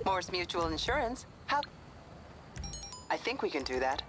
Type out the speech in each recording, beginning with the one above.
Morse Mutual Insurance. How? I think we can do that.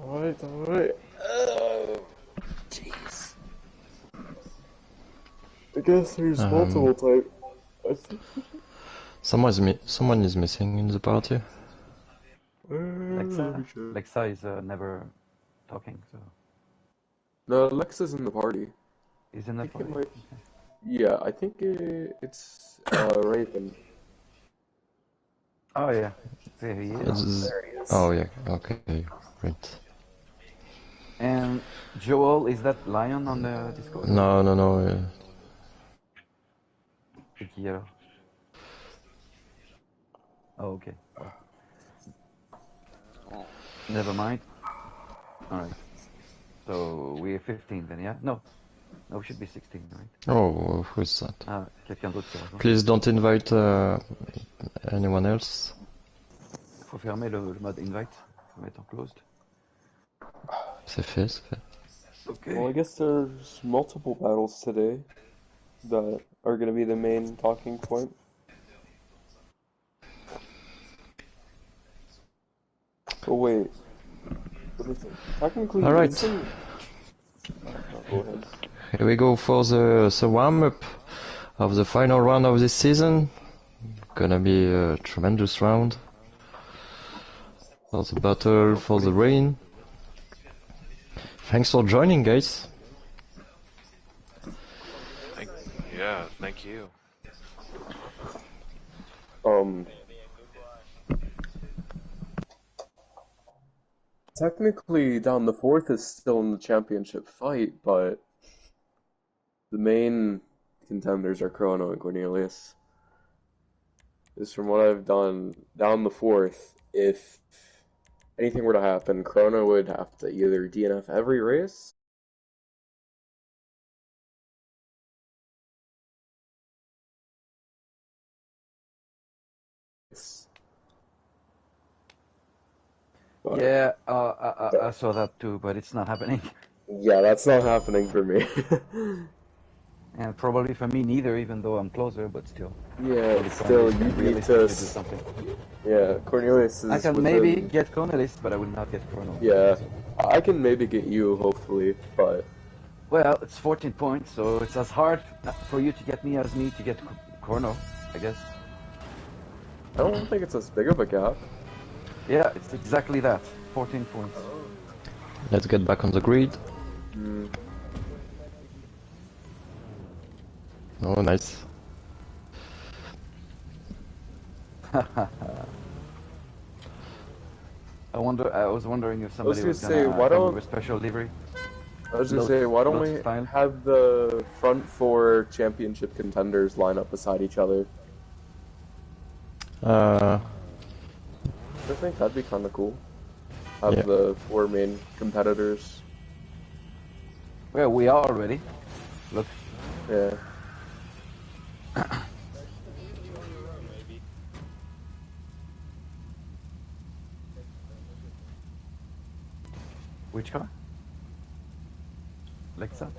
Alright, alright. Jeez. I guess there's multiple types. Someone is missing in the party. Lexa is never talking, so. No, Lexa's in the party. He's in the party? Okay. Yeah, I think it's Raven. Oh yeah, there he is. There he is. Oh yeah, okay, great. And Joel, is that Lion on the Discord? No. C'est qui alors? Oh okay, well. Never mind. Alright. So we're 15 then, yeah? No, we should be 16, right? Oh, who is that? Ah, quelqu'un d'autre qui rejoint. Please don't invite anyone else. Faut fermer le mode invite. Faut mettre en closed. C'est fait. Okay. Well, I guess there's multiple battles today that are going to be the main talking point. Oh wait. Technically, all right. Go ahead. Here we go for the warm-up of the final round of this season. Gonna be a tremendous round. For the battle, for the rain. Thanks for joining, guys. Thank you. Technically, down the fourth is still in the championship fight, but the main contenders are Chrono and Cornelius. Just from what I've done, down the fourth, if anything were to happen, Chrono would have to either DNF every race. But, yeah, I saw that too, but it's not happening. Yeah, that's not happening for me. And probably for me neither, even though I'm closer, but still. Yeah, still, you need to do something. Yeah, Cornelius is... I can maybe get Cornelius, but I will not get Chrono. Yeah, I can maybe get you, hopefully, but... Well, it's 14 points, so it's as hard for you to get me as me to get Chrono, I guess. I don't think it's as big of a gap. Yeah, it's exactly that. 14 points. Let's get back on the grid. Oh, nice. I was wondering if somebody was gonna come with a special livery. I was gonna say, why don't we have the front four championship contenders line up beside each other? I think that'd be kind of cool. Have the four main competitors. Well, we are already. Look. Yeah. Which car? Lexa?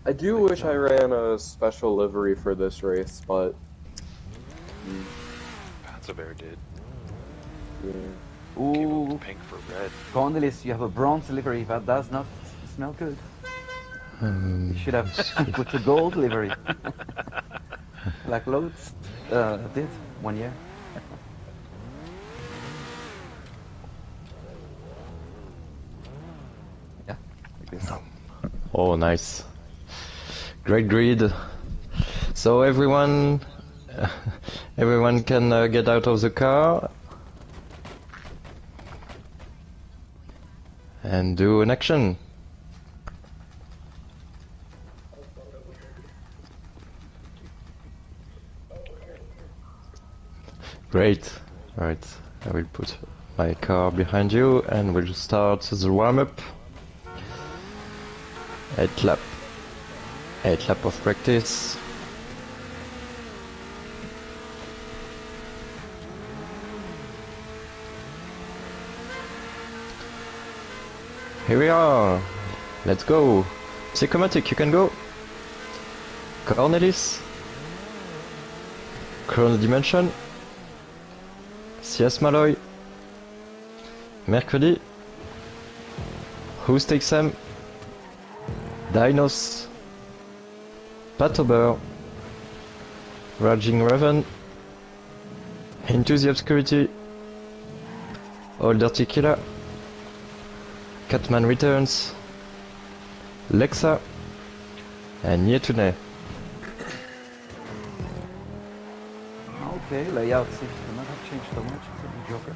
I do wish I ran a special livery for this race, but... Panzer did. Yeah. Ooh. Pink for red. Cornelius, you have a bronze livery. That does not smell good. You should have put the gold livery. Like Loads did 1 year. Yeah, like this. Oh, nice. Great grid. So everyone can get out of the car and do an action. Great. Right, I will put my car behind you and we'll start the warm-up. 8 lap of practice. Here we are. Let's go. Psychomatic, you can go. Cornelis. Chrono Dimension. CS Malloy. Mercredi. Who's takes them? Dinos. Patober. Raging Raven. Into the Obscurity. Old Dirty Killer. Catman returns. Lexa. And Yetune. Okay, layout seems to not have changed so much except the Joker.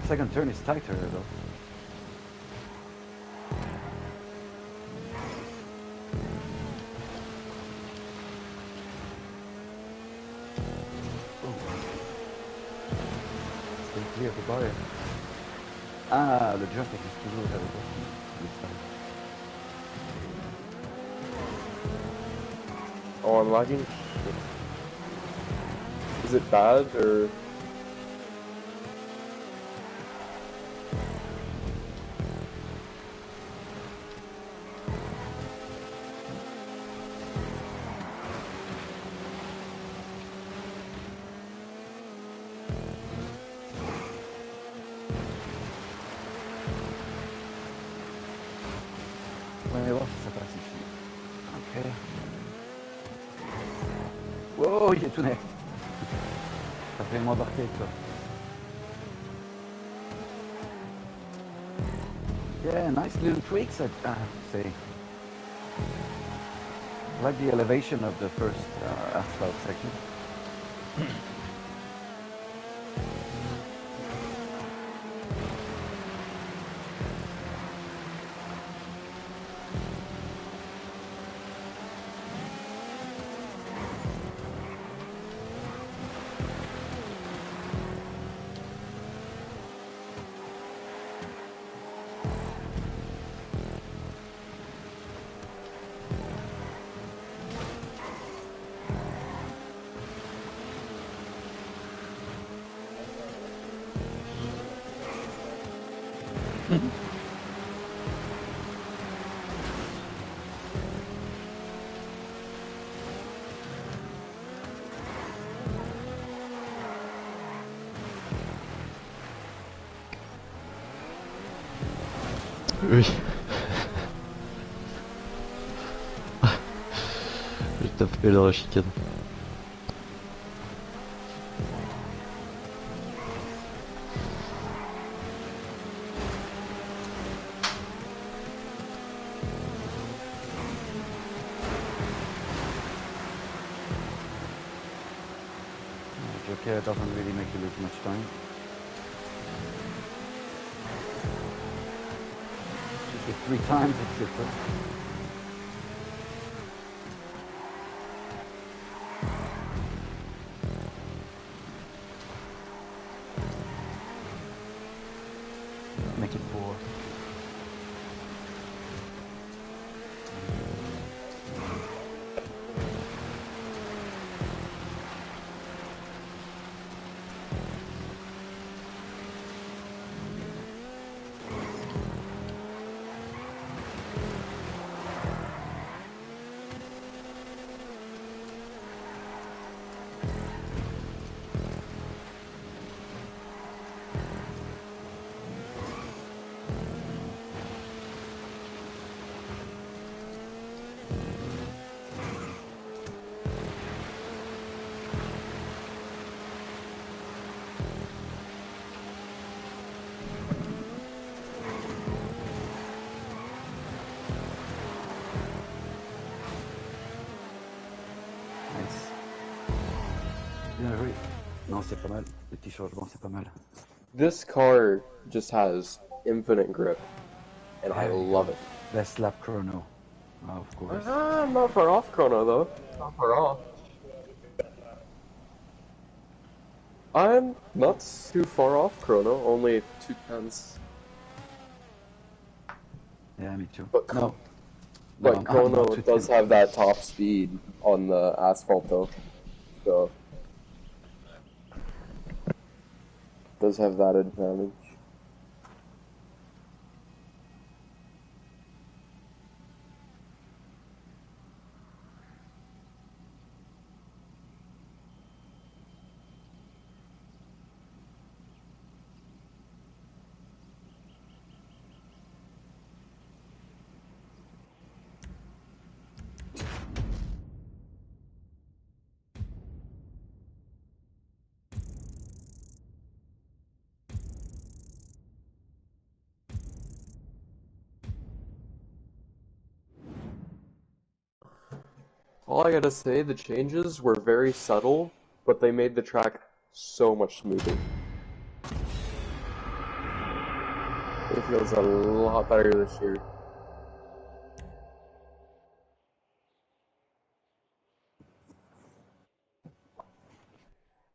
Second turn is tighter though. Stay clear of the barrier. Ah, the jumping is too low. That was this time. Oh, I'm lagging. Is it bad or? Ouais, voir si ça passe ici. Ok. Wow, il est tout net. Ça fait m'embarquer toi. Yeah, nice little tweaks, I have to say. I like the elevation of the first asphalt section. Oui. J'ai tapé dans la chicane. Joker doesn't really make you lose much time. Shoot it 3 times, it's different. Make it 4. Bien joué. Non, c'est pas mal. Le petit changement, c'est pas mal. This car just has infinite grip, and I There you love go. it. Best lap chrono. Of course. I'm not far off Chrono though. Not far off. I'm not too far off Chrono, only 2/10. Yeah, me too. But, No. but I'm Chrono not too does tempted. have that top speed on the asphalt though, so does have that advantage. All I gotta say, the changes were very subtle, but they made the track so much smoother. It feels a lot better this year.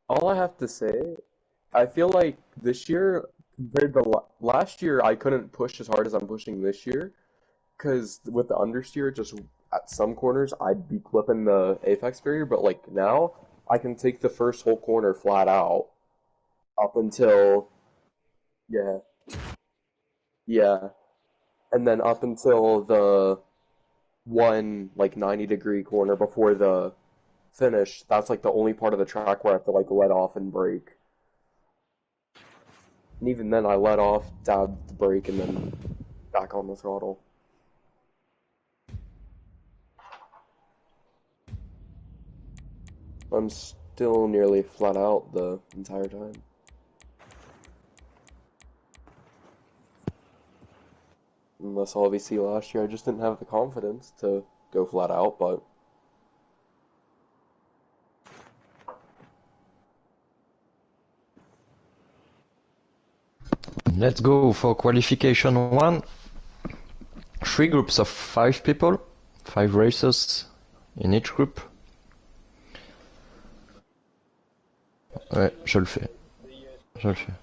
All I have to say, I feel like this year, compared to last year, I couldn't push as hard as I'm pushing this year, because with the understeer, just at some corners, I'd be clipping the apex barrier, but like now, I can take the first whole corner flat out, up until, yeah, yeah, and then up until the one, like, 90-degree corner before the finish. That's like the only part of the track where I have to like let off and brake. And even then, I let off, dabbed the brake, and then back on the throttle. I'm still nearly flat out the entire time. Unless obviously last year I just didn't have the confidence to go flat out, but Let's go for qualification 1. 3 groups of 5 people, 5 racers in each group. Ouais, je le fais. Je le fais.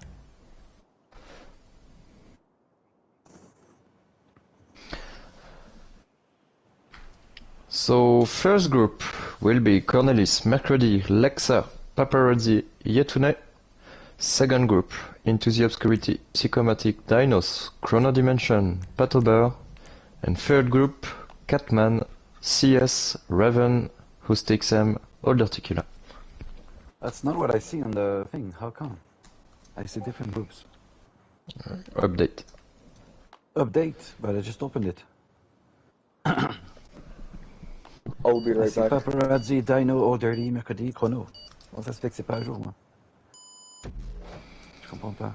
So, first group will be Cornelis, Mercredi, Lexa, Paparazzi, Yetune. Second group, Into the Obscurity, Psychomatic, Dinos, Chrono Dimension, Patober. And third group, Catman, CS, Raven, Hustixem, Olderticula. That's not what I see on the thing. How come? I see different groups. Update. Update, but I just opened it. I'll be I right see back. Paparazzi, Dino, Old Dirty, Mercredi, Chrono. Comment ça se fait que c'est pas à jour, moi? Je comprends pas.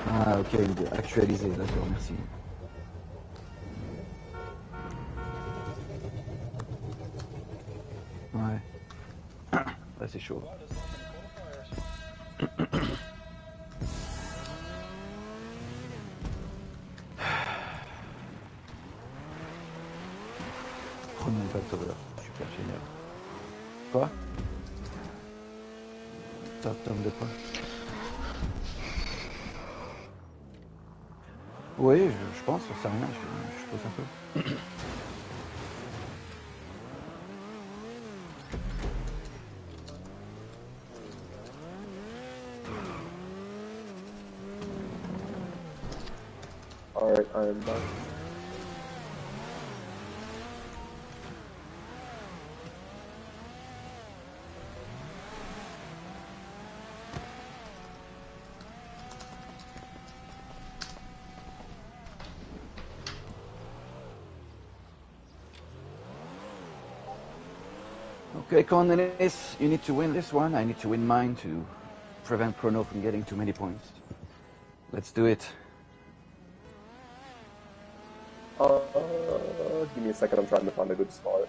Ah, ok, actualisé, d'accord, merci. Ouais. Là, c'est chaud. Chrono et Patober, super génial. Quoi? Top de quoi? Oui, je pense, ça sert à rien, je pose un peu. Alright, I'm back. Okay, Cornelis, you need to win this one. I need to win mine to prevent Chrono from getting too many points. Let's do it. Give me a second, I'm trying to find a good spot.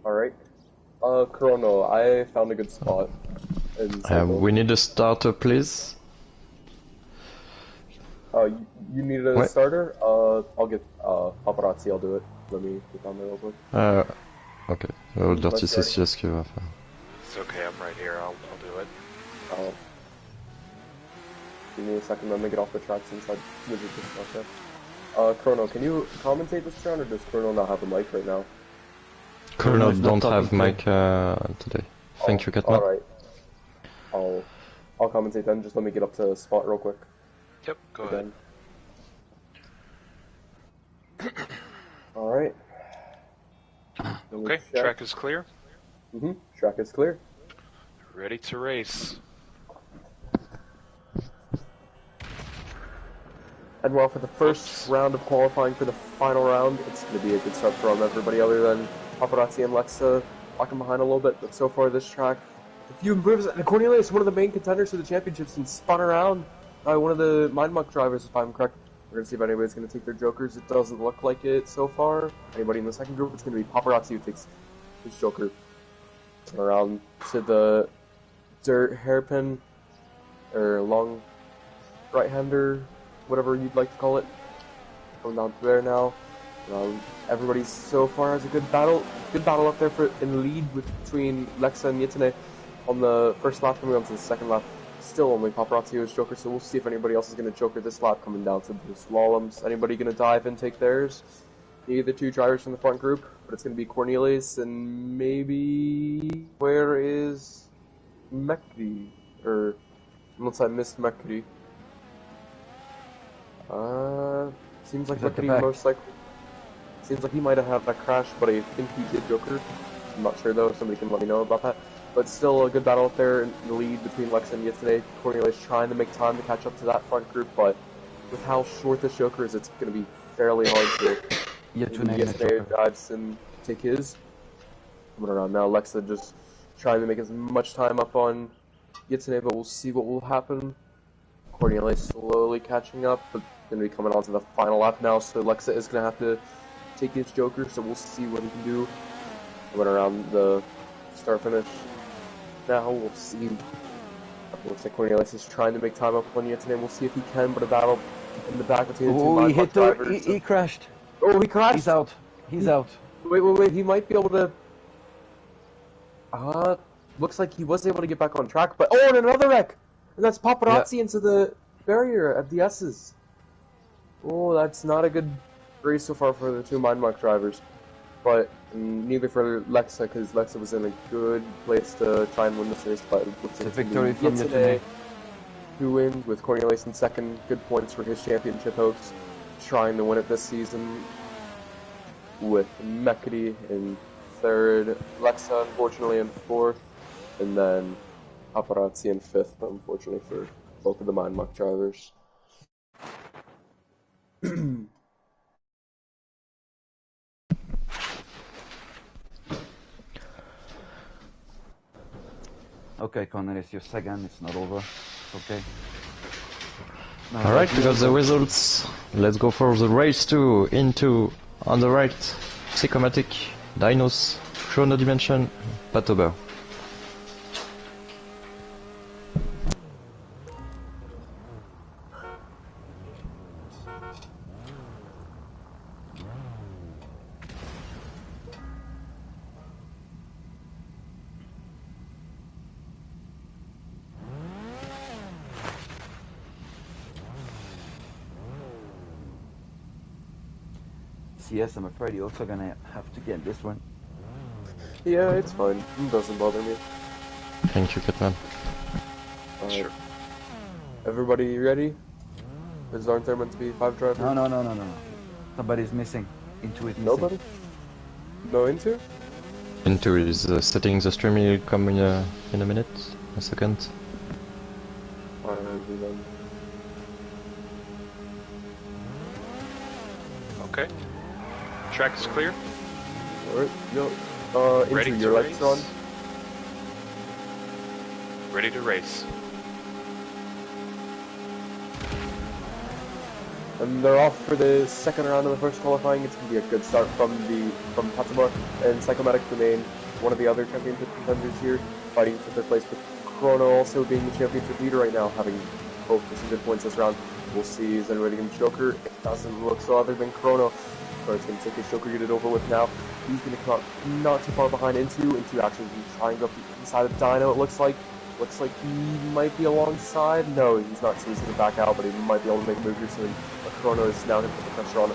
Alright. Chrono, I found a good spot. We need a starter, please. You need a starter? I'll get Paparazzi, I'll do it. Let me get down there real quick. Ok. Dirty, c'est ce qu'il va faire. It's okay, I'm right here. I'll do it. Give me a second, let me get off the tracks inside Wizard Disc. Chrono, can you commentate this round, or does Chrono not have a mic right now? Chrono don't have mic today. Thank you, Catman. Alright. I'll commentate then, just let me get up to spot real quick. Yep, go ahead. Alright. Okay, track is clear. Track is clear. Ready to race. And well, for the first round of qualifying for the final round, it's going to be a good start from everybody other than Paparazzi and Lexa walking behind a little bit. But so far this track, A few improvements. And Cornelius, one of the main contenders for the championships, and spun around by one of the Mind Muck drivers, if I'm correct. We're going to see if anybody's going to take their jokers. It doesn't look like it so far. Anybody in the second group, it's going to be Paparazzi who takes his joker. Around to the dirt hairpin, or long right-hander, whatever you'd like to call it. Going down to there now. Everybody so far has a good battle up there in the lead between Lexa and Yetine on the first lap. Coming on to the second lap, still only Paparazzi who has joker, so we'll see if anybody else is going to joker this lap coming down to the slaloms. Anybody going to dive and take theirs? Either two drivers from the front group, but it's going to be Cornelius and maybe... Where is Mekri? Or, unless I missed Mekri. Seems like Mekri most likely... Seems like he might have had that crash, but I think he did joker. I'm not sure though, somebody can let me know about that. But still a good battle up there in the lead between Lex and Yesterday. Cornelius trying to make time to catch up to that front group, but with how short this joker is, it's going to be fairly hard to... Yesterday dives and take his. Coming around now, Lexa just trying to make as much time up on Yesterday, but we'll see what will happen. Cornelius slowly catching up, but going to be coming on to the final lap now, so Lexa is going to have to take his joker, so we'll see what he can do. Coming around the start finish now, we'll see. Looks like Cornelius is trying to make time up on Yesterday. We'll see if he can, but a battle in the back between the two he hit drivers. He crashed. Oh, he crashed! He's out. He's out. Wait, he might be able to... looks like he was able to get back on track, but... Oh, and another wreck! And that's Paparazzi into the barrier at the S's. Oh, that's not a good race so far for the two Mind Muck drivers. But neither for Lexa, because Lexa was in a good place to try and win this race, but it looks like it's a victory from today. Who wins with Cornelius in second. Good points for his championship hopes. Trying to win it this season, with Mekri in third, Lexa unfortunately in fourth, and then Paparazzi in fifth, unfortunately for both of the Mind Muck drivers. Okay, Cornelius, you're second, it's not over. Okay. Alright, we got the results. Let's go for the race 2 into, on the right, Psychomatic, Dinos, Chrono Dimension, Patober. Yes, I'm afraid you're also gonna have to get this one. Yeah, it's fine. It doesn't bother me. Thank you, Catman. Sure. Everybody ready? Aren't there meant to be 5 drivers? No. Somebody's missing. Into it missing. Nobody? No Into? Into is setting the stream. Will come in a minute, a second. Alright, then. Okay. Track is clear. Alright, yo. Ready Into to your race. lights on. Ready to race. And they're off for the second round of the first qualifying. It's going to be a good start from Patabar and Psychomatic, the main one of the other championship contenders here, fighting for third place, with Chrono also being the championship leader right now, having both some good points this round. We'll see, is anybody going to Joker? It doesn't look so other than Chrono. So it's going to take his Joker, get it over with now. He's going to come up not too far behind Into actually trying to go inside of Dino, it looks like. Looks like he might be alongside. No, he's not, so he's going to back out, but he might be able to make a move here soon. But Chrono is now going to put the pressure on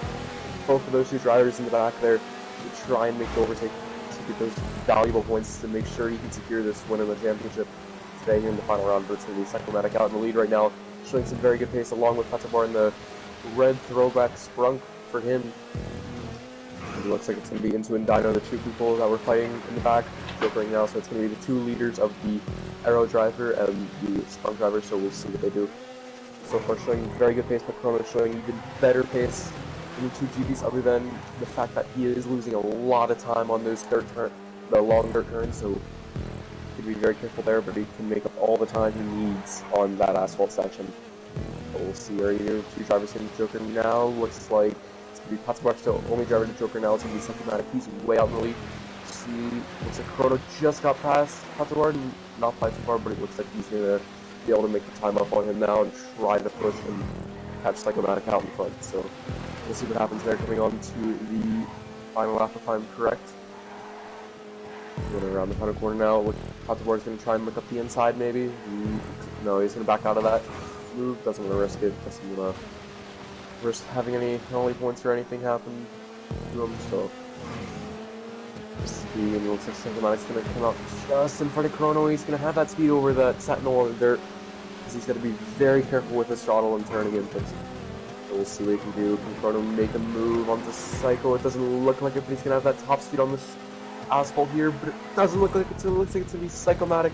both of those two drivers in the back there to try and make the overtake to get those valuable points to make sure he can secure this win in the championship today here in the final round. But it's going to be Psychomatic out in the lead right now, showing some very good pace along with Patabar in the red throwback sprunk for him. It looks like it's going to be Into and Dino, the two people that were fighting in the back, right now. So it's going to be the two leaders of the Arrow driver and the Sprunk driver, so we'll see what they do. So far showing very good pace, but Chrono showing even better pace in the two GBs, other than the fact that he is losing a lot of time on those the long dirt turns, so to be very careful there, but he can make up all the time he needs on that asphalt section. But we'll see. Are either two drivers in the Joker now? Looks like it's going to be Patsabar still. Only driver in the Joker now is going to be Symptomatic. He's way out in the lead. See, looks like Chrono just got past Patsabar. Not by too far, but it looks like he's going to be able to make the time up on him now and try to push and catch Psychomatic out in front. So we'll see what happens there coming on to the final lap if I'm correct. Going around the final corner now. Look, Patsabar is going to try and look up the inside maybe. No, he's going to back out of that move. Doesn't want to risk it. Doesn't want to risk having any penalty points or anything happen to him. So speed, and it looks like Symptomatic's going to come out just in front of Chrono. He's going to have that speed over that Sentinel in dirt, because he's got to be very careful with his throttle and turning inputs. So we'll see what he can do. Can Chrono make a move onto Psycho? It doesn't look like it, but he's going to have that top speed on this asphalt here, but it doesn't look like it looks like it's going to be Psychomatic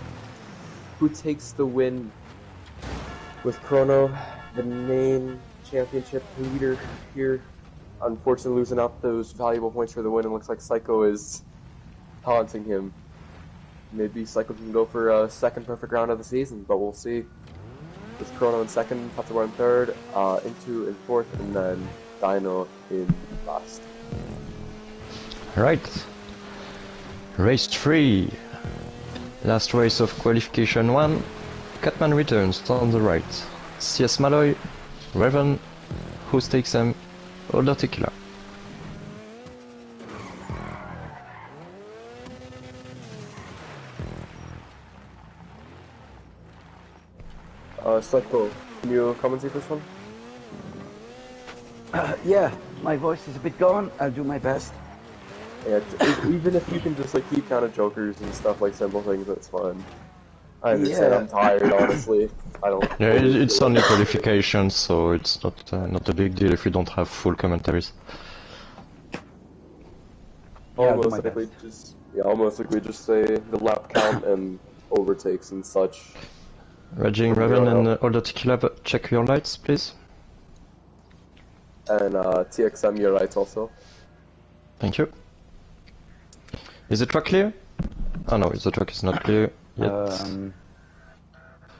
who takes the win with Chrono, the main championship leader here. Unfortunately losing out those valuable points for the win, and looks like Psycho is taunting him. Maybe Psycho can go for a second perfect round of the season, but we'll see. With Chrono in second, Patsabar in third, Into in fourth, and then Dino in last. Right. Race 3. Last race of qualification 1. Catman returns on the right. CS Malloy, Raven, Who's Takes Them, Older Tequila. Psycho, can you commentate this one? Yeah, my voice is a bit gone. I'll do my best. Yeah, even if you can just like keep count of jokers and stuff, like simple things, that's fine. I understand. Yeah. I'm tired, honestly. I don't. Yeah, it's only qualification, so it's not a big deal if you don't have full commentaries. Almost like we just say the lap count and overtakes and such. Raging Raven and Older Tequila, but check your lights, please. And TXM, your rights also. Thank you. Is the track clear? Oh no, the track is not clear yet.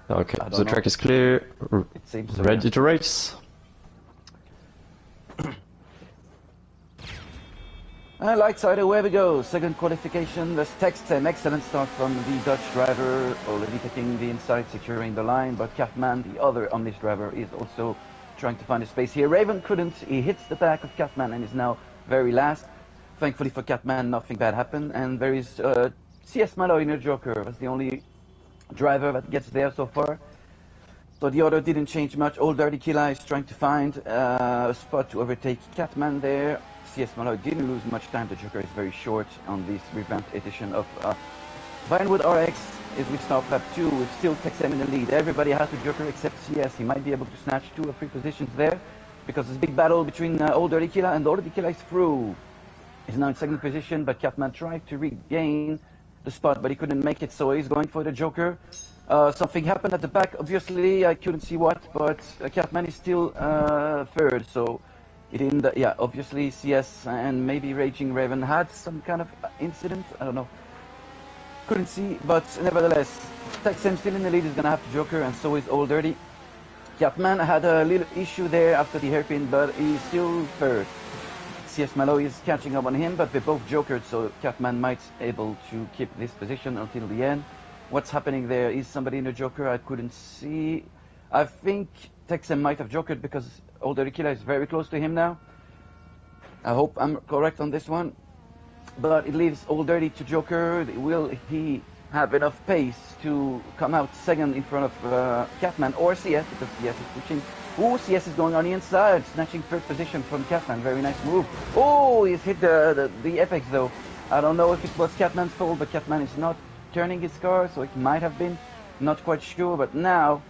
Okay, the track is clear. It seems so, Ready yeah. to race? Light side, away we go. Second qualification, the Textem. Excellent start from the Dutch driver, already taking the inside, securing the line. But Catman, the other Omnis driver, is also trying to find a space here. Raven couldn't. He hits the back of Catman and is now very last. Thankfully for Catman, nothing bad happened. And there is CS Malloy in a Joker. That's the only driver that gets there so far. So the order didn't change much. Old Dirty Killa is trying to find a spot to overtake Catman there. CS Malloy didn't lose much time. The Joker is very short on this revamped edition of Vinewood RX. As we start lap 2 with still Texem in the lead. Everybody has the Joker except CS. He might be able to snatch 2 or 3 positions there because there's a big battle between Old Dirty Killa, and Old Dirty Killa is through. He's now in second position, but Catman tried to regain the spot, but he couldn't make it, so he's going for the Joker. Something happened at the back, obviously, I couldn't see what, but Catman is still third, so it didn't, yeah, obviously CS and maybe Raging Raven had some kind of incident, I don't know. Couldn't see, but nevertheless, Texem still in the lead, is gonna have the Joker, and so is Old Dirty. Catman had a little issue there after the hairpin, but he's still third. CS Malloy is catching up on him, but they're both jokered, so Catman might be able to keep this position until the end. What's happening there? Is somebody in the Joker? I couldn't see. I think Texem might have jokered because Old Dirty Killa is very close to him now. I hope I'm correct on this one. But it leaves Old Dirty to Joker. Will he have enough pace to come out second in front of Catman or CS, because CS is pushing? Oh, CS is going on the inside, snatching third position from Catman. Very nice move. Oh, he's hit the apex though. I don't know if it was Catman's fault, but Catman is not turning his car, so it might have been. Not quite sure, but now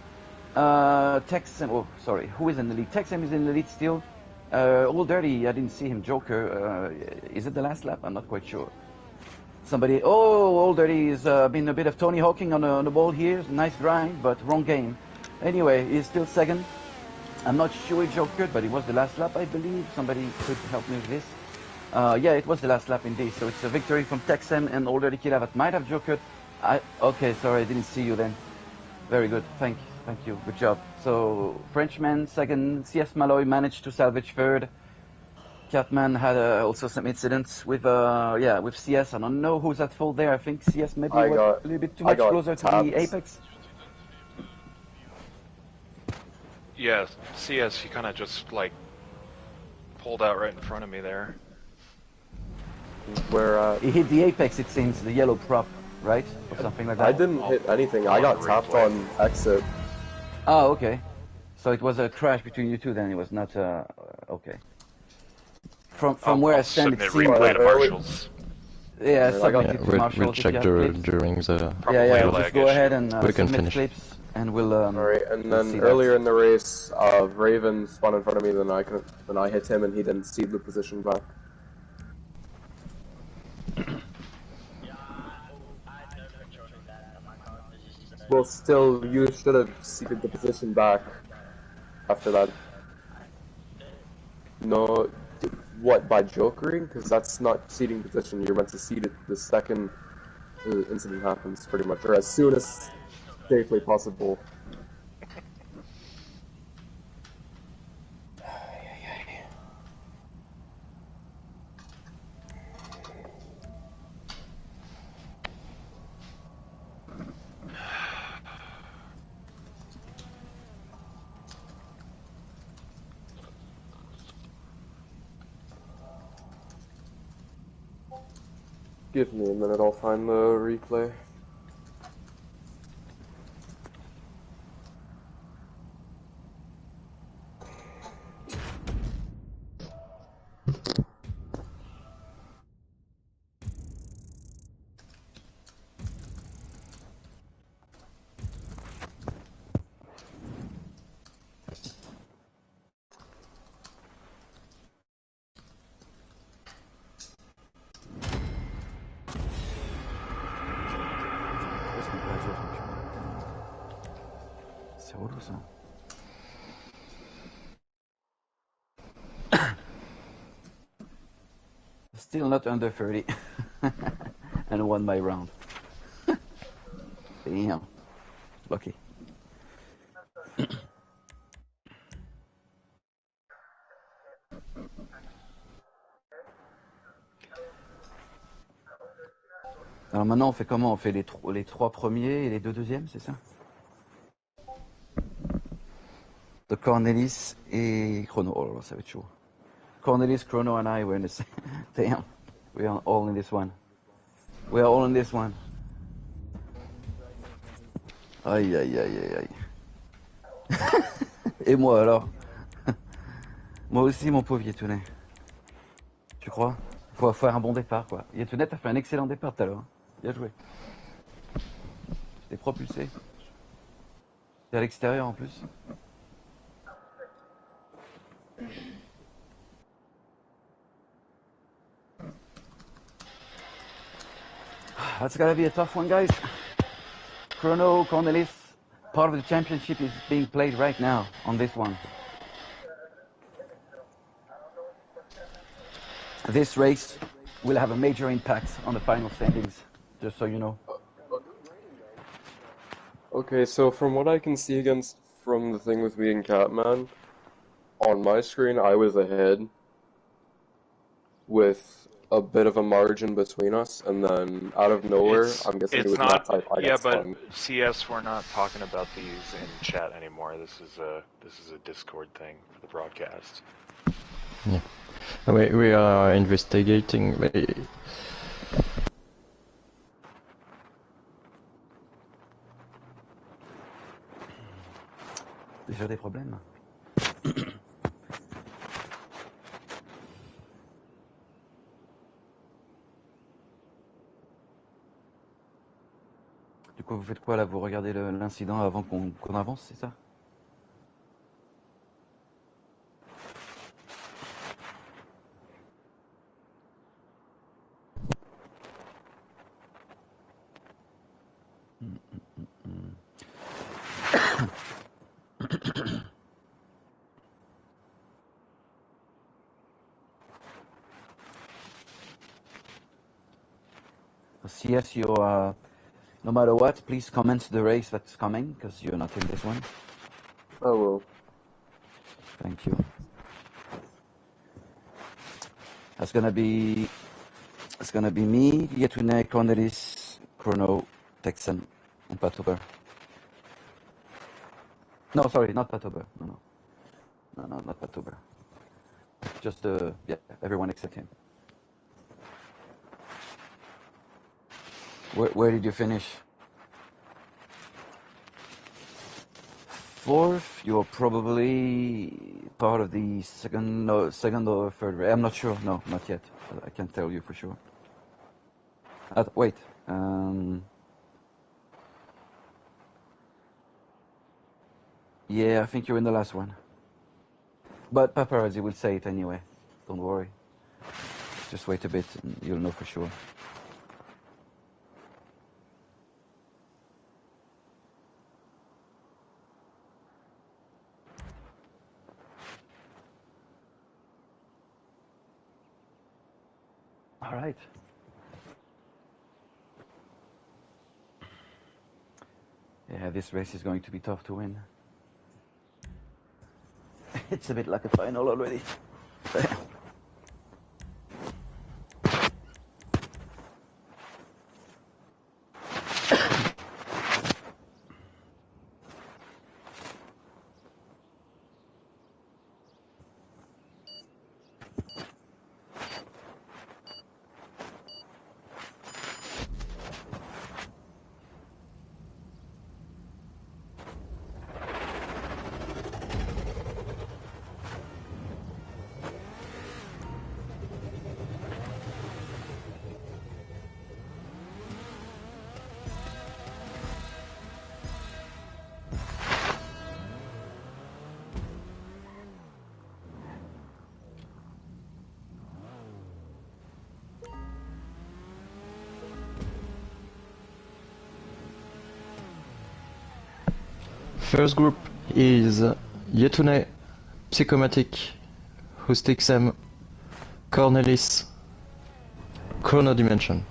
Texem. Oh, sorry, who is in the lead? Texem is in the lead still. Old Dirty, I didn't see him. Joker. Is it the last lap? I'm not quite sure. Somebody. Oh, Old Dirty has been a bit of Tony Hawking on the ball here. Nice grind, but wrong game. Anyway, he's still second. I'm not sure he jokered, but it was the last lap, I believe. Somebody could help me with this. Yeah, it was the last lap indeed. So it's a victory from Texem and Old Dirty Killa that might have jokered. Okay, sorry, I didn't see you then. Very good, thank you, good job. So Frenchman second, CS Malloy managed to salvage third. Catman had also some incidents with with CS. I don't know who's at fault there. I think CS maybe I was got a little bit too I much got closer to the tapped. apex. Yeah, CS, he kind of just like pulled out right in front of me there. Where He hit the apex, it seems, the yellow prop, right, or something like I that. didn't hit anything. I'll I look got at tapped replay. on exit. Oh, okay. So it was a crash between you two then. It was not okay. From where I I'll stand, it submit seemed replay like to marshals. yeah, Alright, I got- submit Yeah, it to we'll Marshall if check you have clips. during the. Probably Yeah, a just lag go issue. ahead and We can submit finish. clips, and we'll Alright, and we'll then see earlier that. in the race, Raven spun in front of me. Then I hit him, and he didn't see the position back. Well, still, you should have seated the position back after that. No, what, by jokering? Because that's not seating position. You're meant to seat it the second the incident happens, pretty much, or as soon as safely possible. Give me a minute, I'll find the replay. C'est relou ça. Still not under 30. And won my round. Damn. Lucky. Alors maintenant, on fait comment? On fait les trois premiers et les deux deuxièmes, c'est ça? De Cornelis et Chrono. Oh, ça va être chaud. Cornelis, Chrono, and I were in the same. Damn. We are all in this one. We are all in this one. Aïe, aïe, aïe, aïe, aïe. Et moi alors? Moi aussi, mon pauvre Yetounet. Tu crois? Faut faire un bon départ, quoi. Yetounet, t'as fait un excellent départ tout à l'heure. Hein. Bien joué. T'es propulsé. T'es à l'extérieur en plus. That's gotta be a tough one, guys. Chrono, Cornelis, part of the championship is being played right now on this one. This race will have a major impact on the final standings, just so you know. Okay, so from what I can see from the thing with me and Catman, on my screen I was ahead with a bit of a margin between us, and then out of nowhere, I'm guessing it It's was not. that type I Yeah, got but spun. CS, we're not talking about these in chat anymore. This is a Discord thing for the broadcast. Yeah. We are investigating. Déjà des problèmes. Du coup, vous faites quoi là? Vous regardez l'incident avant qu'on avance, c'est ça? CS, No matter what, please comment the race that's coming, because you're not in this one. I will. Thank you. It's gonna be me, Yetune, Cornelis, Chrono, Texan, and Patober. No, sorry, not Patober. No, not Patober. Just yeah, everyone except him. Where did you finish? Fourth. You're probably part of the second or third race. I'm not sure. No, not yet. I can't tell you for sure. Wait. Yeah, I think you're in the last one. But Paparazzi will say it anyway. Don't worry. Just wait a bit and you'll know for sure. All right. Yeah, this race is going to be tough to win. It's a bit like a final already. First group is Yetune, Psychomatic, Hustixem, Cornelis, Chrono Dimension.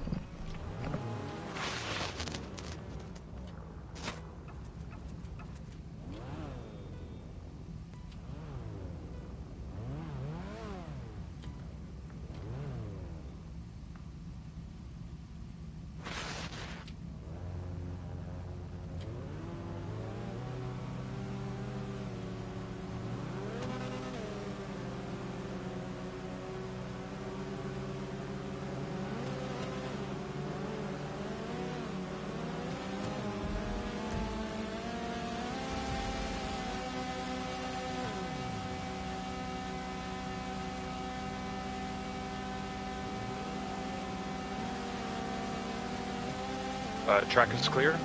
Track is clear?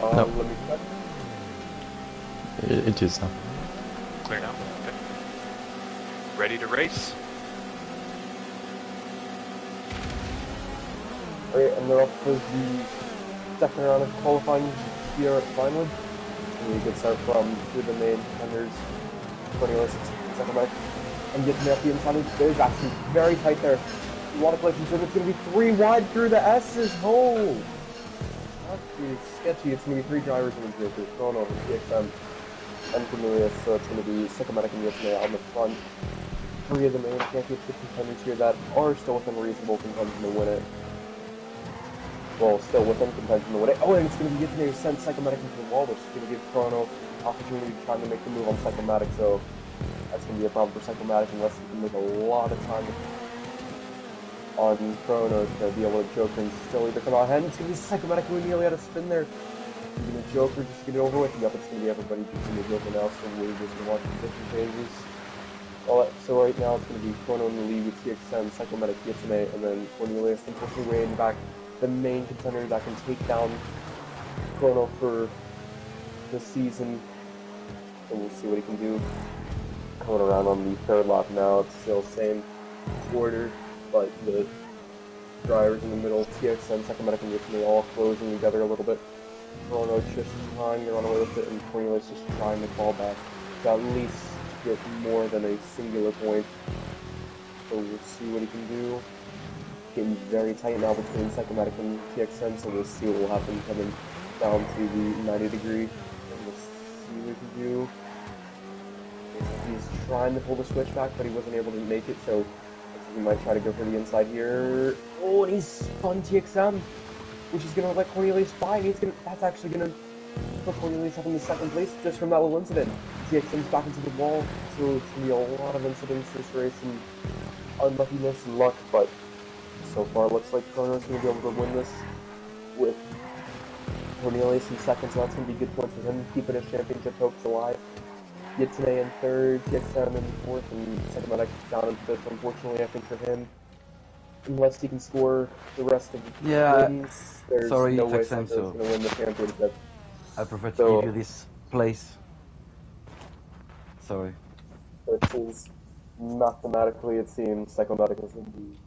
No. Let me check. It is now. Clear now? Okay. Ready to race? Alright, and they're off for the second round of qualifying here at Vinewood. And we can start from two of the main contenders, Cornelis and Sacramento. And get to the inside. There's actually very tight there. A lot of collections, and it's going to be 3 wide through the S's. Oh! Actually, it's sketchy. It's going to be 3 drivers in the group. There's Chrono, TXM, and Cornelius. So it's going to be Psychomatic and Yetune on the front. 3 of the main championship contenders here that are still within reasonable contention to win it. Well, still within contention to win it. Oh, and it's going to be Yetune who sends Psychomatic into the wall, which is going to give Chrono opportunity to try to make the move on Psychomatic. So that's going to be a problem for Psychomatic unless he can make a lot of time on Chrono to be able to Joker and still either come out ahead. It's going to be Psychomatic who nearly had a spin there. He's going to Joker just to get it over with. Yep, it's going to be everybody just going to Joker now, so we're just going to watch the different changes. So right now it's going to be Chrono in the lead with TXM, Psychomatic, Yetune, and then Cornelius unfortunately weighing back the main contender that can take down Chrono for the season. So we'll see what he can do. Coming around on the third lap now, it's still same order, but the drivers in the middle, TXM, Psychomatic, and Yetune all closing together a little bit. Chrono just trying to run away with it, and Cornelius just trying to fall back to at least get more than a singular point. So we'll see what he can do. getting very tight now between Psychomatic and TXM, so we'll see what will happen coming down to the 90 degree. And we'll see what we can do. He's trying to pull the switch back, but he wasn't able to make it, so he might try to go for the inside here. Oh, and he's spun TXM, which is going to let Cornelius by, and that's actually going to put Cornelius up in the second place just from that little incident. TXM's back into the wall, so it's going to be a lot of incidents this race, and unluckiness and luck, but so far it looks like Cornelius is going to be able to win this with Cornelius in second, so that's going to be good points for him, keeping his championship hopes alive. Yetsune in third, TXM in fourth, and Psychomatic down in fifth, unfortunately, I think, for him. Unless he can score the rest of the wins, there's sorry, no way TXM, Psycho's going to win the championship. I prefer to give you this place. Sorry. It is mathematically, it seems, Psychomatic is going to be.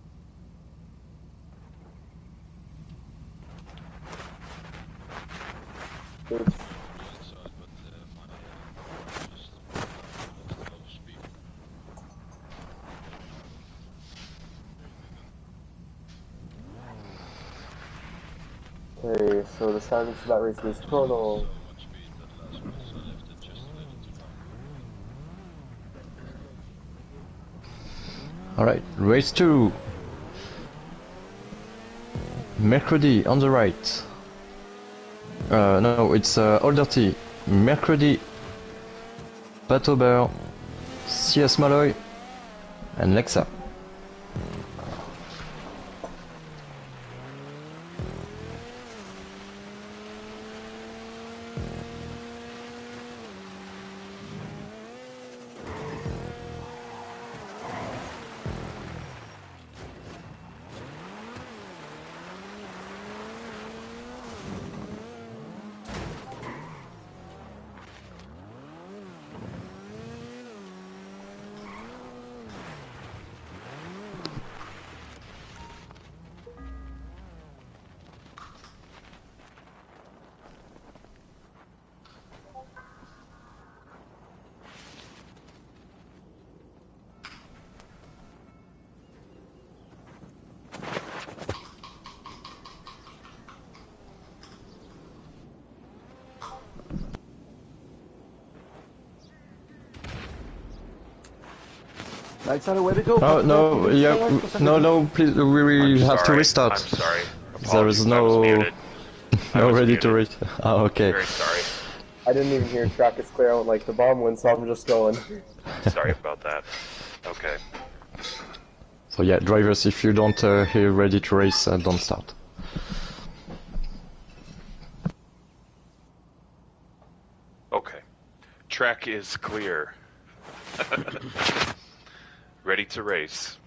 Okay, so the standings for that race is Chrono. Alright, race 2. Mercredi on the right. No, it's Older T. Mercredi, Patober, CS Malloy, and Lexa. Lights out, where we go? Oh, no, yeah, no, please, we will have to restart. I'm sorry. There is Apologies, no... I was muted. No was ready to muted. read. Oh, okay. Very sorry. I didn't even hear track is clear. I went like the bomb went, so I'm just going. Sorry about that. Okay. So yeah, drivers, if you don't hear ready to race, don't start. Okay. Track is clear. Ready to race.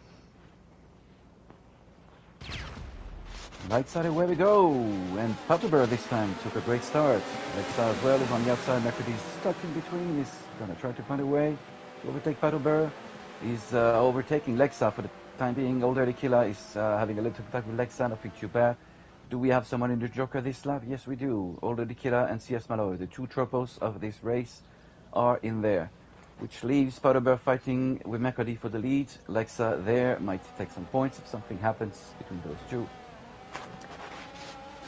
Lights out, where we go? And Patober this time took a great start. Lexa as well is on the outside. Mercedes stuck in between. He's gonna try to find a way to overtake Patober. He's overtaking Lexa for the time being. Older Killa is having a little contact with Lexa, nothing too bad. Do we have someone in the Joker this lap? Yes, we do. Older Killa and CS Malo, the two tropos of this race, are in there. Which leaves Patober fighting with Mercredi for the lead. Lexa there might take some points if something happens between those two.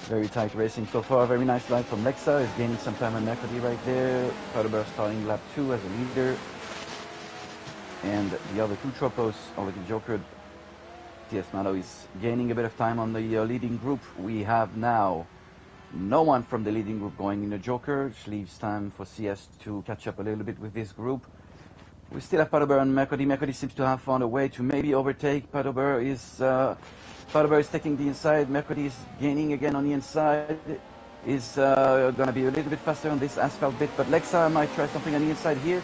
Very tight racing so far. Very nice line from Lexa. Is gaining some time on Mercredi right there. Patober starting lap 2 as a leader. And the other two tropos already jokered. TS Malo is gaining a bit of time on the leading group. We have now no one from the leading group going in the joker, which leaves time for CS to catch up a little bit with this group. We still have Patober and Mercredi. Mercredi seems to have found a way to maybe overtake. Patober is taking the inside. Mercredi is gaining again on the inside. Is going to be a little bit faster on this asphalt bit, but Lexa might try something on the inside here.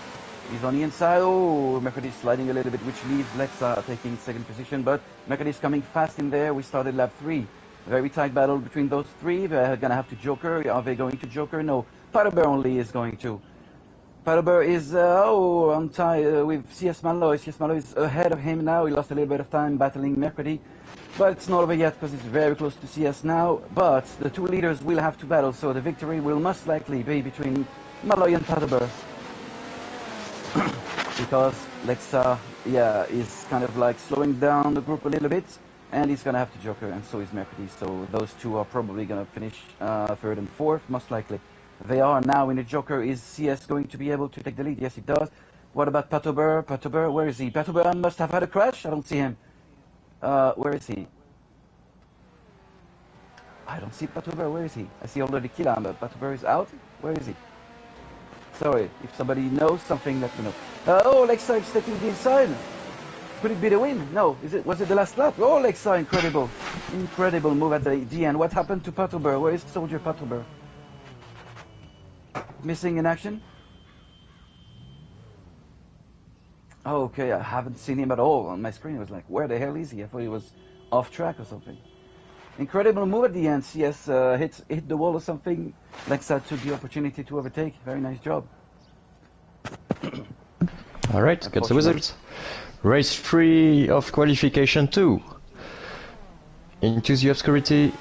He's on the inside. Oh, Mercredi is sliding a little bit, which leaves Lexa taking second position, but Mercredi is coming fast in there. We started lap 3. Very tight battle between those three. They're going to have to joker. Are they going to joker? No. Patober only is going to. Patober is on tie with CS Malo. CS Malo is ahead of him now. He lost a little bit of time battling Mercredi. But it's not over yet because it's very close to CS now. But the two leaders will have to battle, so the victory will most likely be between Malloy and Patober. Because Lexa, is kind of like slowing down the group a little bit. And he's going to have to joker, and so is Mercury. So those two are probably going to finish third and fourth, most likely. They are now in the joker. Is CS going to be able to take the lead? Yes, it does. What about Patober? Patober, where is he? Patober must have had a crash. I don't see him. Where is he? I don't see Patober. Where is he? I see already Kila, but Patober is out. Where is he? Sorry, if somebody knows something, let me know. Oh, Lexa stepping the inside. Could it be the win? No. Was it the last lap? Oh, Lexa, incredible. Incredible move at the end. What happened to Patober? Where is Soldier Patober? Missing in action? Oh, okay, I haven't seen him at all on my screen. I was like, where the hell is he? I thought he was off track or something. Incredible move at the end. CS hit the wall or something. Lexa took the opportunity to overtake. Very nice job. Alright, get the results. Race 3 of qualification 2. Into the obscurity,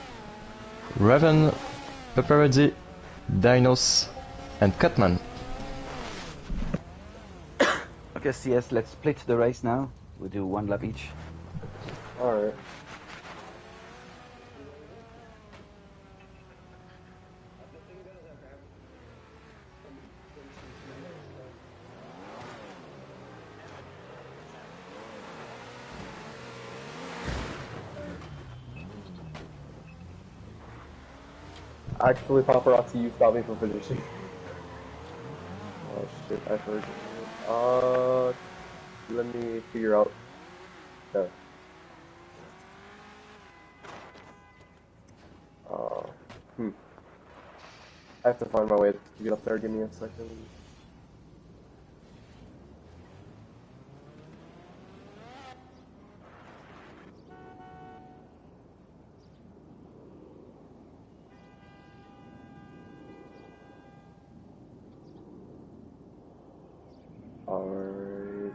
Raven, Paparazzi, Dinos, and Catman. Okay, CS, let's split the race now. We'll do one lap each. Alright. Actually, paparazzi, you stopped me from finishing. Oh shit, I heard. Let me figure out. No. I have to find my way to get up there. Give me a second. Alright,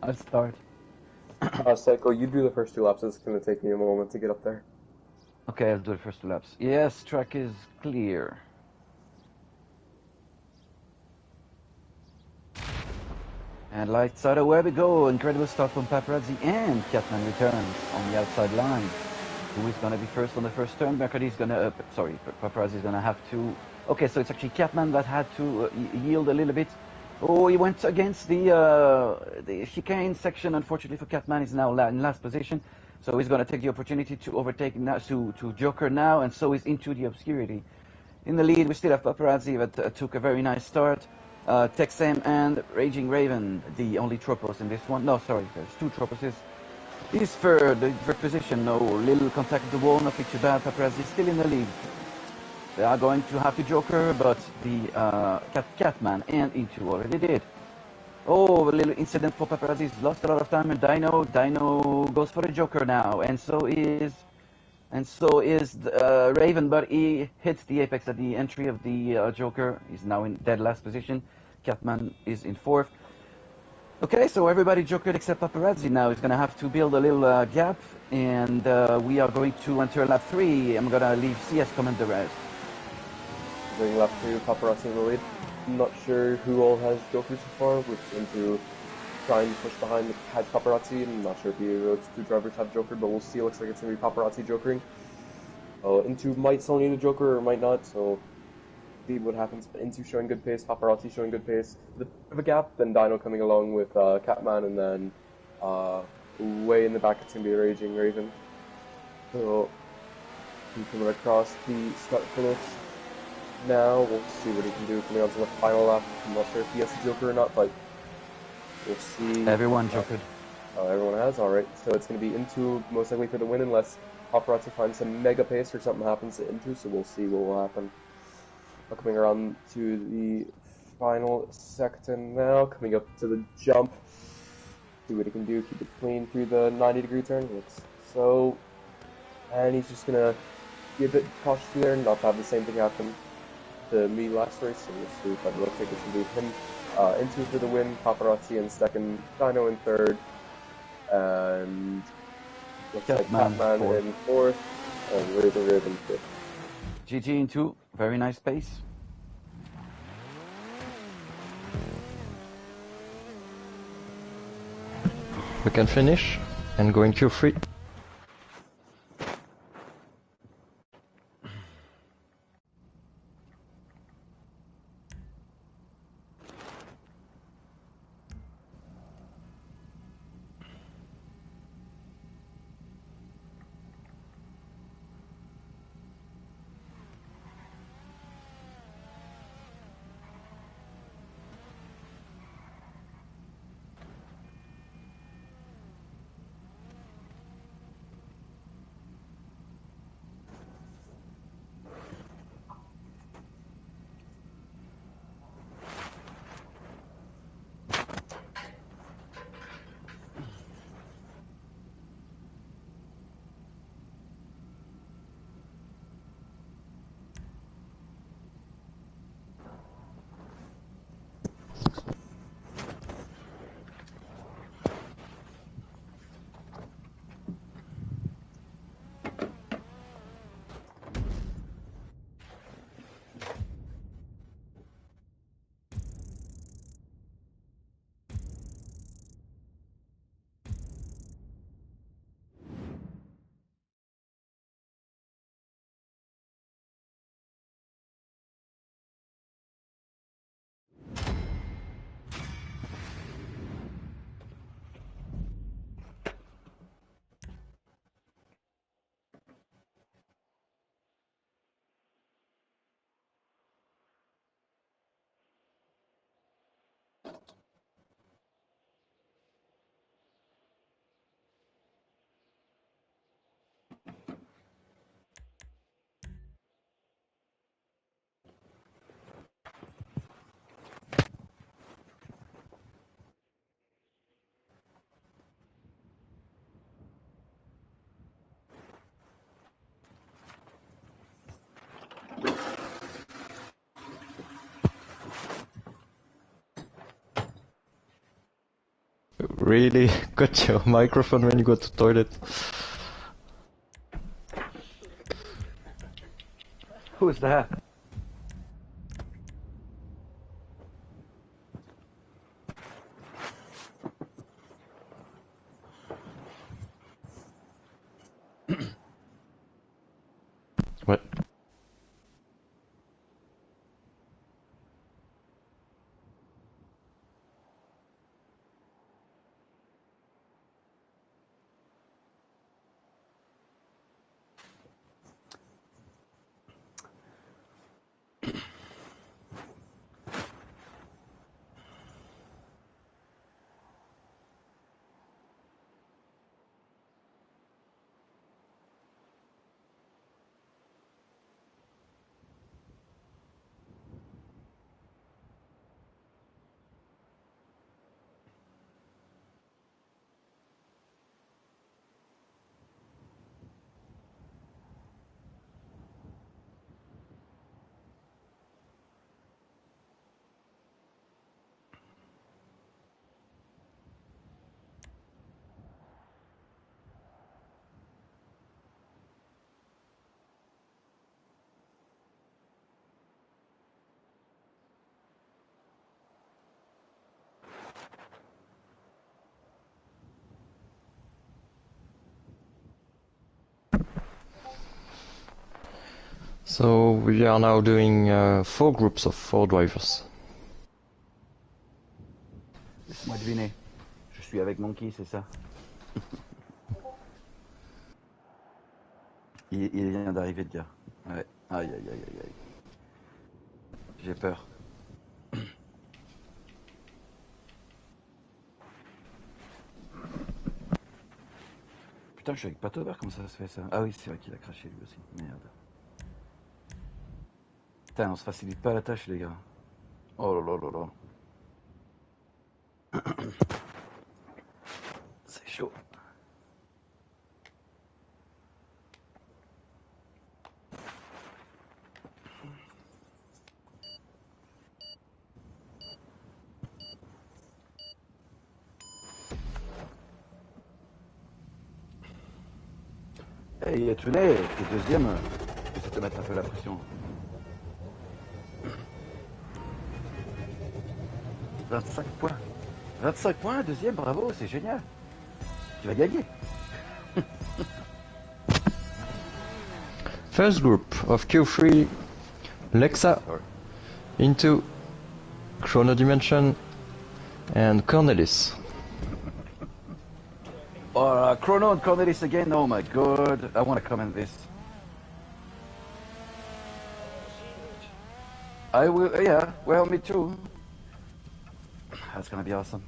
I'll start. Seiko, you do the first 2 laps. It's gonna take me a moment to get up there. Okay, I'll do the first 2 laps. Yes, track is clear. And lights out, away we go. Incredible start from Paparazzi, and Catman returns on the outside line. Who is going to be first on the first turn? Mercury is going to, Paparazzi is going to have to. Okay, so it's actually Catman that had to yield a little bit. Oh, he went against the chicane section. Unfortunately for Catman, he's now in last position. So he's going to take the opportunity to overtake now, to joker now, and so he's into the obscurity. In the lead, we still have Paparazzi that took a very nice start. Texam and Raging Raven, the only Tropos in this one. No, sorry, there's 2 Troposes. He's third position. No, little contact with the wall, nothing too bad. Paparazzi still in the lead. They are going to have to joker, but the Catman and E2 already did. Oh, a little incident for Paparazzi. He's lost a lot of time, and Dino goes for the joker now, and so is Raven, but he hits the apex at the entry of the joker. He's now in dead last position. Catman is in 4th. Okay, so everybody jokered except Paparazzi now. He's going to have to build a little gap, and we are going to enter lap 3. I'm going to leave CS comment the rest. Doing lap 2, Paparazzi in the lead. I'm not sure who all has jokers so far. We're going to try and push behind the Paparazzi. I'm not sure if the 2 drivers have joker, but we'll see. Looks like it's going to be Paparazzi jokering. Into might still need a joker or might not, so see what happens. Into showing good pace, Paparazzi showing good pace. The bit of a gap, then Dino coming along with Catman, and then way in the back it's going to be Raging Raven. So he's coming across the start finish. Now we'll see what he can do coming on to the final lap. I'm not sure if he has a joker or not, but we'll see. Everyone jokered. Everyone has, alright. So it's going to be Into most likely for the win unless Paparazzi finds some mega pace or something happens to Into, so we'll see what will happen. Coming around to the final sector now, coming up to the jump. See what he can do, keep it clean through the 90-degree turn. So, and he's just going to be a bit cautious there and not have the same thing happen to me last race. So we'll see if that looks like it should be him. Into for the win, Paparazzi in 2nd, Dino in 3rd, and looks like Catman in 4th, and Raven 5th. GG Into, very nice pace. We can finish and go in Q3. Really? Cut your microphone when you go to toilet. Who's that? What? So we are now doing 4 groups of 4 drivers. Laisse-moi deviner. Je suis avec Monkey, c'est ça? Il vient d'arriver, le gars. Ouais. Aïe, aïe, aïe, aïe, aïe. J'ai peur. Putain, je suis avec Patover, comment ça se fait ça? Ah oui, c'est vrai qu'il a craché lui aussi. Merde. Putain, on se facilite pas la tâche, les gars. Oh là là là là. C'est chaud. Hey, Yatune, t'es deuxième. Essaie de te mettre un peu la pression. 25 points. 25 points, deuxième, bravo, c'est génial. Tu vas gagner. First group of Q3, Lexa into Chrono Dimension and Cornelis. Chrono and Cornelis again. Oh my god, I want to comment this. I will, yeah, well, me too. That's gonna be awesome.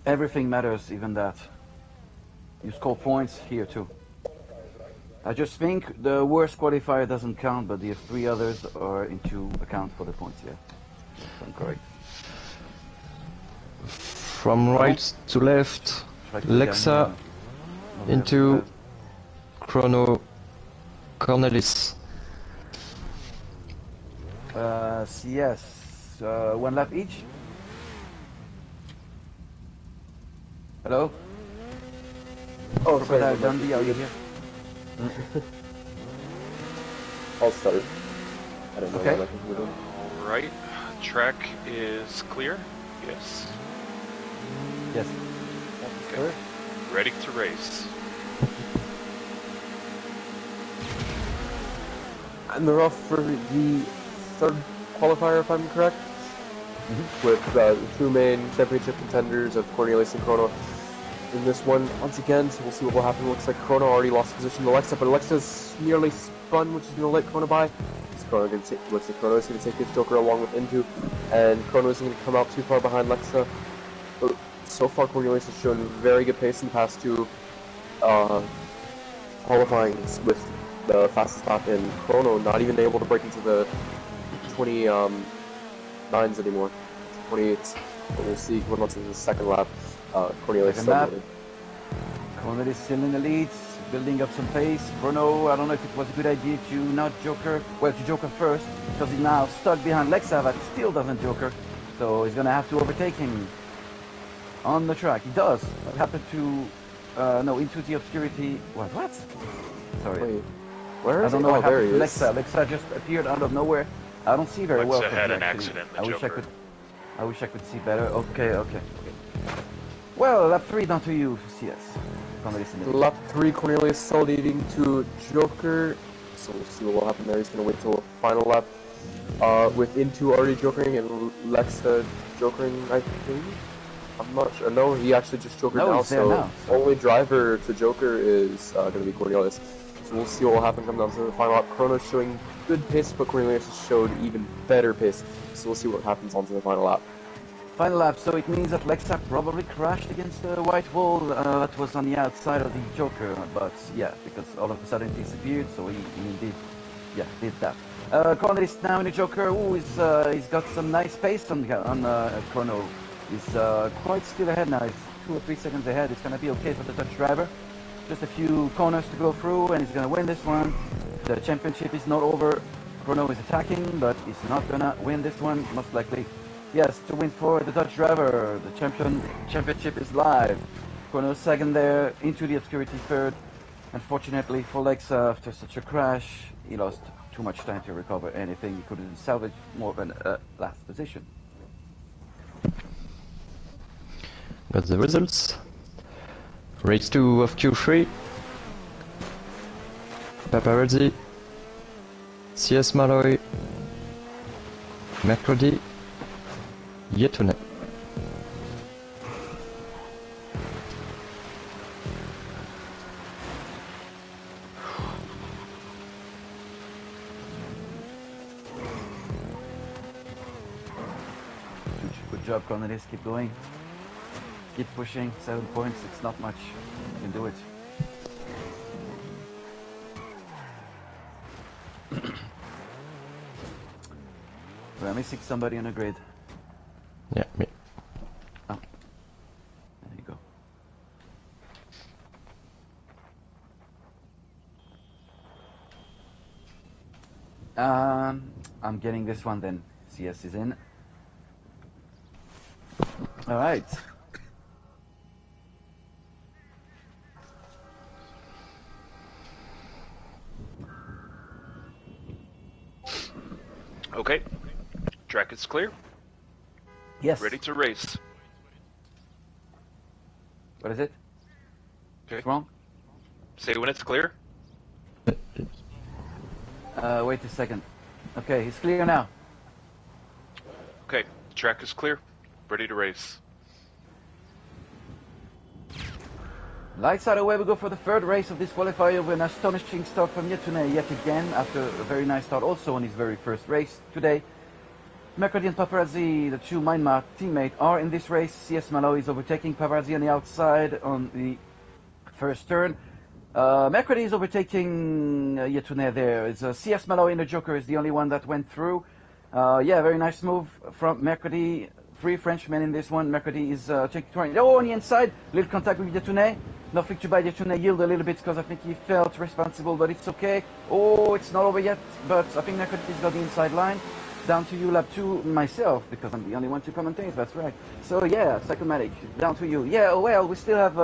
Everything matters, even that. You score points here too. I just think the worst qualifier doesn't count, but the three others are into account for the points, yeah. If I'm correct. From right to left, Lexa into Chrono Cornelis. CS, one lap each. Hello? Oh, Crocodile sorry. Dundee, are you here? I'll start. I don't know Okay. what I can do. Alright, track is clear? Yes. Yes. Okay. Ready to race. And they're off for the third qualifier, if I'm correct, with the two main championship contenders of Cornelius and Chrono in this one once again. So we'll see what will happen. Looks like Chrono already lost position to Alexa, but Alexa's nearly spun, which is going to let Chrono by. Chrono looks like Chrono is going to take his Joker along with Into, and Chrono isn't going to come out too far behind Lexa. But so far, Cornelius has shown very good pace in the past two qualifying with the fastest lap in Chrono, not even able to break into the 29s anymore, 28s. But we'll see when once in the second lap. Cornelius Second lap. still Cornelis still in the lead, building up some pace. Chrono, I don't know if it was a good idea to not Joker, well, to Joker first, because he's now stuck behind Lexa that still doesn't Joker, so he's gonna have to overtake him on the track. He does. What happened to, no, Into the Obscurity, what? Sorry. Wait, where I is don't he? know what Oh, there happened he to is. Lexa. Lexa just appeared out of nowhere. I don't see very well. Lexa from had here, an actually. accident, the I wish Joker. I could see better. Okay. Well, lap 3 down to you, CS. Cornelis in the lead. Lap 3, Cornelius still leading to Joker, so we'll see what will happen there. He's going to wait till the final lap with Into already Jokering and Lexa Jokering, I think. I'm not sure. No, he actually just Jokered No, now, he's there so now, so- only driver to Joker is going to be Cornelius. So we'll see what will happen coming down to the final lap. Chrono's showing good pace, but Cornelius has showed even better pace. So we'll see what happens onto the final lap. Final lap, so it means that Lexa probably crashed against the white wall that was on the outside of the Joker, but yeah, because all of a sudden it disappeared, so he did that. Cornelis now in the Joker. Ooh, he's got some nice pace on Chrono. He's quite still ahead now. He's 2 or 3 seconds ahead. It's gonna be okay for the Dutch driver. Just a few corners to go through, and he's gonna win this one. The championship is not over. Chrono is attacking, but he's not gonna win this one, most likely. Yes, to win for the Dutch driver. The championship is live. Chrono second there, Into the Obscurity third. Unfortunately for Lexa, after such a crash, he lost too much time to recover anything. He couldn't salvage more than a last position. Got the results. Race 2 of Q3. Paparazzi, CS Malloy, Mercredi, Yetune. Good job, Cornelis. Keep going. Keep pushing. 7 points. It's not much. You can do it. We're missing somebody on the grid. Yeah, me. Oh. There you go. I'm getting this one then. CS is in. All right. Okay. Track is clear. Yes. Ready to race. What is it? Okay. What's wrong? Say when it's clear. Wait a second. Okay, he's clear now. Okay. Track is clear. Ready to race. Lights out, away we go for the third race of this qualifier with an astonishing start from Yetune yet again after a very nice start also on his very first race today. Mercredi and Paparazzi, the two Myanmar teammates, are in this race. CS Malo is overtaking Paparazzi on the outside on the first turn. Mercredi is overtaking Yetune there. It's CS Malo in the Joker is the only one that went through. Yeah, very nice move from Mercredi. 3 Frenchmen in this one. Mercredi is checking. Oh, on the inside, little contact with Yetune. Nothing too bad. Yetune yield a little bit because I think he felt responsible, but it's okay. Oh, it's not over yet, but I think Mercredi's got the inside line. Down to you, lap 2, myself, because I'm the only one to commentate, that's right. So yeah, Psychomatic, down to you. Yeah, well, we still have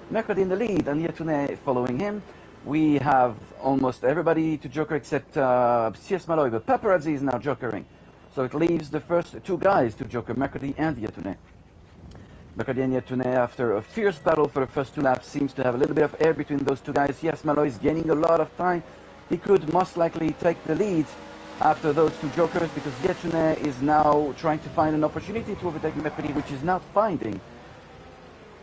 Mercredi in the lead and Yetune following him. We have almost everybody to Joker except CS Malloy, but Paparazzi is now Jokering. So it leaves the first 2 guys to Joker, Mercredi and Yetune. Mercredi and Yetune, after a fierce battle for the first 2 laps, seems to have a little bit of air between those 2 guys. CS Malloy is gaining a lot of time. He could most likely take the lead after those 2 Jokers, because Yetune is now trying to find an opportunity to overtake Mercredi, which is not finding.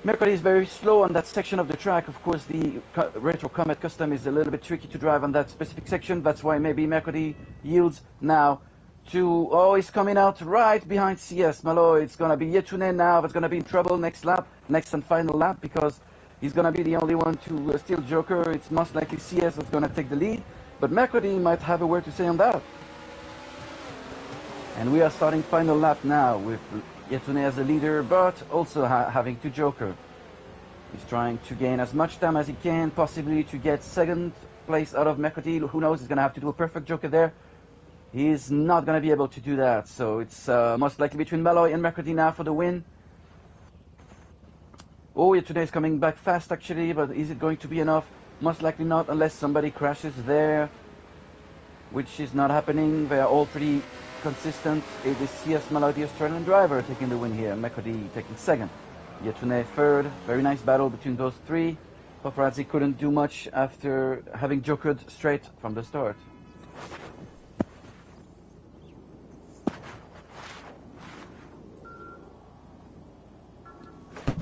Mercredi is very slow on that section of the track. Of course, the Retro Comet Custom is a little bit tricky to drive on that specific section. That's why maybe Mercredi yields now to... Oh, he's coming out right behind CS Malloy. It's going to be Yetune now that's going to be in trouble next lap, next and final lap, because he's going to be the only one to steal Joker. It's most likely CS that's going to take the lead, but Mercredi might have a word to say on that. And we are starting final lap now with Yetune as the leader, but also having 2 Joker. He's trying to gain as much time as he can, possibly to get 2nd place out of Mercredi. Who knows, he's going to have to do a perfect Joker there. He's not going to be able to do that, so it's most likely between Malloy and Mercredi now for the win. Oh, Yetune is coming back fast actually, but is it going to be enough? Most likely not, unless somebody crashes there, which is not happening. They are all pretty consistent. It is CS Malloy, the Australian driver, taking the win here. Mercredi taking 2nd. Yetune 3rd. Very nice battle between those 3. Paparazzi couldn't do much after having jokered straight from the start.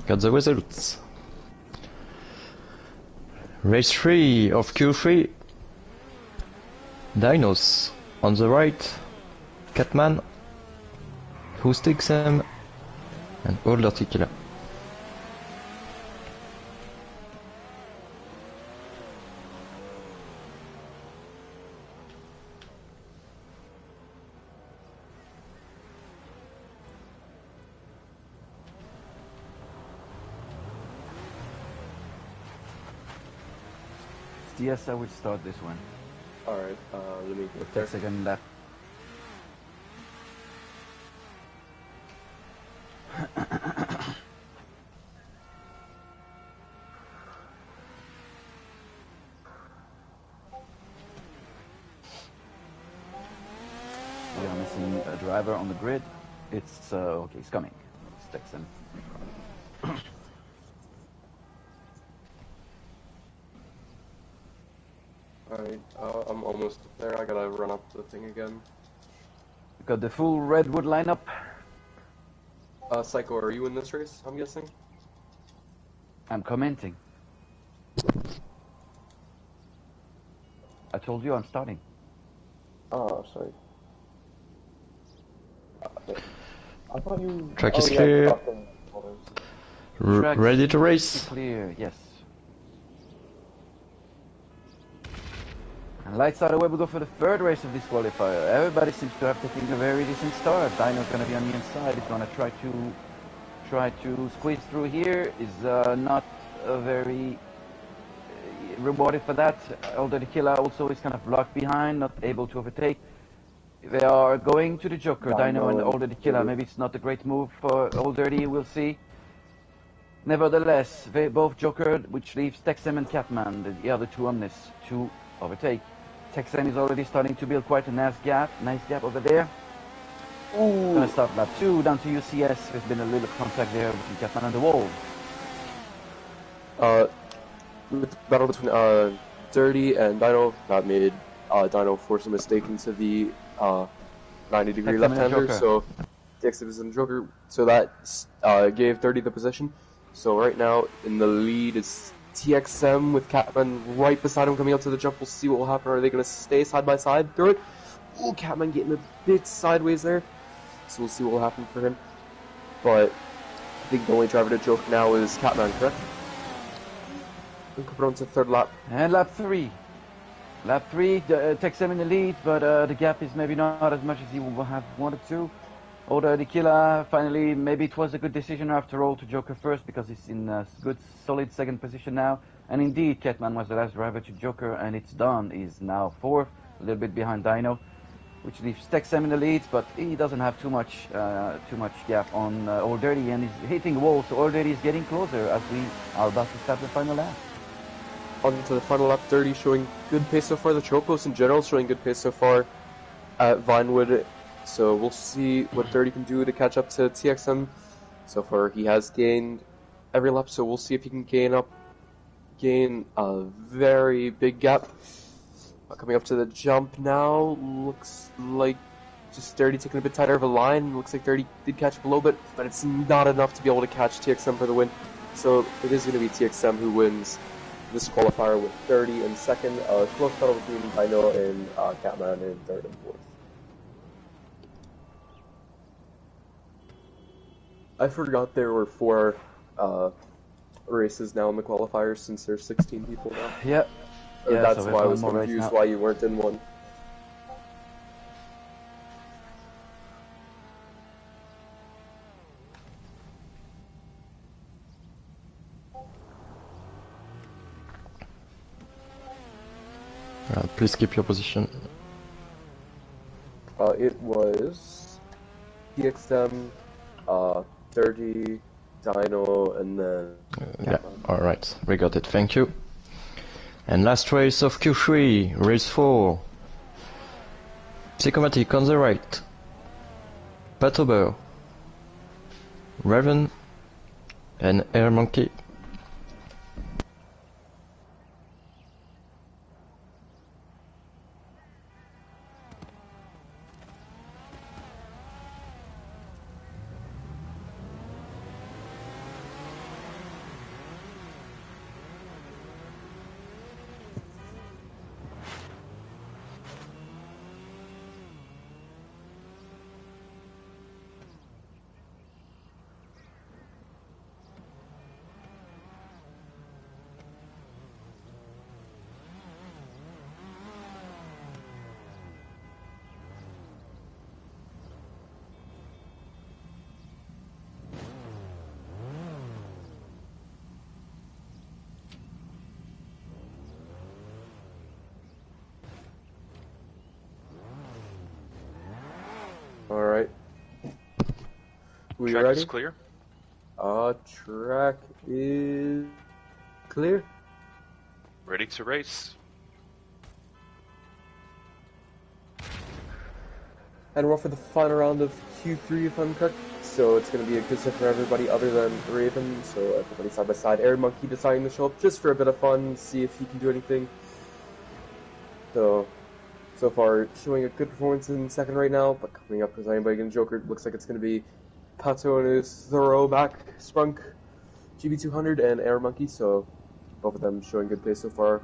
Got the results. Race 3 of Q3. Dinos on the right. Catman, Who's Tixem, and Older Tequila. Yes, I would start this one. Alright, let me get Take there. 2nd lap. We are missing a driver on the grid. It's okay, he's coming. It's Texan. Alright, I'm almost there. I gotta run up the thing again. Got the full Redwood lineup. Psycho, are you in this race, I'm guessing? I'm commenting. I told you I'm starting. Oh, sorry. I thought you... Track is clear. Track Ready to race. Clear, yes. And lights out away, we go for the 3rd race of this qualifier. Everybody seems to have taken a very decent start. Dino's going to be on the inside. He's going to try to squeeze through here. Is not very rewarded for that. Older Killer also is kind of blocked behind, not able to overtake. They are going to the Joker, Dino and Older Killer. Maybe it's not a great move for Older, we'll see. Nevertheless, they both jokered, which leaves Texem and Catman, the other 2 on this, to overtake. Texem is already starting to build quite a nice gap over there. Gonna start lap 2 down to UCS. There's been a little contact there between Catman and the wall. With the battle between Dirty and Dino, that made Dino force a mistake into the 90-degree left-hander, so TXM is in Joker, so that gave Dirty the position. So right now in the lead is TXM with Catman right beside him coming up to the jump. We'll see what will happen. Are they going to stay side by side through it? Oh, Catman getting a bit sideways there, so we'll see what will happen for him. But I think the only driver to joke now is Catman, correct? Coming on to the third lap. And lap 3. Lap 3, takes him in the lead, but the gap is maybe not as much as he would have wanted to. Oda the Killer, finally, maybe it was a good decision after all to Joker first, because he's in a good, solid second position now. And indeed, Catman was the last driver to Joker, and it's done. He's now 4th, a little bit behind Dino, which leaves Texam in the lead, but he doesn't have too much gap on All Dirty, and he's hitting the wall, so All Dirty is getting closer as we are about to start the final lap. On to the final lap, Dirty showing good pace so far. The Chocos in general showing good pace so far at Vinewood. So we'll see what Dirty can do to catch up to TXM. So far he has gained every lap, so we'll see if he can gain a very big gap. Coming up to the jump now, looks like just Dirty taking a bit tighter of a line. Looks like Dirty did catch up a little bit, but it's not enough to be able to catch TXM for the win. So it is going to be TXM who wins this qualifier with 30 in second. Close battle between Dino and Catman in third and fourth. I forgot there were 4 races now in the qualifiers since there's 16 people now. Yep. Yeah, that's so why I was confused why you weren't in one. Please keep your position. It was TXM, 30, Dino, and then... Yeah, alright, we got it, thank you. And last race of Q3, race 4. Psychomatic on the right. Patober, Raven, and Air Monkey. Alright. We Track ready? is clear. Track is clear. Ready to race. And we're off for the final round of Q3 if I'm correct. So it's going to be a good set for everybody other than Raven. So everybody side by side. Air Monkey deciding to show up just for a bit of fun, see if he can do anything. So far showing a good performance in second right now, but coming up as anybody against Joker, looks like it's going to be Pato and his throwback Sprunk GB200 and Air Monkey. So both of them showing good pace so far.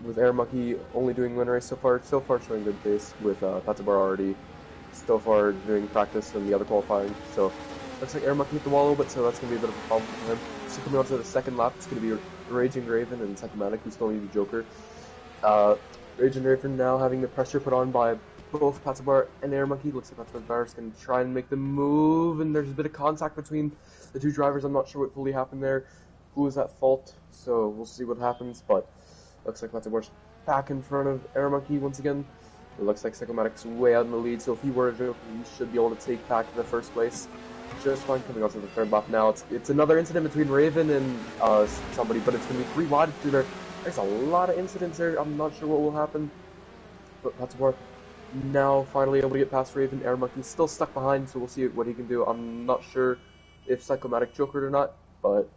With Air Monkey only doing win race so far showing good pace, with Patabar already so far doing practice and the other qualifying. So looks like Air Monkey hit the wall a little bit, so that's going to be a bit of a problem for him. So coming on to the second lap, it's going to be Raging Raven and Psychomatic, who's going to be the Joker. Raging Raven now having the pressure put on by both Patabar and Air Monkey. Looks like Patabar is going to try and make the move, and there's a bit of contact between the two drivers. I'm not sure what fully happened there, who was at fault, so we'll see what happens, but looks like Patabar's back in front of Air Monkey once again. It looks like Psychomatic's way out in the lead, so if he were a Joker, he should be able to take back the first place just fine. Coming on to the third lap now, it's another incident between Raven and somebody, but it's going to be 3 wide through there. There's a lot of incidents there. I'm not sure what will happen, but Patabar now finally able to get past Raven. Air Monkey's still stuck behind, so we'll see what he can do. I'm not sure if Psychomatic jokered or not, but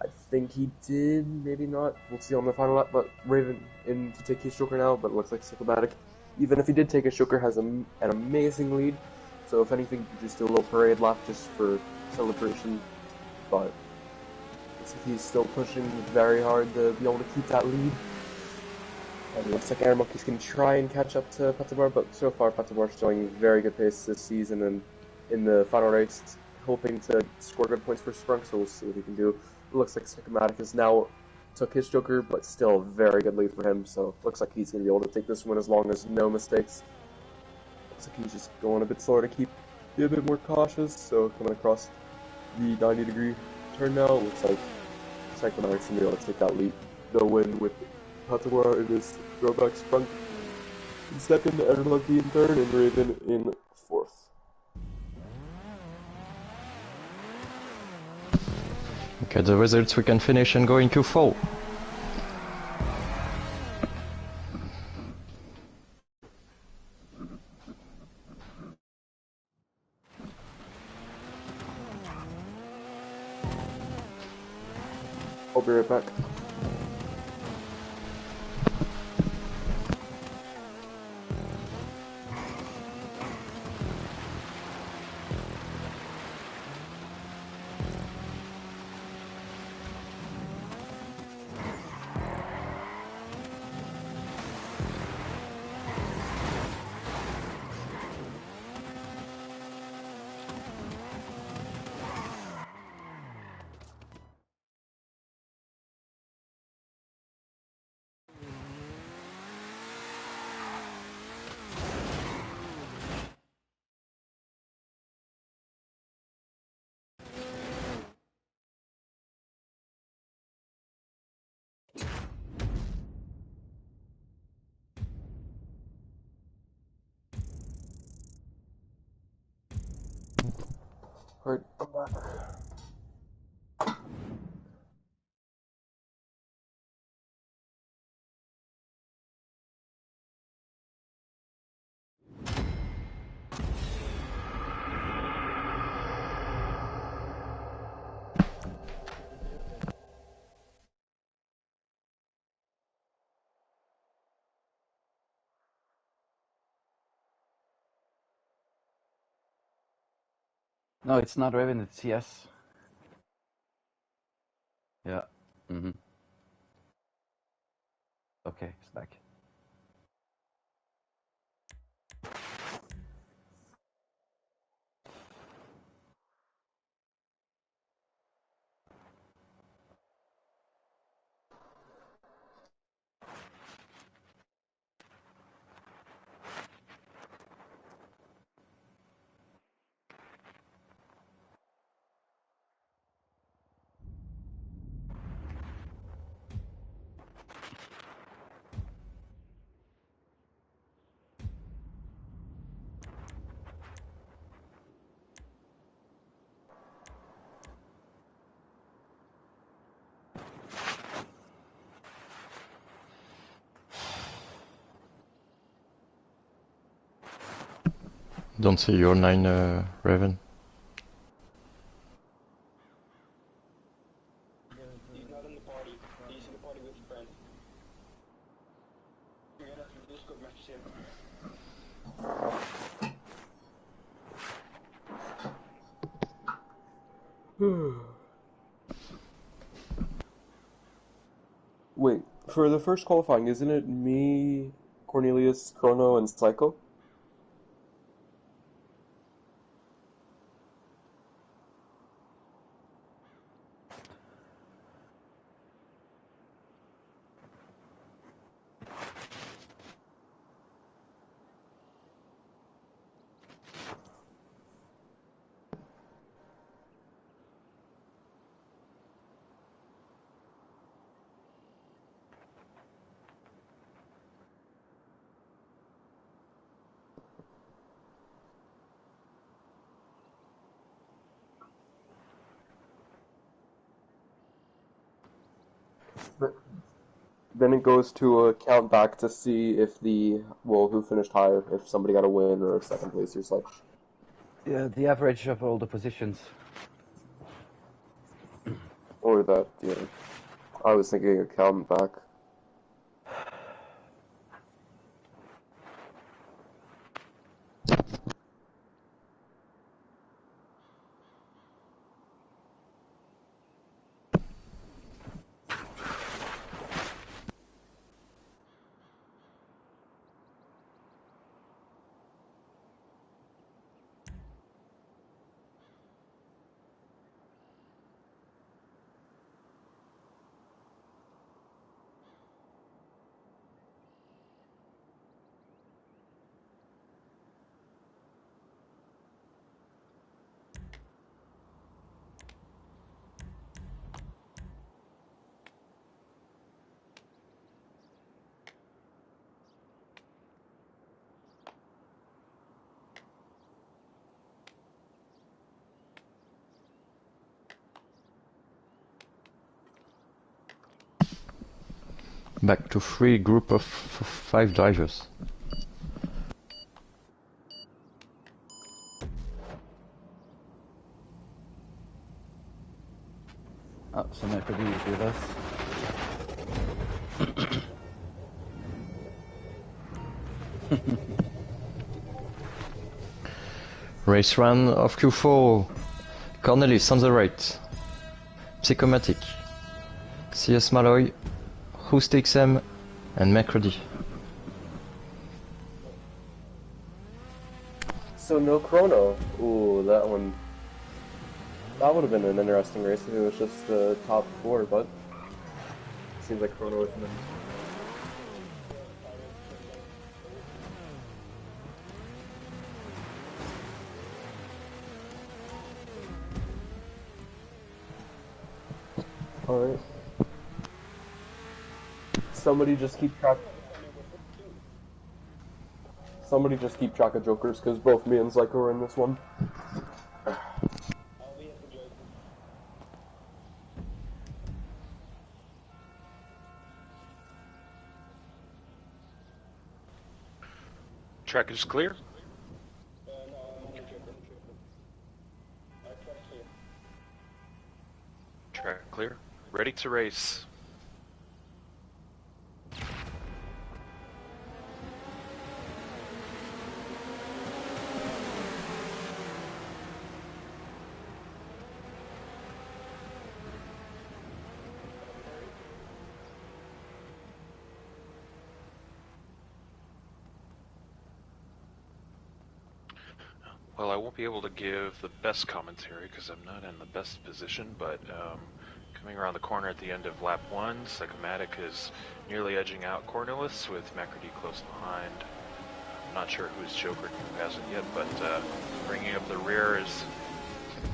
I think he did, maybe not. We'll see on the final lap, but Raven in to take his joker now, but it looks like Psychomatic, even if he did take his joker, has an amazing lead. So if anything, just do a little parade lap just for celebration, but looks like he's still pushing very hard to be able to keep that lead. And it looks like Air Monkey's going to try and catch up to Patabar, but so far Patabar's showing very good pace this season and in the final race, hoping to score good points for Sprunk, so we'll see what he can do. It looks like Psychomatic has now took his joker, but still a very good lead for him, so looks like he's going to be able to take this win as long as no mistakes. Looks like he's just going a bit slower to be a bit more cautious, so coming across the 90-degree turn now, it looks like Psychomatic's going to be able to take that lead, the win with Patabar in his throwback Sprunk in second, Air Monkey in third, and Raven in fourth. Okay, the results we can finish and go in Q4. I'll be right back. Alright, I'm back. No, it's not Raven, it's CS. Yeah. Mm-hmm. Okay, it's back. Don't see your 9, Raven. He's not in the party. He's in the party with a friend. You're gonna have to Discord message him. Wait, for the first qualifying, isn't it me, Cornelius, Chrono, and Psycho? then it goes to a count back to see if who finished higher, if somebody got a win or second place or such. Yeah, the average of all the positions. Or that, yeah. I was thinking a count back. Back to 3 group of 5 drivers. Oh, so Mercury is with us. Race run of Q4. Cornelis on the right. Psychomatic. CS Malloy. Who's TXM and Macready. So no chrono. Ooh, that one. That would have been an interesting race if it was just the top 4, but seems like chrono isn't in. Alright. Somebody just keep track of jokers, because both me and Zyko are in this one. Track is clear. No, I'm on the Joker. Track clear. Track clear. Ready to race. Well, I won't be able to give the best commentary because I'm not in the best position, but coming around the corner at the end of lap 1, Psychomatic is nearly edging out Cornelis with Macready close behind. I'm not sure who's Joker and who hasn't yet, but bringing up the rear is...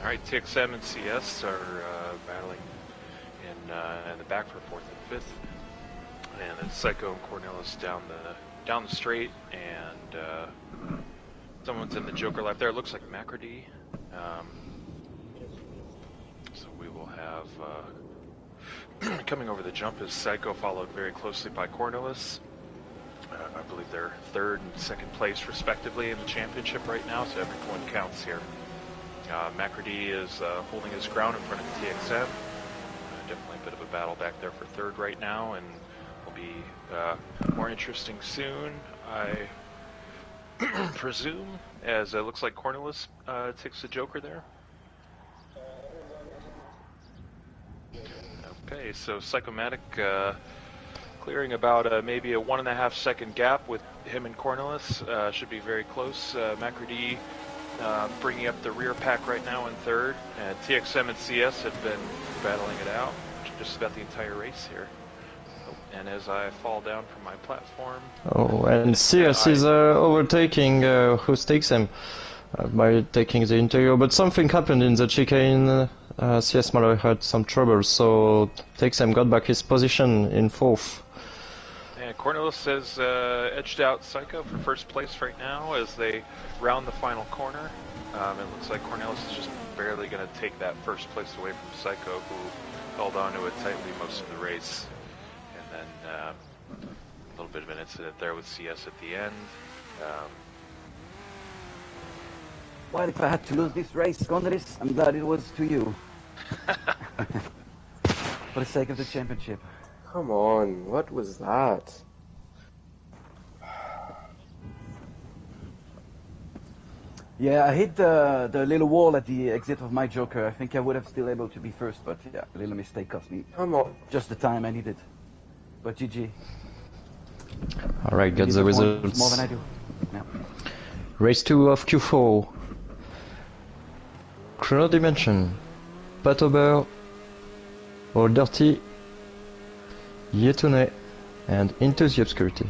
Alright, TXM and CS are battling in the back for 4th and 5th. And then Psycho and Cornelis down the straight, and someone's in the Joker lap there. It looks like Macready. So we will have coming over the jump is Psycho, followed very closely by Cornelis. I believe they're 3rd and 2nd place respectively in the championship right now, so every point counts here. Macready is holding his ground in front of TXM. Definitely a bit of a battle back there for 3rd right now, and will be more interesting soon, I presume, as it looks like Cornelis takes the Joker there. Okay, so Psychomatic clearing about maybe a 1.5 second gap with him and Cornelis. Should be very close. Macready bringing up the rear pack right now in 3rd. TXM and CS have been battling it out just about the entire race here. And as I fall down from my platform... Oh, and CS is overtaking Who's TXM by taking the interior, but something happened in the chicane. CS Malloy had some trouble, so TXM got back his position in 4th. And Cornelis has edged out Psycho for 1st place right now as they round the final corner. It looks like Cornelis is just barely going to take that 1st place away from Psycho, who held on to it tightly most of the race. And then a little bit of an incident there with CS at the end. Well, if I had to lose this race, Gondris, I'm glad it was to you. For the sake of the championship. Come on, what was that? Yeah, I hit the little wall at the exit of my Joker. I think I would have still able to be first, but yeah, a little mistake cost me Come on. just the time I needed. But GG. Alright, got You the just won results. more than I do. Yeah. Race 2 of Q4. Chrono Dimension. Patober. All Dirty. Yetune. And Into the Obscurity.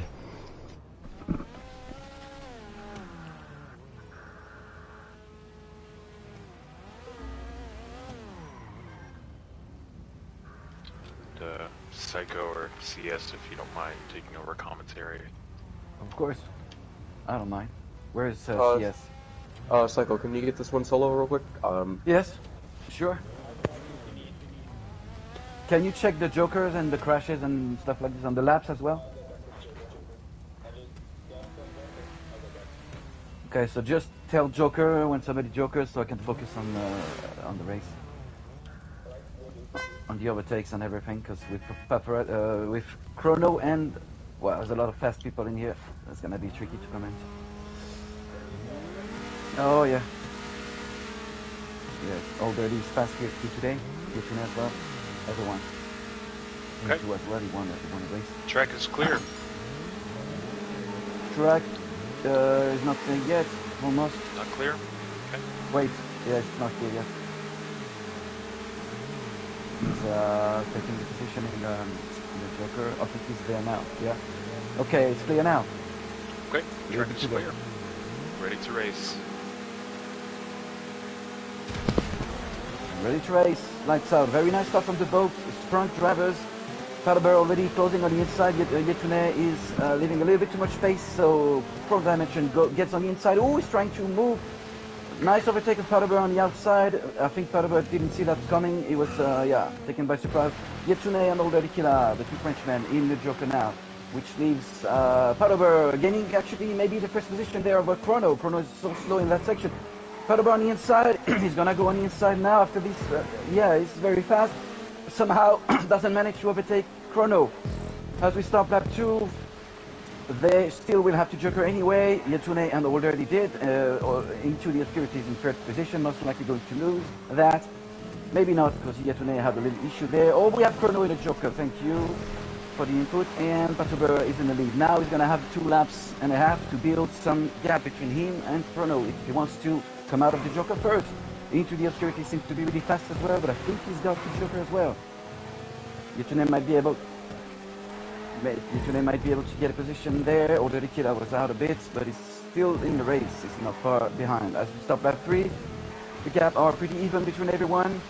Psycho or CS, if you don't mind taking over commentary. Of course. I don't mind. Where's CS? Psycho, can you get this one solo real quick? Yes, sure. Can you check the jokers and the crashes and stuff like this on the laps as well? Okay, so just tell Joker when somebody jokers so I can focus on the race. On the overtakes and everything, because with Chrono and, well, there's a lot of fast people in here. That's gonna be tricky to comment. Oh yeah. Yes, all dirty is fast here today. Yetune as well. Everyone. Okay. Into as well, he won the race. Track is clear. Track is not saying yet, almost. Not clear? Okay. Wait, yeah, it's not clear yet. He's taking the position in the Joker. I think he's there now. Yeah. Okay, it's clear now. Okay, track Ready is to go. clear. Ready to race. Ready to race. Lights out. Very nice start from the boat. Sprung drivers. Faber already closing on the inside. Yetune is leaving a little bit too much space. So Pro Dimension gets on the inside. Oh, he's trying to move. Nice overtake of Faber on the outside. I think Faber didn't see that coming. He was, yeah, taken by surprise. Yetune and Older Killa, the two Frenchmen, in the Joker now. Which leaves Faber gaining actually maybe the first position there over Chrono. Chrono is so slow in that section. Faber on the inside. He's gonna go on the inside now after this. Yeah, he's very fast. Somehow doesn't manage to overtake Chrono. As we start lap 2, they still will have to Joker anyway. Yetune and already did. Into the Obscurities in third position, most likely going to lose that. Maybe not, because Yetune had a little issue there. Oh, we have Chrono in the Joker, thank you for the input. And Patober is in the lead. Now he's going to have 2.5 laps to build some gap between him and Chrono if he wants to come out of the Joker first. Into the Obscurity seems to be really fast as well, but I think he's got the Joker as well. Yetune might be able to get a position there. Already Killa was out a bit, but he's still in the race. He's not far behind. As we stop lap 3, the gap are pretty even between everyone.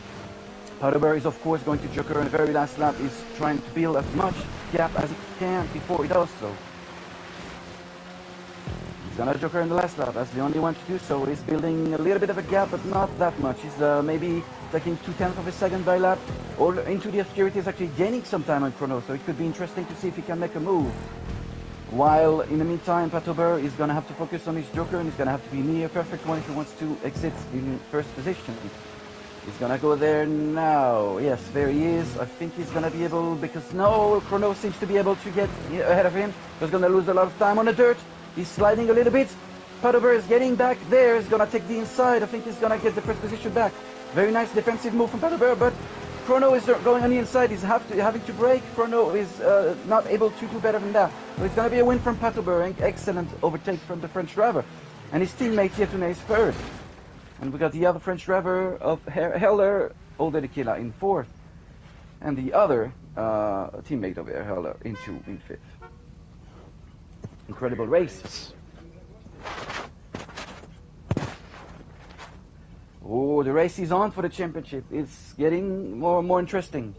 Patober is of course going to Joker in the very last lap. He's trying to build as much gap as he can before he does so. He's gonna Joker in the last lap. That's the only one to do so. He's building a little bit of a gap, but not that much. He's maybe taking 0.2 of a second by lap. Or Into the Obscurity is actually gaining some time on Chrono, so it could be interesting to see if he can make a move. While in the meantime, Patober is gonna have to focus on his Joker, and he's gonna have to be near a perfect one if he wants to exit in first position. He's gonna go there now. Yes, there he is. I think he's gonna be able, because no, Chrono seems to be able to get ahead of him. He's gonna lose a lot of time on the dirt. He's sliding a little bit. Patober is getting back there. He's gonna take the inside. I think he's gonna get the first position back. Very nice defensive move from Patober, but Chrono is going on the inside. He's having to brake. Chrono is not able to do better than that. So it's gonna be a win from Patober. Excellent overtake from the French driver. And his teammate Yetune is third. And we got the other French driver of Heller, Older Killa, in fourth. And the other teammate of Heller in fifth. Incredible race. Oh, the race is on for the championship. It's getting more and more interesting.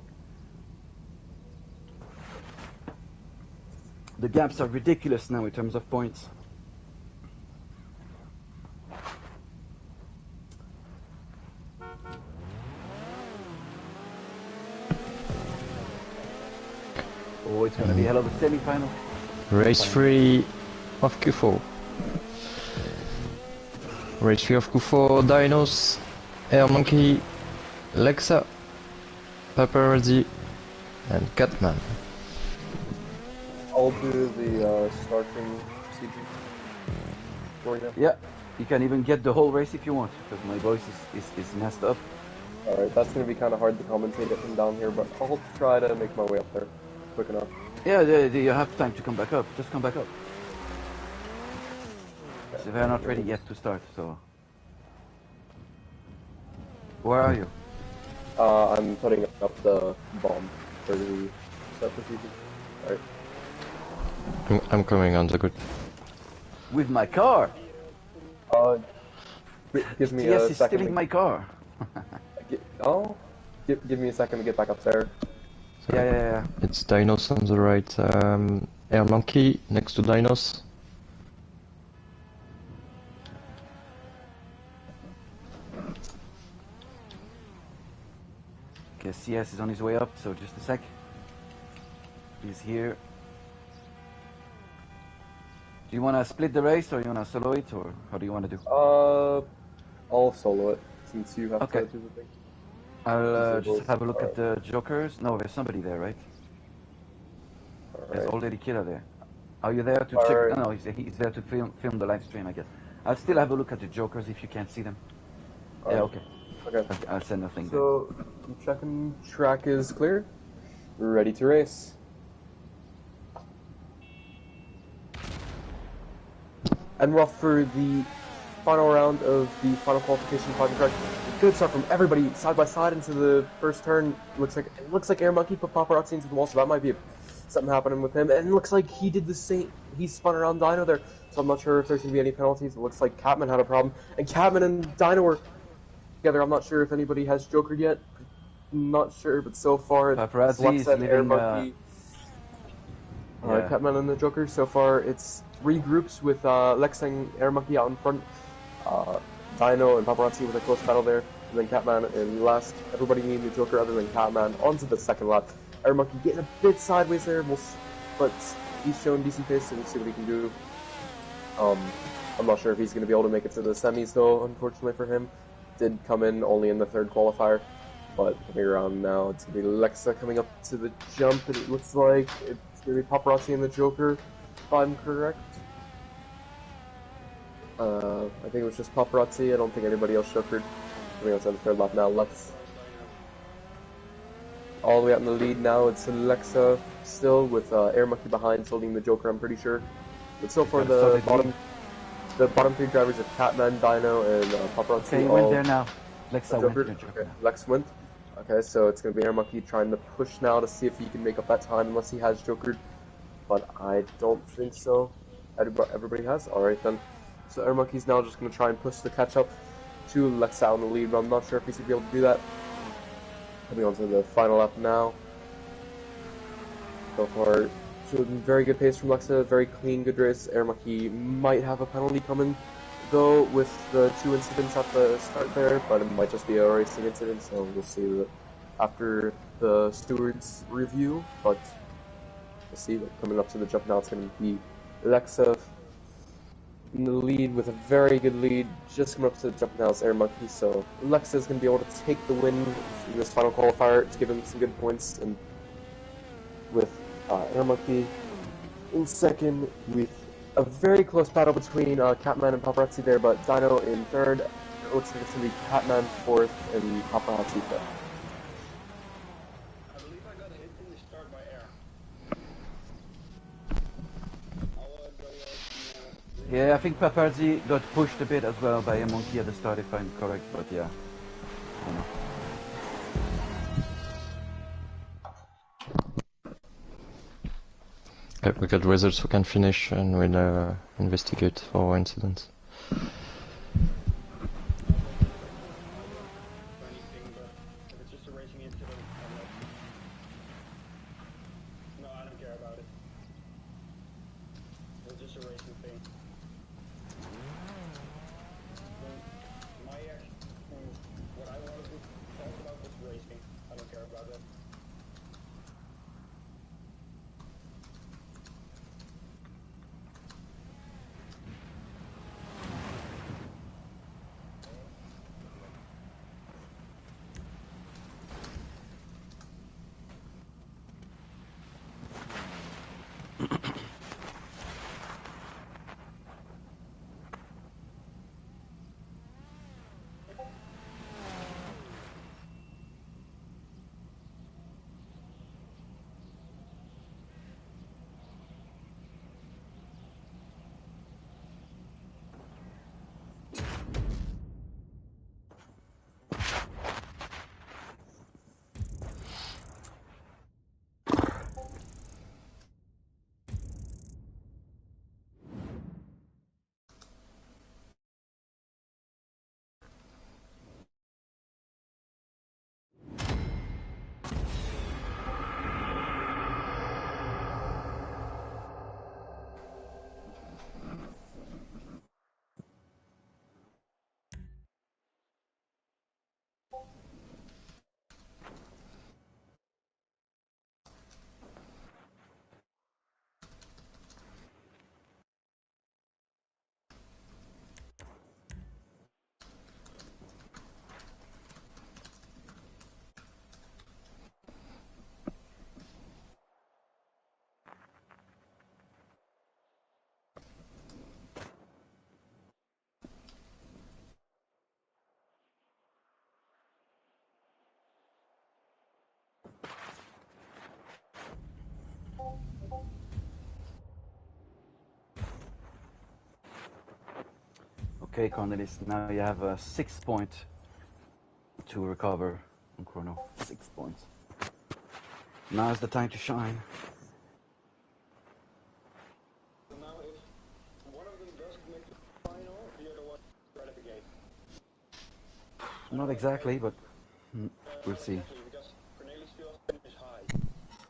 The gaps are ridiculous now in terms of points. Oh, it's gonna be a hell of a semi-final. Race 3 of Q4. Race 3 of Q4, Dinos, Air Monkey, Lexa, Paparazzi, and Catman. I'll do the starting procedure for you. Yeah, you can even get the whole race if you want, because my voice is messed up. Alright, that's going to be kind of hard to commentate it from down here, but I'll try to make my way up there quick enough. Yeah, you have time to come back up. Just come back up. So they're not ready yet to start, so... Where are you? I'm putting up the bomb for the start procedure. Alright. I'm coming on the grid. With my car! Give me TS a is second. stealing my car! Give me a second to get back up there. So Yeah. It's Dinos on the right, Air Monkey next to Dinos. Okay, CS is on his way up, so just a sec. He's here. Do you want to split the race, or you want to solo it, or how do you want to do? I'll solo it, since you have Okay. to do the thing. I'll just have a look at the jokers. No, there's somebody there, right? There's already killer there. Are you there to check? Alright. No, he's there to film the live stream, I guess. I'll still have a look at the jokers if you can't see them. Yeah, okay. Okay. I'll send a thing. So, I'm checking. Track is clear. We're ready to race. And we're off for the final round of the final qualification final track. Good start from everybody side by side into the first turn. It looks like Air Monkey put Paparazzi into the wall, so that might be something happening with him. And it looks like he did the same. He spun around Dino there, so I'm not sure if there's gonna be any penalties. It looks like Catman had a problem, and Catman and Dino were together. I'm not sure if anybody has Joker yet. I'm not sure, but so far Paparazzi is Air leading. Monkey. Yeah. Catman and the Joker. So far, it's 3 groups with Lex and Air Monkey out in front, Dino and Paparazzi with a close battle there, and then Catman in last. Everybody needing the Joker other than Catman onto the second lap. Air Monkey getting a bit sideways there, but he's showing decent pace, so we'll see what he can do. I'm not sure if he's going to be able to make it to the semis, though, unfortunately for him. Did come in only in the 3rd qualifier, but coming around now, it's going to be Lexa coming up to the jump, and it looks like it's going to be Paparazzi and the Joker, if I'm correct. I think it was just Paparazzi. I don't think anybody else Jokered. Coming on to the 3rd lap now. Lex all the way out in the lead now. It's Lexa still with Air Monkey behind, holding the Joker. I'm pretty sure. But so far the bottom 3 drivers are Catman, Dino, and Paparazzi. Okay, he went there now. Lexa went to the Joker. Okay. Lex went. Okay, so it's going to be Air Monkey trying to push now to see if he can make up that time, unless he has Jokered. But I don't think so. Everybody has? Alright then. So Air Monkey's now just going to try and push the catch-up to Lex out in the lead, but I'm not sure if he's going to be able to do that. Coming on to the final lap now. So far, showing very good pace from Lexa, very clean, good race. Air Monkey might have a penalty coming, though, with the 2 incidents at the start there, but it might just be a racing incident, so we'll see that after the stewards review. But we'll see that coming up to the jump now, it's going to be Lexa in the lead with a very good lead. Just coming up to the jump now, it's Air Monkey, so Lexa is going to be able to take the win in this final qualifier to give him some good points, and with Air Monkey in second, with a very close battle between Catman and Paparazzi there, but Dino in 3rd. It looks like it's going to be Catman 4th and Paparazzi 5th. I believe I got hit in the start by air. I'll go Yeah, I think Paparazzi got pushed a bit as well by a monkey at the start, if I'm correct, but yeah. I don't know. Yep, we got results, we can finish and we'll investigate for incidents. anything, but if it's just a racing incident, I'm like, no, I don't care about it. It's just a racing thing. What I wanted to talk about was racing. I don't care about that. Okay, Cornelis, now you have a 6 point to recover on Chrono. 6 points. Now's the time to shine. So now if one of them does make the final, the other one right at the gate. Not exactly, but we'll see. Exactly, because Cornelis still is high.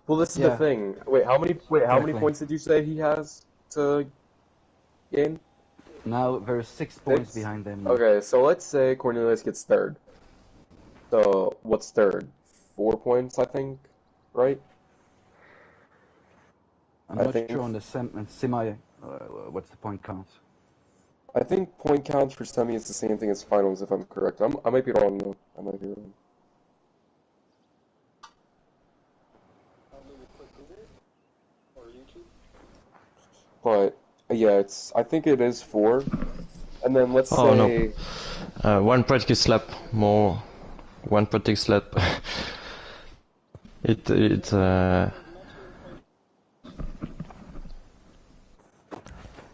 Well, this is Yeah. the thing. Wait, how many Exactly. points did you say he has to gain? Now there's 6 points 6? behind them. Okay, so let's say Cornelius gets third. So what's third? 4 points, I think, right? I'm I not think- sure on the semi. What's the point count? I think point counts for semi is the same thing as finals, if I'm correct. I might be wrong though. I might be wrong. I'll do a quick Google or YouTube. But yeah, I think it is 4. And then let's Oh, no. say One practice lap more. One practice lap. it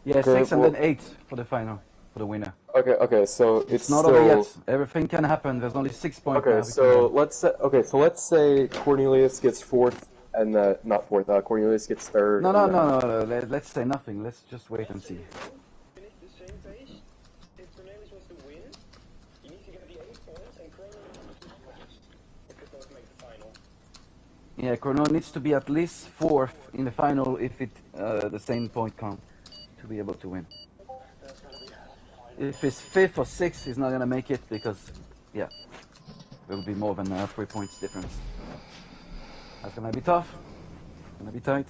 Yeah, Okay, 6 and well- then 8 for the final, for the winner. okay, so It's it's not still over yet. Everything can happen. There's only 6 points now. okay. So let's say Cornelius gets 4th and not 4th. Cornelius gets 3rd. No. and Let's say nothing. Let's just wait and see. Finish the same pace. If Cornelis wants to win, he needs to get the 8 points and Chrono needs the 2 points. If they both make the final. Yeah, Chrono needs to be at least 4th in the final if it the same point count to be able to win. That's gonna be hard. If it's 5th or 6th, he's not gonna make it because, yeah, there will be more than 3 points difference. That's gonna be tough. Gonna be tight.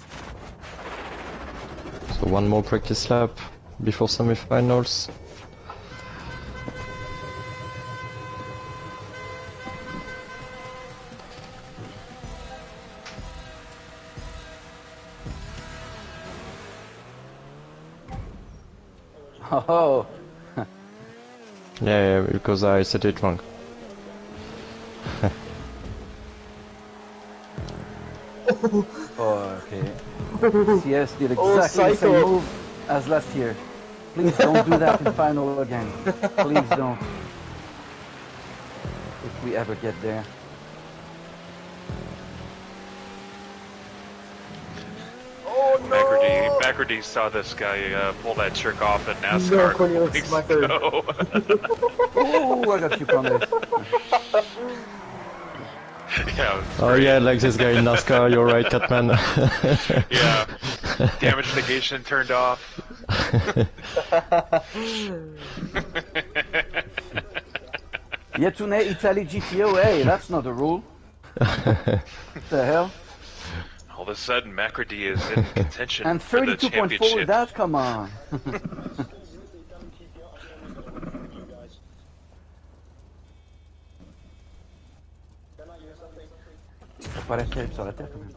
so one more practice lap before semifinals. Oh, Yeah, because I said it wrong. oh okay. CS did Oh, exactly the same psycho. move as last year. Please don't do that in final again. Please don't. If we ever get there. Oh no! Macrody saw this guy pull that trick off at No, NASCAR. Cornelius, weeks my third. ago. Oh, I got you, Cornelis. Yeah. It was Oh great. yeah, like this guy in NASCAR, you're right, Catman. Yeah. Damage negation turned off. Yetune Italy GTO, hey, that's not a rule. What the hell? All of a sudden, Macrody is in contention And for the 32.4 championship. with that, come on. Faut pas rester sur la terre quand même.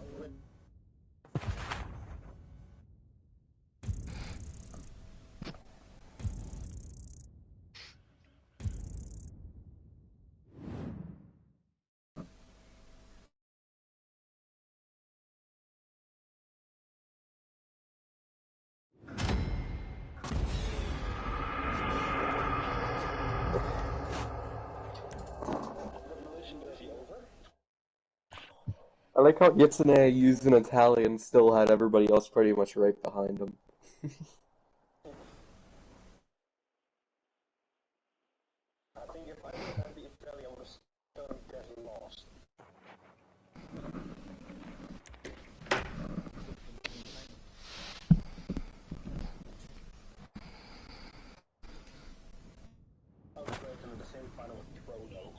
I like how Yetsune used an Italian still had everybody else pretty much right behind him. I think if I would have the Italian, I would have get lost. I would go to the same final with Chrono.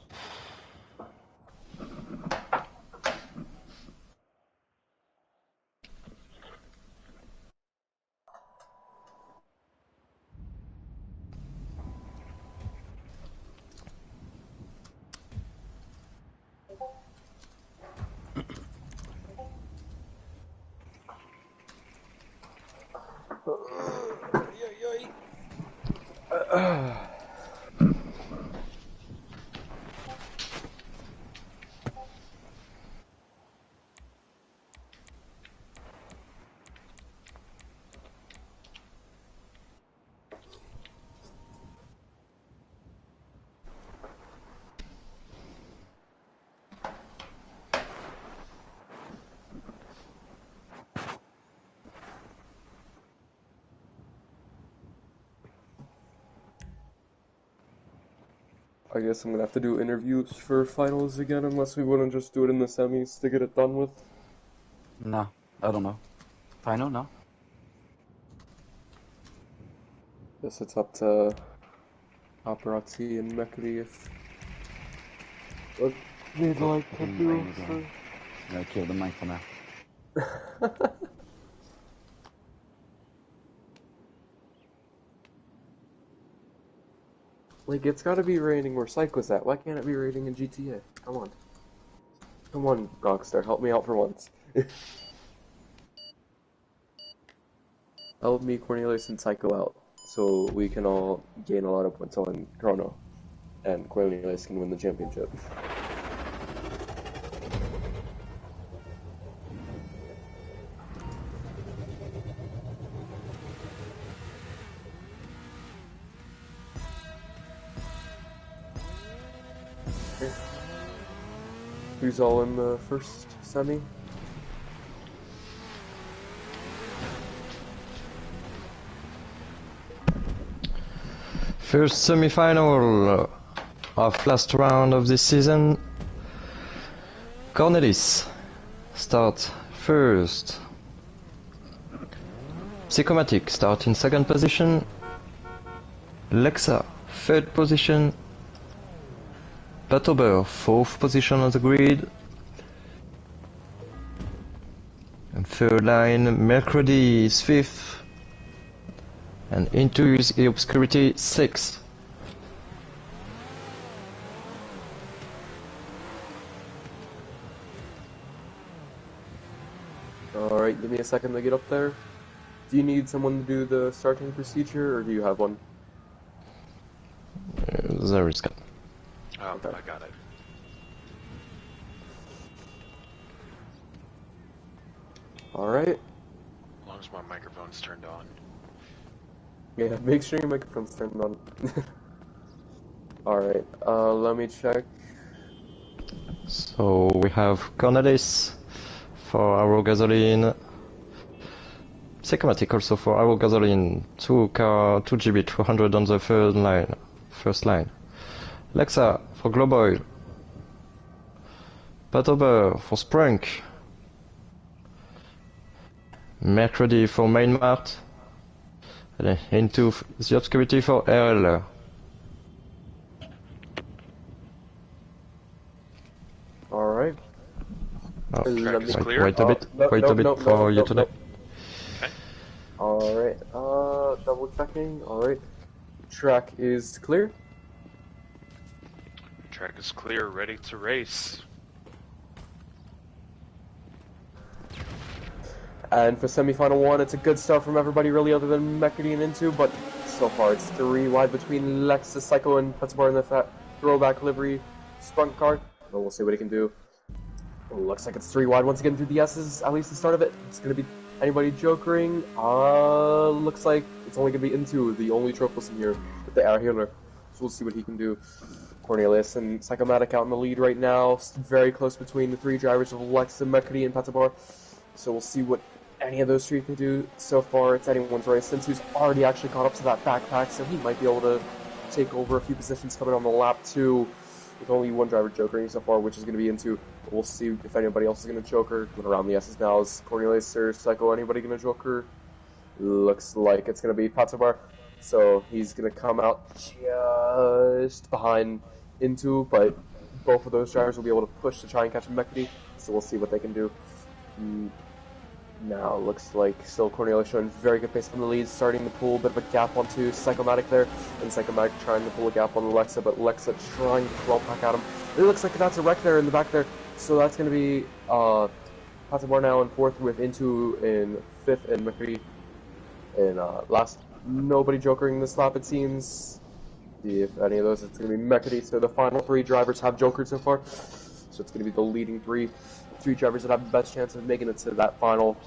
I guess I'm gonna have to do interviews for finals again, unless we wouldn't just do it in the semis to get it done with. No, I don't know. Final, no? Guess it's up to Paparazzi and Mekri if what they'd like to Fucking do. rain again. I'm gonna kill the mic for now. Like, it's gotta be raining where Psycho's at. Why can't it be raining in GTA? Come on. Come on, Rockstar, help me out for once. Help me, Cornelius, and Psycho out, so we can all gain a lot of points on Chrono, and Cornelius can win the championship. Who's all in the first semi? First semi-final of last round of this season. Cornelis start first. Psychomatic start in second position. Lexa third position. Patober fourth position on the grid. And third line, Mercredi is fifth. And Into the Obscurity 6th. Alright, give me a second to get up there. Do you need someone to do the starting procedure, or do you have one? There is. Oh, Okay. I got it. Alright. As long as my microphone's turned on. Yeah, make sure your microphone's turned on. Alright, let me check. So we have Cornelis for Arrow Gasoline. Psychomatic also for Arrow Gasoline. 2GB 200 on the first line. Lexa for Globoil. Patober for Sprunk. Mercredi for Main Mart. And Into the Obscurity for RL. Alright. Oh, Track is clear. wait a bit, no, wait no, a bit no, for no, you no, tonight. Okay. Alright, double checking. Alright. Track is clear. Track is clear, ready to race. And for semi-final one, it's a good start from everybody, really, other than Mekri and Into, but so far it's 3 wide between Lexus, Psycho, and Petsabar in the throwback livery sprunk car. But we'll see what he can do. Looks like it's 3 wide once again through the S's, at least the start of it. It's going to be anybody jokering. Looks like it's only going to be Into, the only trophless in here with the air healer. So we'll see what he can do. Cornelius and Psychomatic out in the lead right now. Very close between the 3 drivers of Lex and Mekri and Petsabar. So we'll see what any of those 3 can do. So far, it's anyone's race, since he's already actually caught up to that backpack, so he might be able to take over a few positions coming on the lap 2 with only 1 driver jokering so far, which is going to be Into. We'll see if anybody else is going to joker. Going around the S's now. Is Cornelius or Psycho anybody going to joker? Looks like it's going to be Patsabar. So he's going to come out just behind Into, but both of those drivers will be able to push to try and catch Mekri, so we'll see what they can do. Now, looks like still Cornelius showing very good pace from the lead, starting to pull a bit of a gap onto Psychomatic there, and Psychomatic trying to pull a gap on Lexa, but Lexa trying to crawl back at him. It looks like that's a wreck there in the back there, so that's going to be Patsabar now in 4th with Into in 5th and Mekri in last. Nobody jokering this lap, it seems. See if any of those, it's going to be Mekri, so the final 3 drivers have jokered so far, so it's going to be the leading 3 drivers that have the best chance of making it to that final.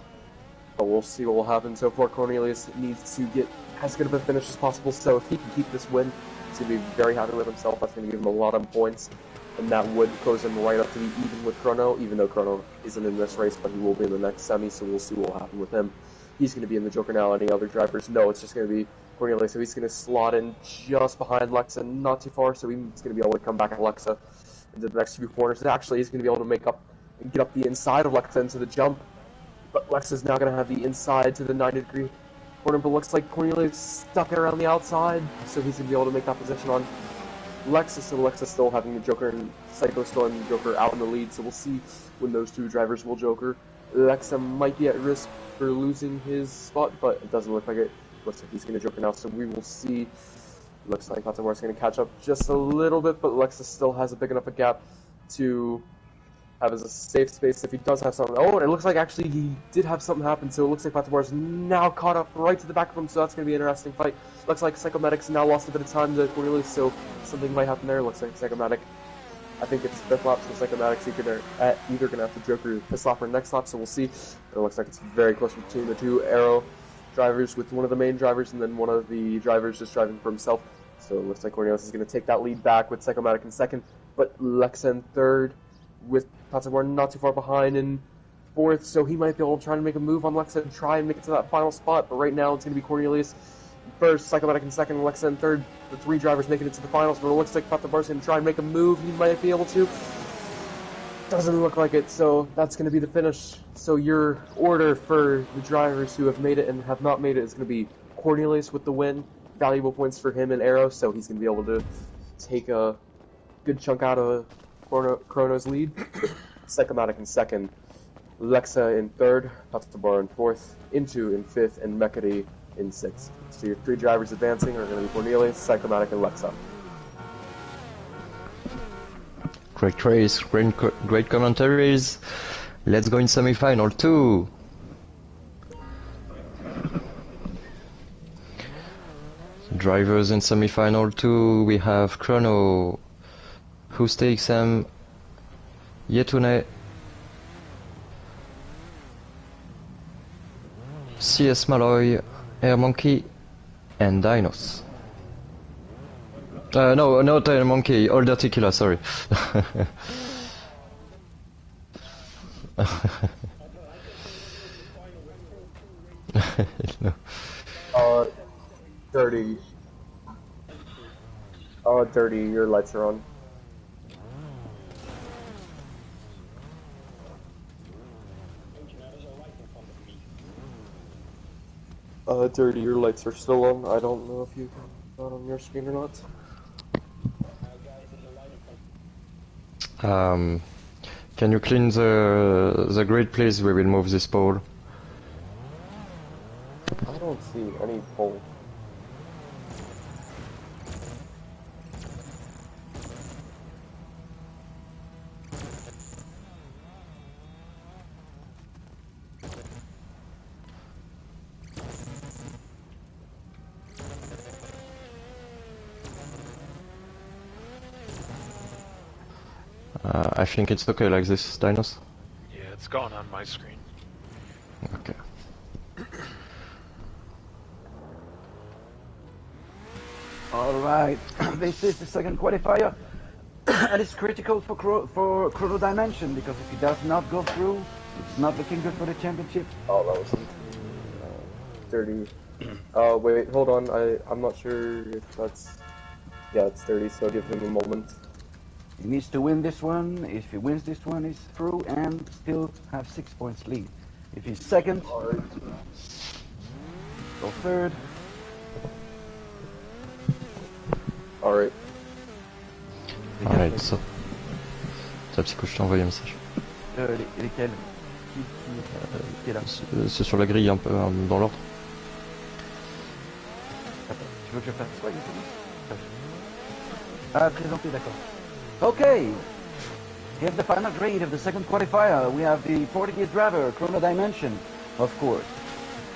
But we'll see what will happen. So far, Cornelius needs to get as good of a finish as possible, so if he can keep this win, he's going to be very happy with himself. That's going to give him a lot of points, and that would close him right up to be even with Chrono, even though Chrono isn't in this race, but he will be in the next semi, so we'll see what will happen with him. He's going to be in the Joker now. Any other drivers? No, it's just going to be Cornelius, so he's going to slot in just behind Lexa, not too far, so he's going to be able to come back at Lexa into the next few corners. And actually, he's going to be able to make up and get up the inside of Lexa into the jump, but Lexa's now going to have the inside to the 90-degree corner, but looks like Cornelius stuck it around the outside, so he's going to be able to make that position on Lexa, so Lexa's still having the Joker and Psycho still having the Joker out in the lead, so we'll see when those two drivers will Joker. Lexa might be at risk for losing his spot, but it doesn't look like it. Looks like he's going to Joker now, so we will see. Looks like Patsawar's going to catch up just a little bit, but Lexa still has a big enough a gap to have as a safe space if he does have something. Oh, and it looks like actually he did have something happen, so it looks like Patsawar's now caught up right to the back of him, so that's going to be an interesting fight. Looks like Psychomedic's now lost a bit of time to Cornelius, so something might happen there. Looks like Psychomatic, I think it's fifth lap, so Psychomatic's either going to have to Joker this lap or next lap, so we'll see. It looks like it's very close between the two Arrow drivers, with one of the main drivers and then one of the drivers just driving for himself. So it looks like Cornelius is going to take that lead back with Psychomatic in second, but Lexa in third, with Patsawar not too far behind in fourth, so he might be able to try to make a move on Lexa and try and make it to that final spot, but right now it's going to be Cornelius first, Psychomatic in second, Lexa in third, the three drivers making it to the finals, but it looks like Patsawar's going to try and make a move. He might be able to. Doesn't look like it, so that's going to be the finish. So your order for the drivers who have made it and have not made it is going to be Cornelius with the win, valuable points for him and Arrow, so he's going to be able to take a good chunk out of Chrono's lead. Psychomatic in second, Lexa in third, Patsabar in fourth, Into in fifth, and Mekati in sixth. So your three drivers advancing are going to be Cornelius, Psychomatic, and Lexa. Great race, great commentaries. Let's go in semi-final 2. Drivers in semi-final 2, we have Chrono, XM, Yetune, CS Malloy, Air Monkey, and Dinos. No, not Air Monkey, Older Tequila, sorry. No. Dirty. Dirty, your lights are on. Dirty, your lights are still on. I don't know if you got it on your screen or not. Can you clean the grid, please? We will move this pole. I don't see any pole. I think it's okay like this, Dinos. Yeah, it's gone on my screen. Okay. Alright, this is the second qualifier, and it's critical for Chrono Dimension, because if he does not go through, it's not looking good for the championship. Oh, that was dirty. Wait, hold on. I'm not sure if that's... Yeah, it's dirty, so give him a moment. He needs to win this one. If he wins this one, he's through and still have 6 points lead. If he's second, or third. Alright. Alright, so... T'as psycho, je t'ai envoyé un message. Lesquels qui est là? C'est sur la grille, un peu dans l'ordre. Attends, tu veux que je fasse quoi exactement? Ah, présenter, d'accord. Okay, here's the final grade of the second qualifier. We have the Portuguese driver, Chrono Dimension, of course.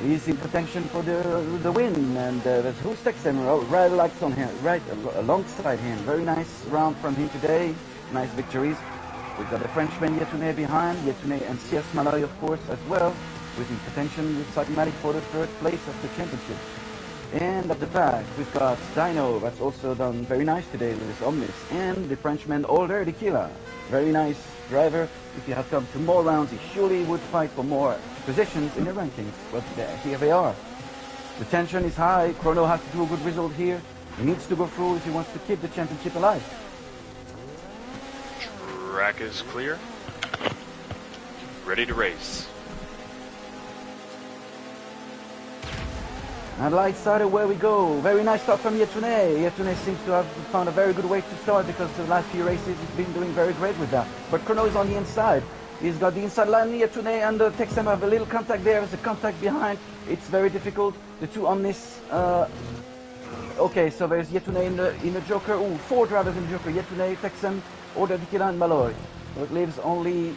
He's in contention for the win, and there's XM right lights on him, right alongside him. Very nice round from him today. Nice victories. We've got the Frenchman Yetune behind, Yetune and CS Malloy, of course, as well, with in contention with Psychomatic for the third place of the championship. And at the back, we've got Dino, that's also done very nice today with his Omnis, and the Frenchman Older Tequila. Very nice driver. If he had come to more rounds, he surely would fight for more positions in the rankings. But here they are. The tension is high. Chrono has to do a good result here. He needs to go through if he wants to keep the championship alive. Track is clear. Ready to race. And light side, away we go. Very nice start from Yetune. Yetune seems to have found a very good way to start because the last few races he's been doing very great with that. But Chrono is on the inside. He's got the inside line. Yetune and Texem have a little contact there. There's a contact behind. It's very difficult. The two Omnis. Okay, so there's Yetune in the Joker. Ooh, 4 drivers in the Joker. Yetune, Texem, Order Dikila and Malloy. So it leaves only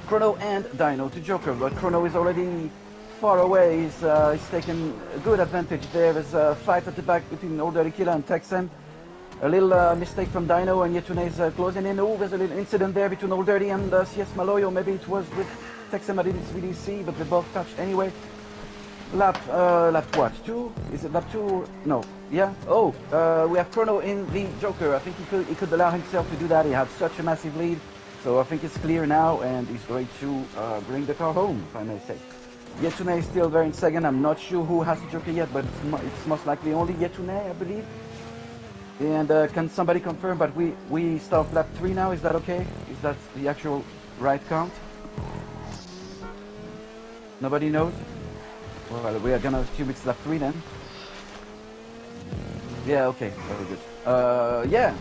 Chrono and Dino to Joker. But Chrono is already far away. He's taken a good advantage there. There's a fight at the back between Order Dikila and Texem. A little mistake from Dino and Yetune is closing in. Oh, there's a little incident there between Old Dirty and CS Malloy, or maybe it was with Texem. I didn't really see, but they both touched anyway. Lap what? 2? Is it lap 2? No. Yeah. Oh, we have Chrono in the Joker. I think he could allow himself to do that. He had such a massive lead, so I think it's clear now, and he's going to bring the car home, if I may say. Yetune is still there in second. I'm not sure who has the Joker yet, but it's most likely only Yetune, I believe. And can somebody confirm? But we start lap 3 now. Is that okay? Is that the actual right count? Nobody knows. Well, we are gonna assume it's lap 3 then. Yeah. Okay. Very good. Yeah.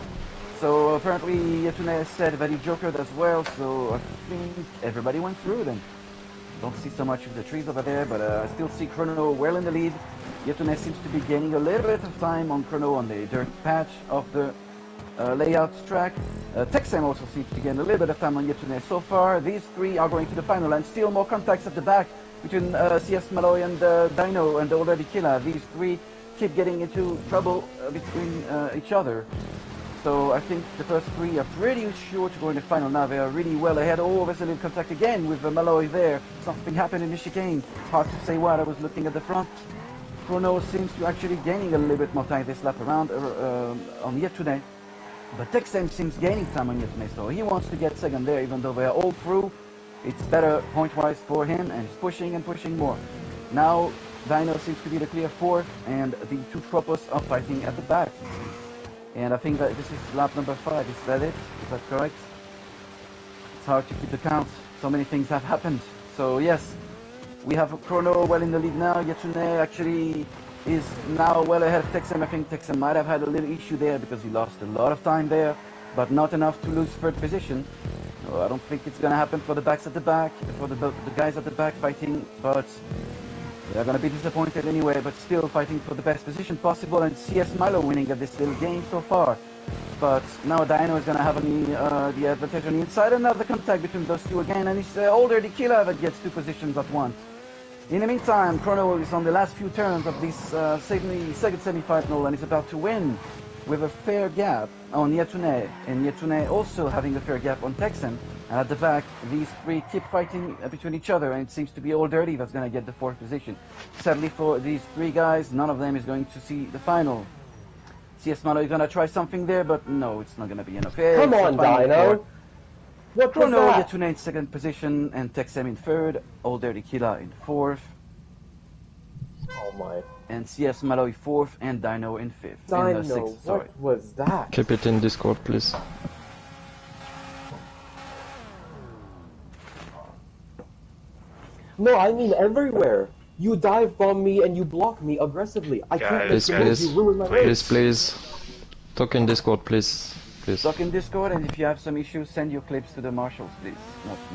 So apparently Yetune said that he jokered as well. So I think everybody went through then. Don't see so much of the trees over there, but I still see Chrono well in the lead. Yetune seems to be gaining a little bit of time on Chrono on the dirt patch of the layout track. Texem also seems to gain a little bit of time on Yetune. So far, these 3 are going to the final, and still more contacts at the back between CS Malloy and Dino and Already Killa. These 3 keep getting into trouble between each other. So I think the first 3 are pretty sure to go in the final now. They are really well ahead. Oh, there's a little contact again with Malloy there. Something happened in the chicane. Hard to say what. I was looking at the front. Chrono seems to actually gaining a little bit more time this lap around on Yetune. But Texem seems gaining time on Yetune, so he wants to get second there, even though they are all through. It's better point-wise for him, and he's pushing and pushing more. Now Dino seems to be the clear 4th, and the 2 Tropos are fighting at the back. And I think that this is lap number 5. Is that it? Is that correct? It's hard to keep the count. So many things have happened. So yes, we have Chrono well in the lead now. Yetune actually is now well ahead of Texem. I think Texem might have had a little issue there because he lost a lot of time there, but not enough to lose 3rd position. So I don't think it's going to happen for the backs at the back, for the guys at the back fighting, but they're going to be disappointed anyway, but still fighting for the best position possible, and CS Milo winning at this little game so far. But now Dino is going to have the advantage on the inside. Another contact between those 2 again, and it's already Killa that gets 2 positions at once. In the meantime, Chrono is on the last few turns of this second semi-final, and is about to win with a fair gap on Yetune, and Yetune also having a fair gap on Texem. And at the back, these 3 keep fighting between each other, and it seems to be All Dirty that's going to get the 4th position. Sadly for these 3 guys, none of them is going to see the final. CS Malo is going to try something there, but no, it's not going to be enough. Come on, Dino! What was Chrono, that? Yetune in 2nd position, and Texem in 3rd, All Dirty Killa in 4th, Oh my. and CS Malo in 4th, and Dino in 5th. Dino, In 6th, sorry. what was that? Keep it in Discord, please. No, I mean everywhere. You dive bomb me and you block me aggressively. I can't Please, make the move. please. You ruin my race. Please. Talk in Discord, please. Please. Talk in Discord, and if you have some issues, send your clips to the marshals, please.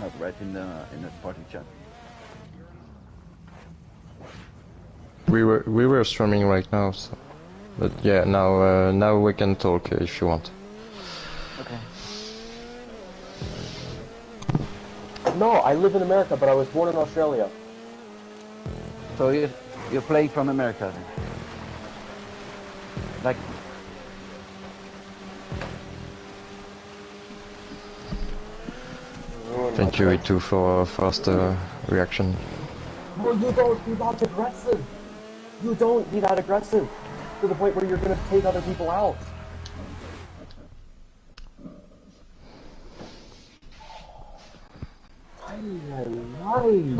Not right in the party chat. We were streaming right now, so. But yeah, now we can talk if you want. Okay. No, I live in America, but I was born in Australia. So you're playing from America then? Like... Thank you, E2, for fast reaction. No, you don't be that aggressive. You don't be that aggressive to the point where you're gonna take other people out. Ay.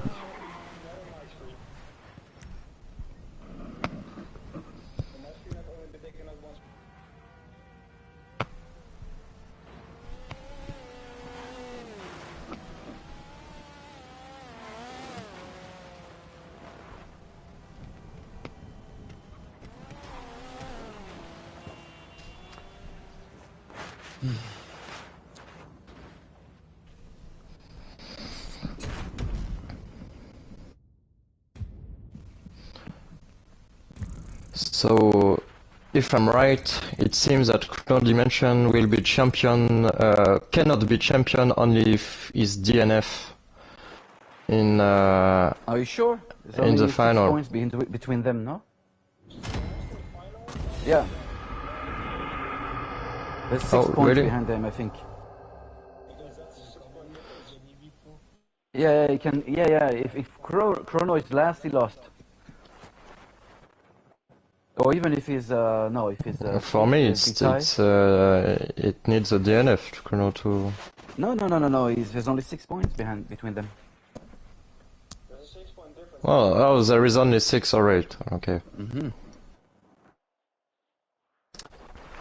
So, if I'm right, it seems that Chrono Dimension will be champion, cannot be champion only if he's DNF in Are you sure? There's in only the 6 final. points between them, no? Yeah. There's 6 Oh, points really? behind them, I think. Yeah, you can. Yeah. If Chrono is last, he lost. Or even if he's no, if he's For fifth, me, he tie. it needs a DNF Chrono to. No. There's only 6 points between them. There's a 6 point difference. Oh, there is only 6 or 8. Okay.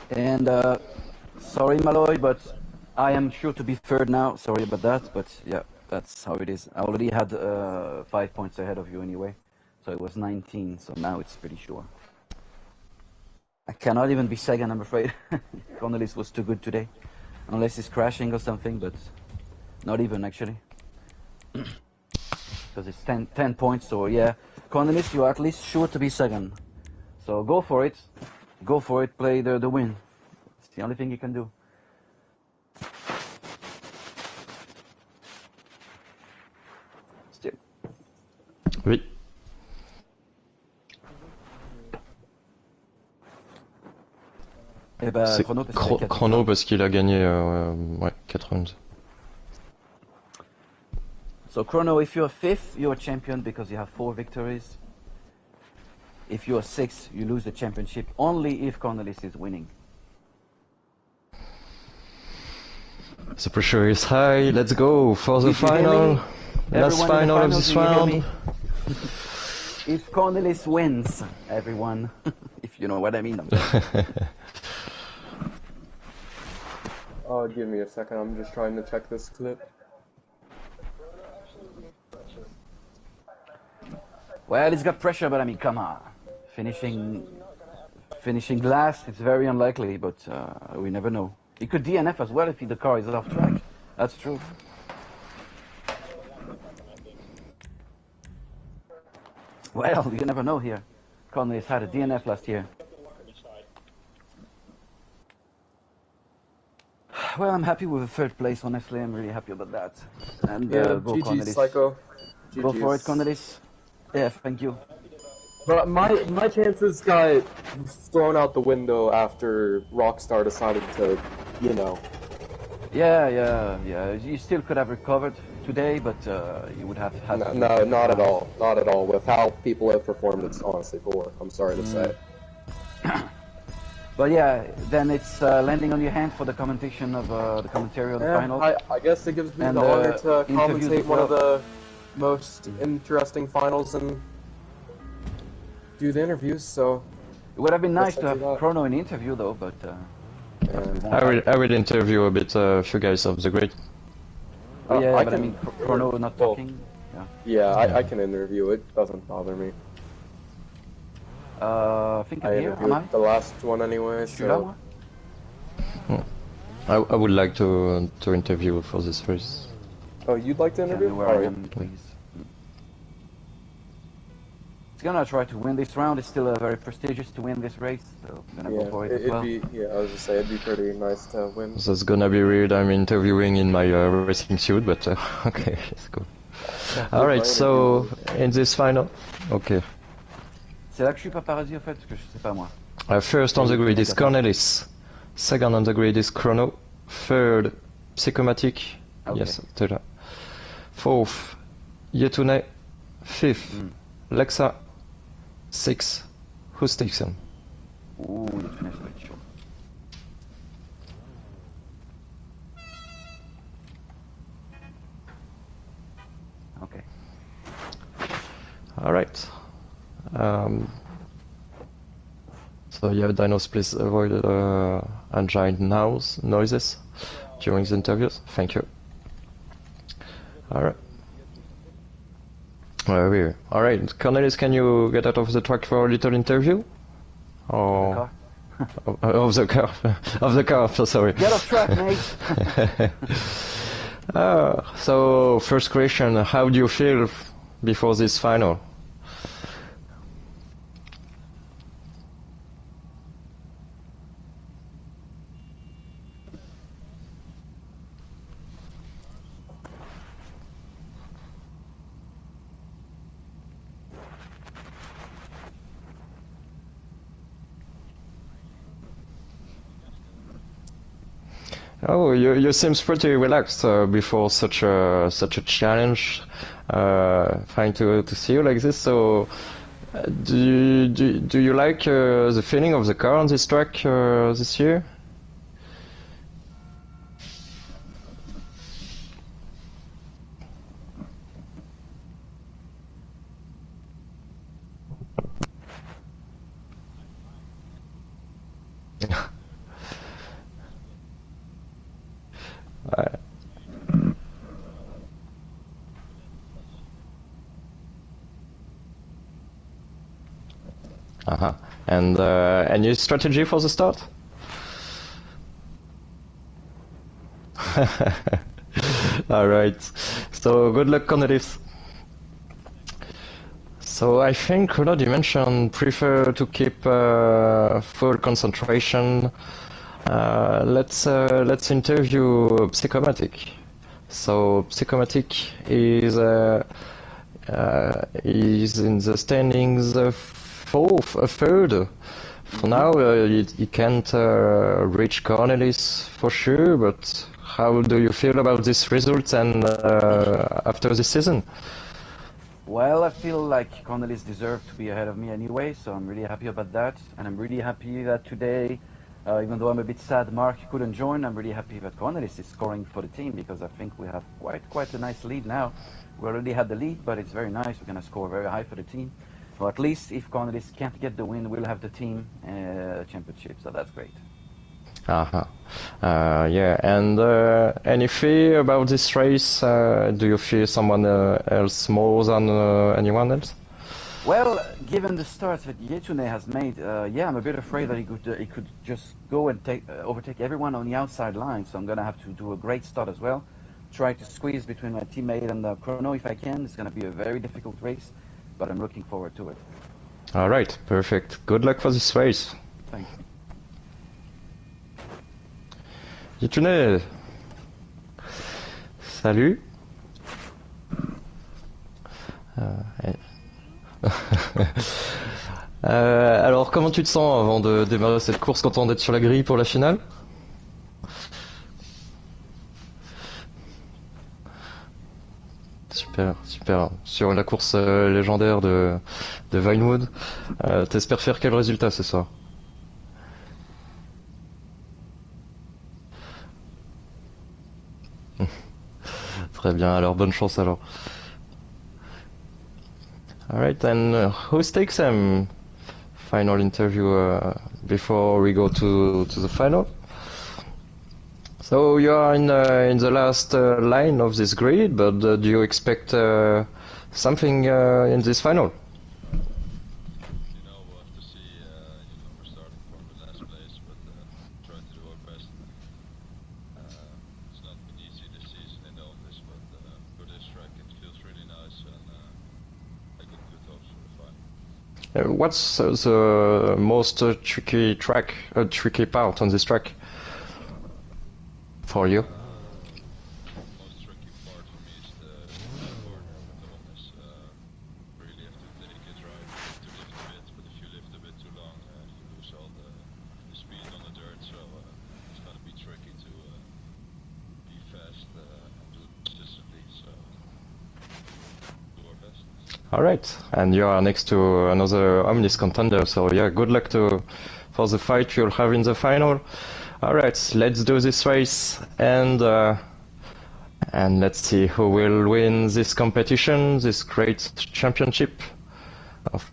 And sorry, Malloy, but I am sure to be third now. Sorry about that, but yeah, that's how it is. I already had 5 points ahead of you anyway, so it was 19. So now it's pretty sure. I cannot even be second, I'm afraid. Cornelis was too good today, unless he's crashing or something, but not even actually, because it's 10 points. So yeah, Cornelis, you are at least sure to be second. So go for it. Go for it, play the win. It's the only thing you can do. Still. Oui. Eh ben, C'est Chrono, parce qu'il a 4 Chrono parce qu'il a gagné ouais, 4 rounds. So Chrono, if you're fifth, you're a champion because you have 4 victories. If you're sixth, you lose the championship only if Cornelis is winning. The pressure is high. Let's go for the Did you hear final. me? Last Everyone in the final of final, this do you hear round. me? If Cornelis wins, everyone, if you know what I mean. Oh, give me a second. I'm just trying to check this clip. Well, it's got pressure, but I mean, come on. Finishing last, it's very unlikely, but we never know. He could DNF as well if the car is off track. That's true. Well, you never know here. Cornelis had a DNF last year. Well, I'm happy with the third place, honestly. I'm really happy about that. And Yeah, go GG's, Cornelis. Psycho. Go for it, GG's. Cornelis. Yeah, thank you. But my chances got thrown out the window after Rockstar decided to, you know. Yeah. You still could have recovered today, but you would have had to. No, not at all. Not at all. With how people have performed, it's honestly poor. I'm sorry to say. But yeah, then it's landing on your hand for the commentation of the commentary of the final. I guess it gives me And, the honor to interviews commentate as one of well. the most interesting finals and do the interviews, so... It would have been nice Guess to I'll have do that. Chrono in the interview though, but Yeah. I will interview a bit a few guys of the grid. yeah, I but I can- mean, Chrono not well, talking. Yeah. Yeah, I can interview it. Doesn't bother me. I think I I'm here. Am I? interviewed the last one anyway, Je suis là, so... moi? I would like to interview for this race. Oh, you'd like to Tell me interview? where I Alright. am, please. It's gonna try to win this round. It's still very prestigious to win this race, so I'm gonna Yeah, go for it as it'd well. be, yeah, I was gonna say, it'd be pretty nice to win. So it's gonna be weird. I'm interviewing in my racing suit, but okay, let's go. Alright, so in this final, okay. C'est là que je suis pas paradis en fait, parce que je sais pas moi. First on the grid is Cornelis. Second on the grid is Chrono. Third, Psychomatic. Okay. Yes, Tela. Fourth, Yetune. Fifth, Lexa. Sixth, Hustiksen. Ouh, les tunnels, ça va être chaud. Okay. Alright. So yeah, Dinos, please avoid engine noises during the interviews. Thank you. Alright. Alright, Cornelis, can you get out of the track for a little interview? The Or car? of the car, of the car. So sorry. Get off track, mate. So first question: how do you feel before this final? Oh, you seems pretty relaxed before such a challenge. Trying to see you like this. So, do you like the feeling of the car on this track this year? Uh-huh. And any strategy for the start? All right. So good luck, Cornelis. So I think Chrono Dimension prefer to keep full concentration. Let's interview Psychomatic. So Psychomatic is in the standings third. For now, he can't reach Cornelis for sure. But how do you feel about this result and after this season? Well, I feel like Cornelis deserved to be ahead of me anyway, so I'm really happy about that. And I'm really happy that today, even though I'm a bit sad Mark couldn't join, I'm really happy that Cornelis is scoring for the team, because I think we have quite a nice lead now. We already had the lead, but it's very nice. We're going to score very high for the team. Or at least if Cornelis can't get the win, we'll have the team championship, so that's great. Uh-huh. Yeah, and any fear about this race? Do you fear someone else more than anyone else? Well, given the start that Yetune has made, yeah, I'm a bit afraid that he could just go and overtake everyone on the outside line. So I'm going to have to do a great start as well. Try to squeeze between my teammate and Chrono if I can. It's going to be a very difficult race, but I'm looking forward to it. All right, perfect. Good luck for this race. Thank you. Yetune. Salut. Alors, comment tu te sens avant de démarrer cette course, content d'être sur la grille pour la finale? Super, super. Sur la course légendaire de Vinewood, t'espères faire quel résultat ce soir? Très bien, alors bonne chance alors. Alright, and who's takes final interview before we go to the final? So you are in the last line of this grid, but do you expect something in this final? We'll have to see. We're starting from the last place, but try to do our best. It's not been easy this season in the office, but for this track it feels really nice, and I got good hopes for the final. What's the most tricky part on this track for you? The most tricky part for me is the corner, to be honest. Really have to take it right to lift a bit, but if you lift a bit too long, you lose all the speed on the dirt, so it's going to be tricky to be fast and do it consistently, so do our best. Alright, and you are next to another Omnis contender, so yeah, good luck for the fight you'll have in the final. Alright, let's do this race, and let's see who will win this competition, this great championship of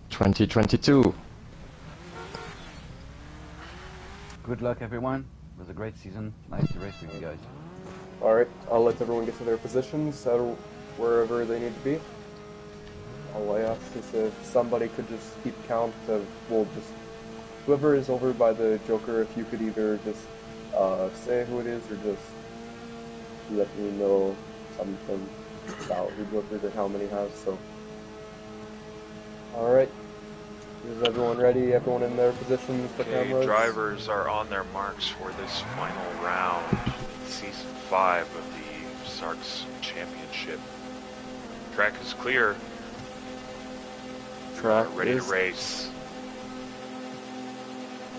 2022. Good luck, everyone. It was a great season. Nice to race with you guys. Alright, I'll let everyone get to their positions, wherever they need to be. All I ask is if somebody could just keep count of, well, just whoever is over by the Joker, if you could either just say who it is or just let me know something about who Joker or how many has. So, all right. Is everyone ready? Everyone in their positions for Okay, cameras? drivers are on their marks for this final round, Season 5 of the SARX Championship. Track is clear. Track Ready is to race.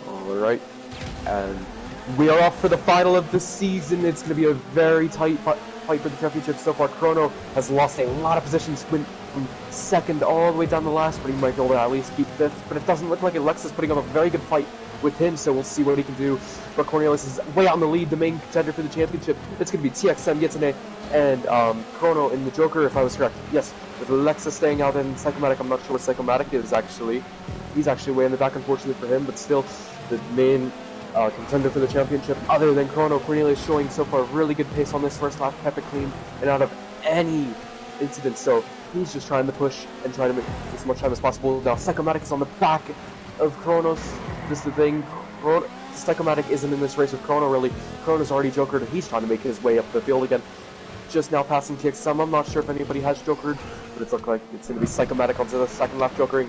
all right, and we are off for the final of the season. It's going to be a very tight fight for the championship so far. Chrono has lost a lot of positions, went from second all the way down the last, but he might be able to at least keep fifth. But it doesn't look like Alexa's putting up a very good fight with him, so we'll see what he can do. But Cornelius is way out in the lead, the main contender for the championship. It's going to be TXM Yetsune and Chrono in the Joker, if I was correct. Yes, with Alexa staying out in Psychomatic. I'm not sure what Psychomatic is actually. He's actually way in the back, unfortunately for him, but still the main contender for the championship, other than Chrono. Cornelius showing so far really good pace on this first lap, kept it clean and out of any incident. So he's just trying to push and trying to make as much time as possible. Now Psychomatic is on the back of Chronos. This is the thing. Psychomatic isn't in this race with Chrono really. Chrono's already jokered and he's trying to make his way up the field again. Just now passing TXM. I'm not sure if anybody has jokered, but it's looking like it's going to be Psychomatic onto the second lap jokering.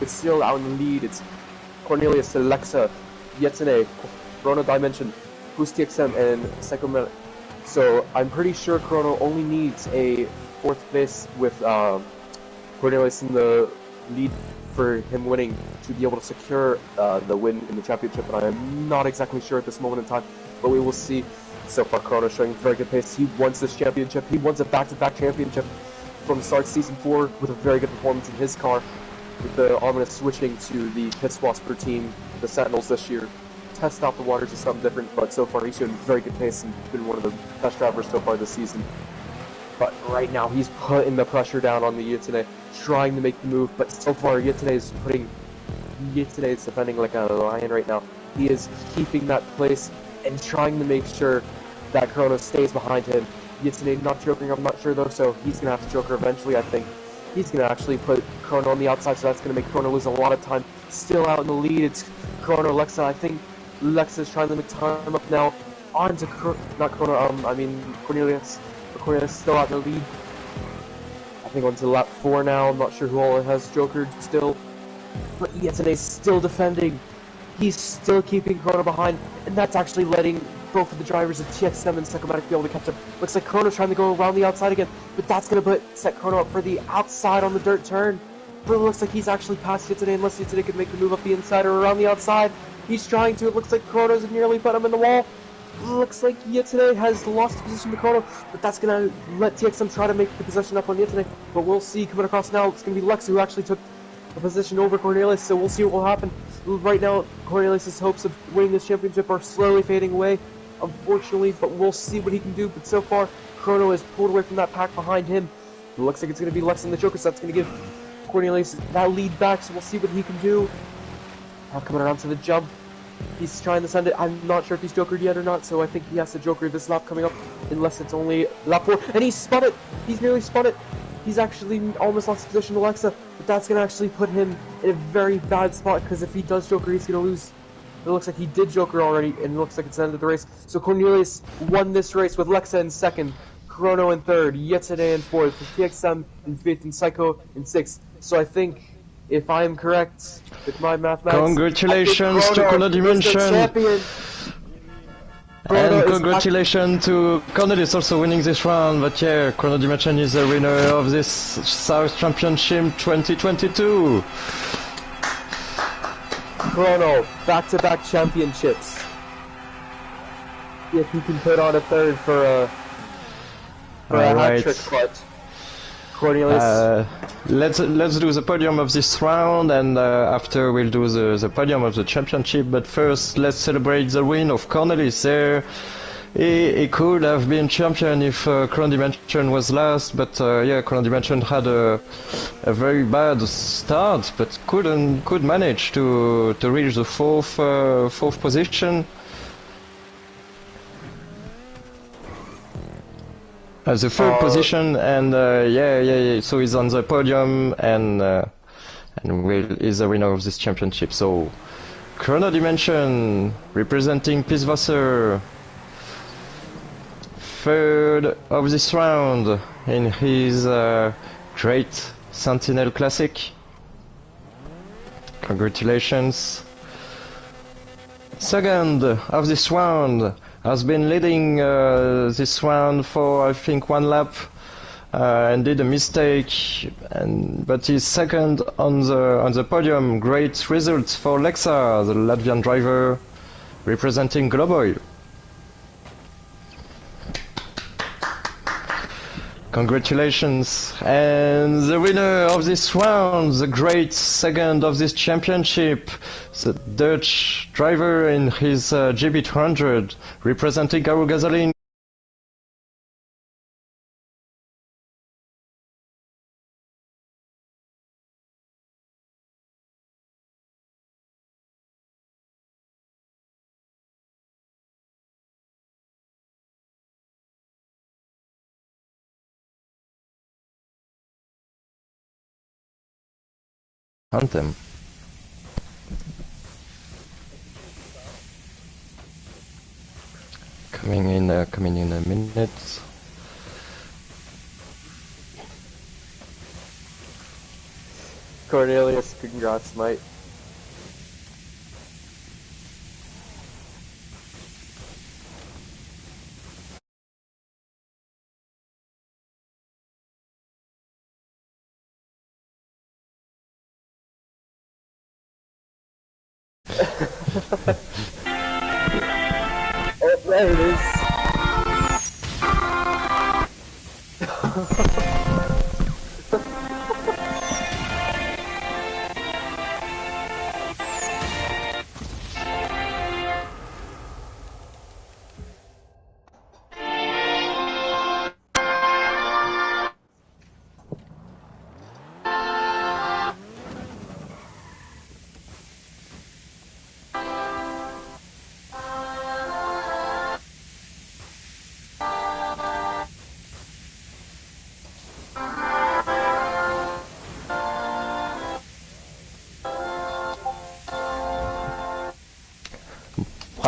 It's still out in the lead. It's Cornelius, Alexa, Yetsune, Chrono Dimension, Boost TXM, and Psychomatic. So I'm pretty sure Chrono only needs a fourth place with Cornelius in the lead for him winning to be able to secure the win in the championship. And I am not exactly sure at this moment in time, but we will see. So far, Chrono showing very good pace. He wants this championship. He wants a back-to-back championship from SARX Season 4 with a very good performance in his car. With the ominous switching to the Pitswasper team, the Sentinels this year. Test out the waters of something different, but so far he's showing very good pace and been one of the best drivers so far this season. But right now he's putting the pressure down on the Yetsune, trying to make the move, but so far Yetsune is defending like a lion right now. He is keeping that place and trying to make sure that Chrono stays behind him. Yetsune not joking, I'm not sure though, so he's going to have to joker eventually, I think. He's going to actually put Chrono on the outside, so that's going to make Chrono lose a lot of time. Still out in the lead, it's Chrono, Alexa. I think Alexa's trying to make time up now. On to Cornelius. But Cornelius still out in the lead. I think on to lap 4 now. I'm not sure who all has jokered still. But Yetsune's still defending. He's still keeping Chrono behind, and that's actually letting both of the drivers of TXM and Psychomatic be able to catch up. Looks like Chrono's trying to go around the outside again, but that's going to set Chrono up for the outside on the dirt turn. But it looks like he's actually passed Yetsune, unless Yetsune can make the move up the inside or around the outside. He's trying to. It looks like Chrono's nearly put him in the wall. Looks like Yetsune has lost position to Chrono, but that's going to let TXM try to make the possession up on Yetsune. But we'll see coming across now. It's going to be Lex who actually took the position over Cornelius, so we'll see what will happen. Right now, Cornelius' hopes of winning this championship are slowly fading away, unfortunately, but we'll see what he can do. But so far, Chrono is pulled away from that pack behind him. It looks like it's going to be Lex in the Joker, so that's going to give Cornelius that lead back, so we'll see what he can do. Now coming around to the jump, he's trying to send it. I'm not sure if he's jokered yet or not, so I think he has to joker this lap coming up, unless it's only lap 4. And he's spun it! He's nearly spun it! He's actually almost lost position to Alexa, but that's going to actually put him in a very bad spot, because if he does joker, he's going to lose. It looks like he did joker already, and it looks like it's the end of the race. So Cornelius won this race with Lexa in second, Chrono in third, Yetsune in fourth, TXM in fifth, and Psycho in sixth. So I think, if I am correct with my mathematics, congratulations to Chrono Dimension! And congratulations to Cornelius also winning this round, but yeah, Chrono Dimension is the winner of this SARX Championship 2022! Chrono, back-to-back championships. If he can put on a third for a hat-trick, but Cornelius. Let's do the podium of this round, and after we'll do the podium of the championship. But first, let's celebrate the win of Cornelius there. He could have been champion if Chrono Dimension was last, but yeah, Chrono Dimension had a very bad start, but could manage to reach the fourth position. The third position, and yeah, so he's on the podium, and is the winner of this championship. So Chrono Dimension, representing Pisswasser. Third of this round in his Great Sentinel Classic. Congratulations. Second of this round has been leading this round for I think 1 lap and did a mistake, but he's second on the podium. Great results for Lexa, the Latvian driver representing Globoil. Congratulations. And the winner of this round, the great second of this championship, the Dutch driver in his GB200, representing Garo Gasoline. Anthem. Coming in a minute. Cornelius, congrats, mate. Oh, there it is.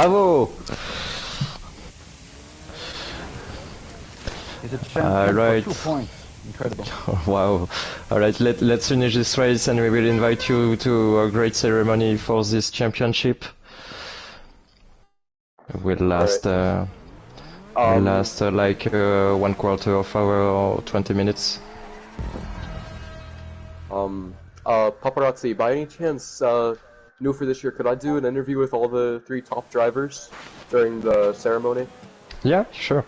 Bravo! He's a champion Right. for 2 points. Incredible. Wow. Alright, let's finish this race and we will invite you to a great ceremony for this championship. It will last, like 1/4 of hour or 20 minutes. Paparazzi, by any chance, new for this year, could I do an interview with all the 3 top drivers during the ceremony? Yeah, sure.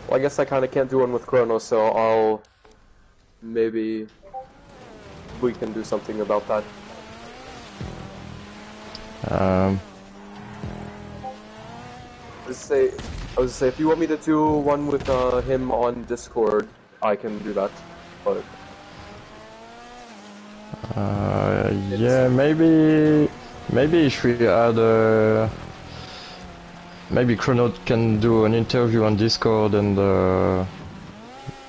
Well, I guess I kinda can't do one with Chrono, so maybe we can do something about that. I was gonna say, if you want me to do one with him on Discord, I can do that, but... Yeah, maybe if we add maybe Chrono can do an interview on Discord and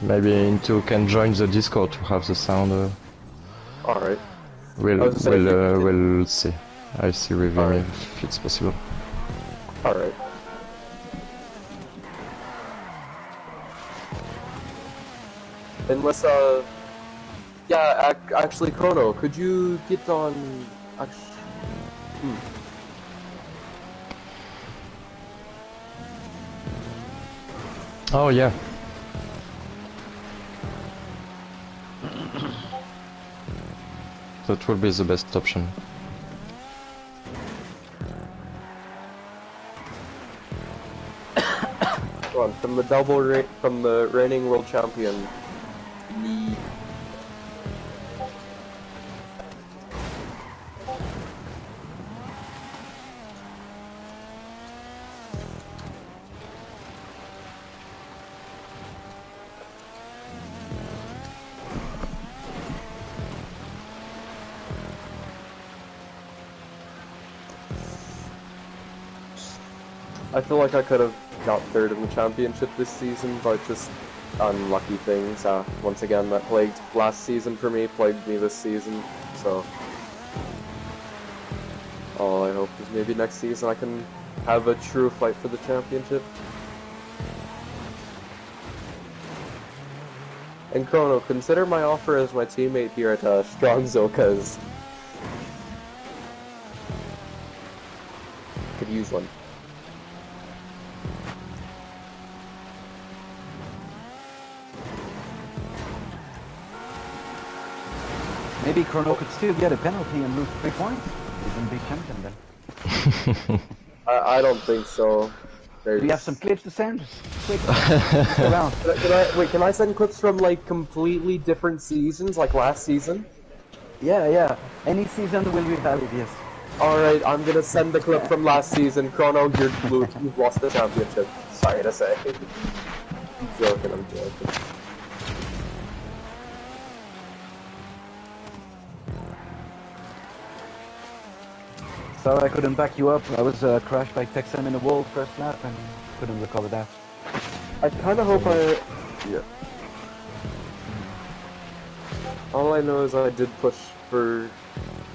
maybe Into can join the Discord to have the sound. Alright. We'll see. I'll see with him if it's possible. Alright. Unless, yeah, actually, Chrono, could you get on... Oh yeah. That will be the best option. Come on, from the reigning world champion. Me. I feel like I could have got third in the championship this season, but just unlucky things, once again, that plagued last season for me, plagued me this season, so all I hope is maybe next season I can have a true fight for the championship. And Chrono, consider my offer as my teammate here at Strongzo, cause could use one. Maybe Chrono could still get a penalty and lose 3 points. He's in big champion then. I don't think so. Do you have some clips to send? Quick, around. Can I send clips from like completely different seasons, like last season? Yeah. Any season will be valid, yes. Alright, I'm gonna send the clip from last season. Chrono, you've lost the championship. Sorry to say. I'm joking. Sorry I couldn't back you up. I was crashed by Texan in the wall first lap and couldn't recover that. I kinda hope yeah. All I know is I did push for...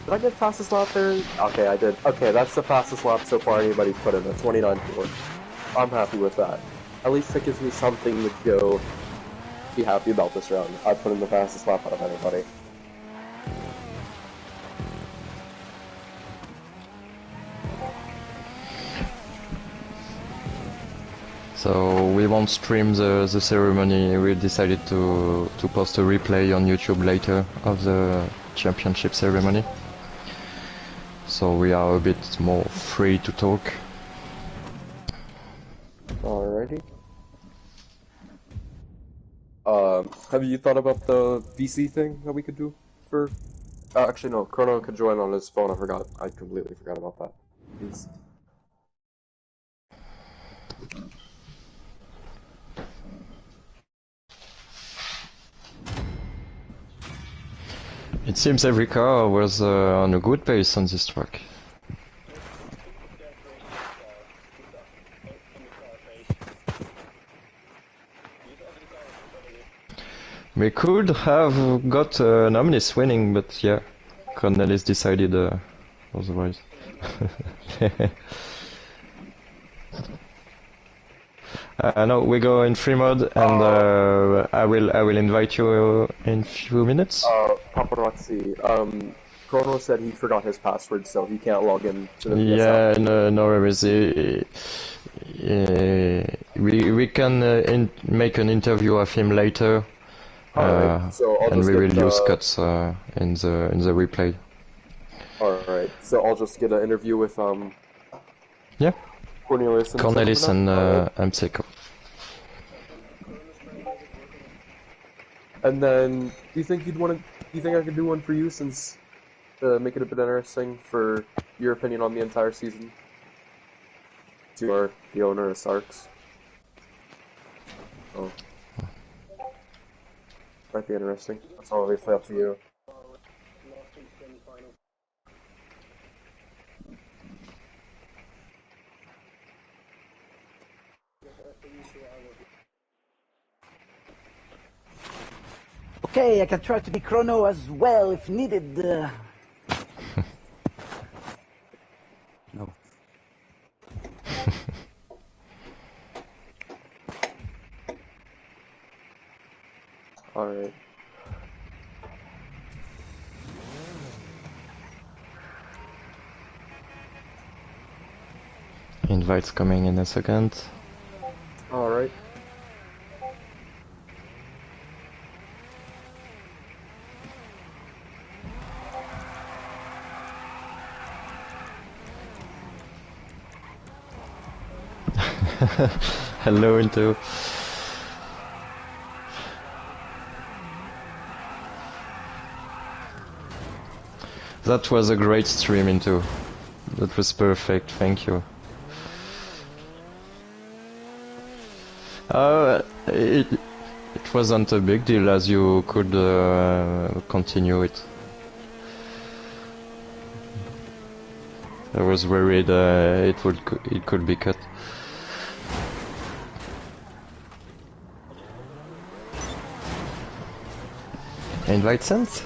Did I get fastest lap there? Okay, I did. Okay, that's the fastest lap so far anybody's put in, a 29.4. I'm happy with that. At least it gives me something to go be happy about this round. I put in the fastest lap out of anybody. So we won't stream the ceremony. We decided to post a replay on YouTube later of the championship ceremony. So we are a bit more free to talk. Alrighty. Have you thought about the VC thing that we could do for... actually no, Chrono could join on his phone, I completely forgot about that. It seems every car was on a good pace on this track. We could have got an Omnis winning, but yeah, Cornelis decided otherwise. No, we go in free mode, and I will invite you in few minutes. Paparazzi, Chrono said he forgot his password, so he can't log in to the PSL. Yeah, no worries. We can make an interview of him later, Alright, so I'll and just we will get, use cuts in the replay. Alright, so I'll just get an interview with Yeah. Cornelis and Mseco. And then, do you think I could do one for you, since make it a bit interesting for your opinion on the entire season? You are the owner of SARX. Oh. Might be interesting. That's obviously up to you. Okay, I can try to be Chrono as well if needed. No. Alright. Invites coming in a second. Alright. Hello, Into. That was a great stream, Into. That was perfect, thank you. It wasn't a big deal, as you could continue it. I was worried it could be cut. Invite sent?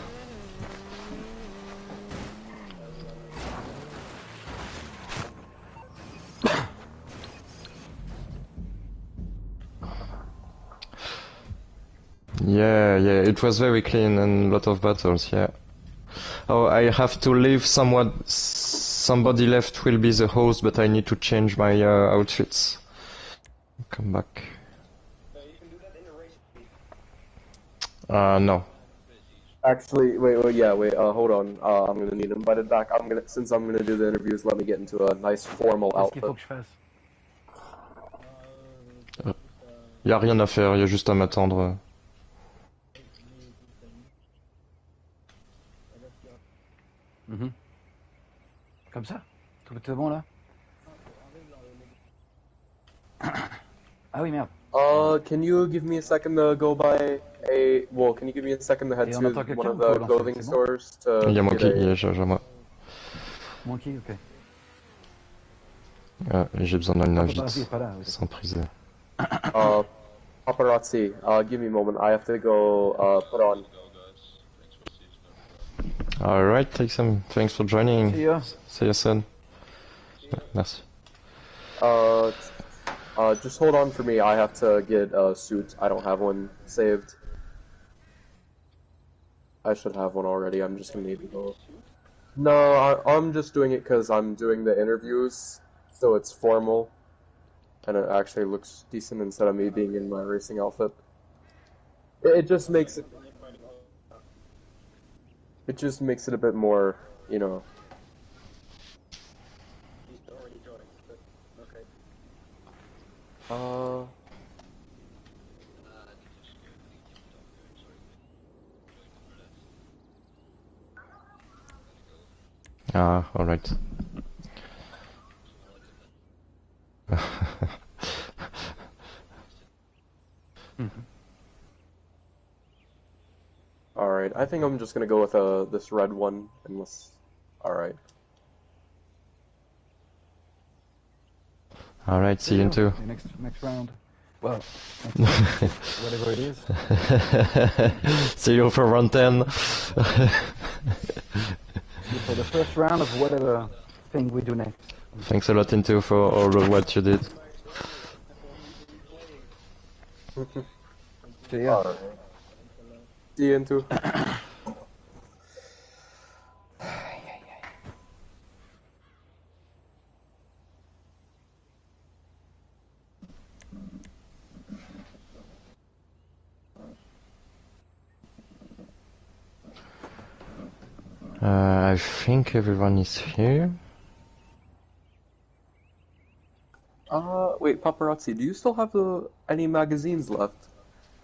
Yeah, it was very clean and a lot of battles, yeah. Oh, I have to leave somewhat. Somebody left will be the host, but I need to change my outfits. Come back. You can do that in the race. No. Actually, wait, hold on. I'm gonna need invited back. Since I'm gonna do the interviews, let me get into a nice formal Qu'est-ce qu'il faut outfit. que je fasse? Y a rien à faire, y a juste à m'attendre. Comme ça? Tout est bon là? Ah oui, merde. Can you give me a second to go by can you give me a second to head Et on to entend quelqu'un one of ou faut the lancer? clothing C'est bon? stores to Y a moi get qui, j'ai moi. Monkey, ok. J'ai besoin d'un Paparazzi invite, est pas là, oui. sans prise. Paparazzi, give me a moment. I have to go put on. Alright, thanks for joining. See ya. See you soon. Merci. Just hold on for me. I have to get a suit. I don't have one saved. I should have one already. I'm just gonna need to go. No, I'm just doing it because I'm doing the interviews, so it's formal, and it actually looks decent instead of me being in my racing outfit. It just makes it. It just makes it a bit more, you know. He's already joined, but okay. Ah, alright. Alright, I think I'm just gonna go with this red one, unless... Alright. Alright, see you in two. Next round. Well, whatever it is. See you for round 10. For the first round of whatever thing we do next. Thanks a lot, Into, for all of what you did. See ya. Alright. See you into. I think everyone is here. Wait, Paparazzi, do you still have any magazines left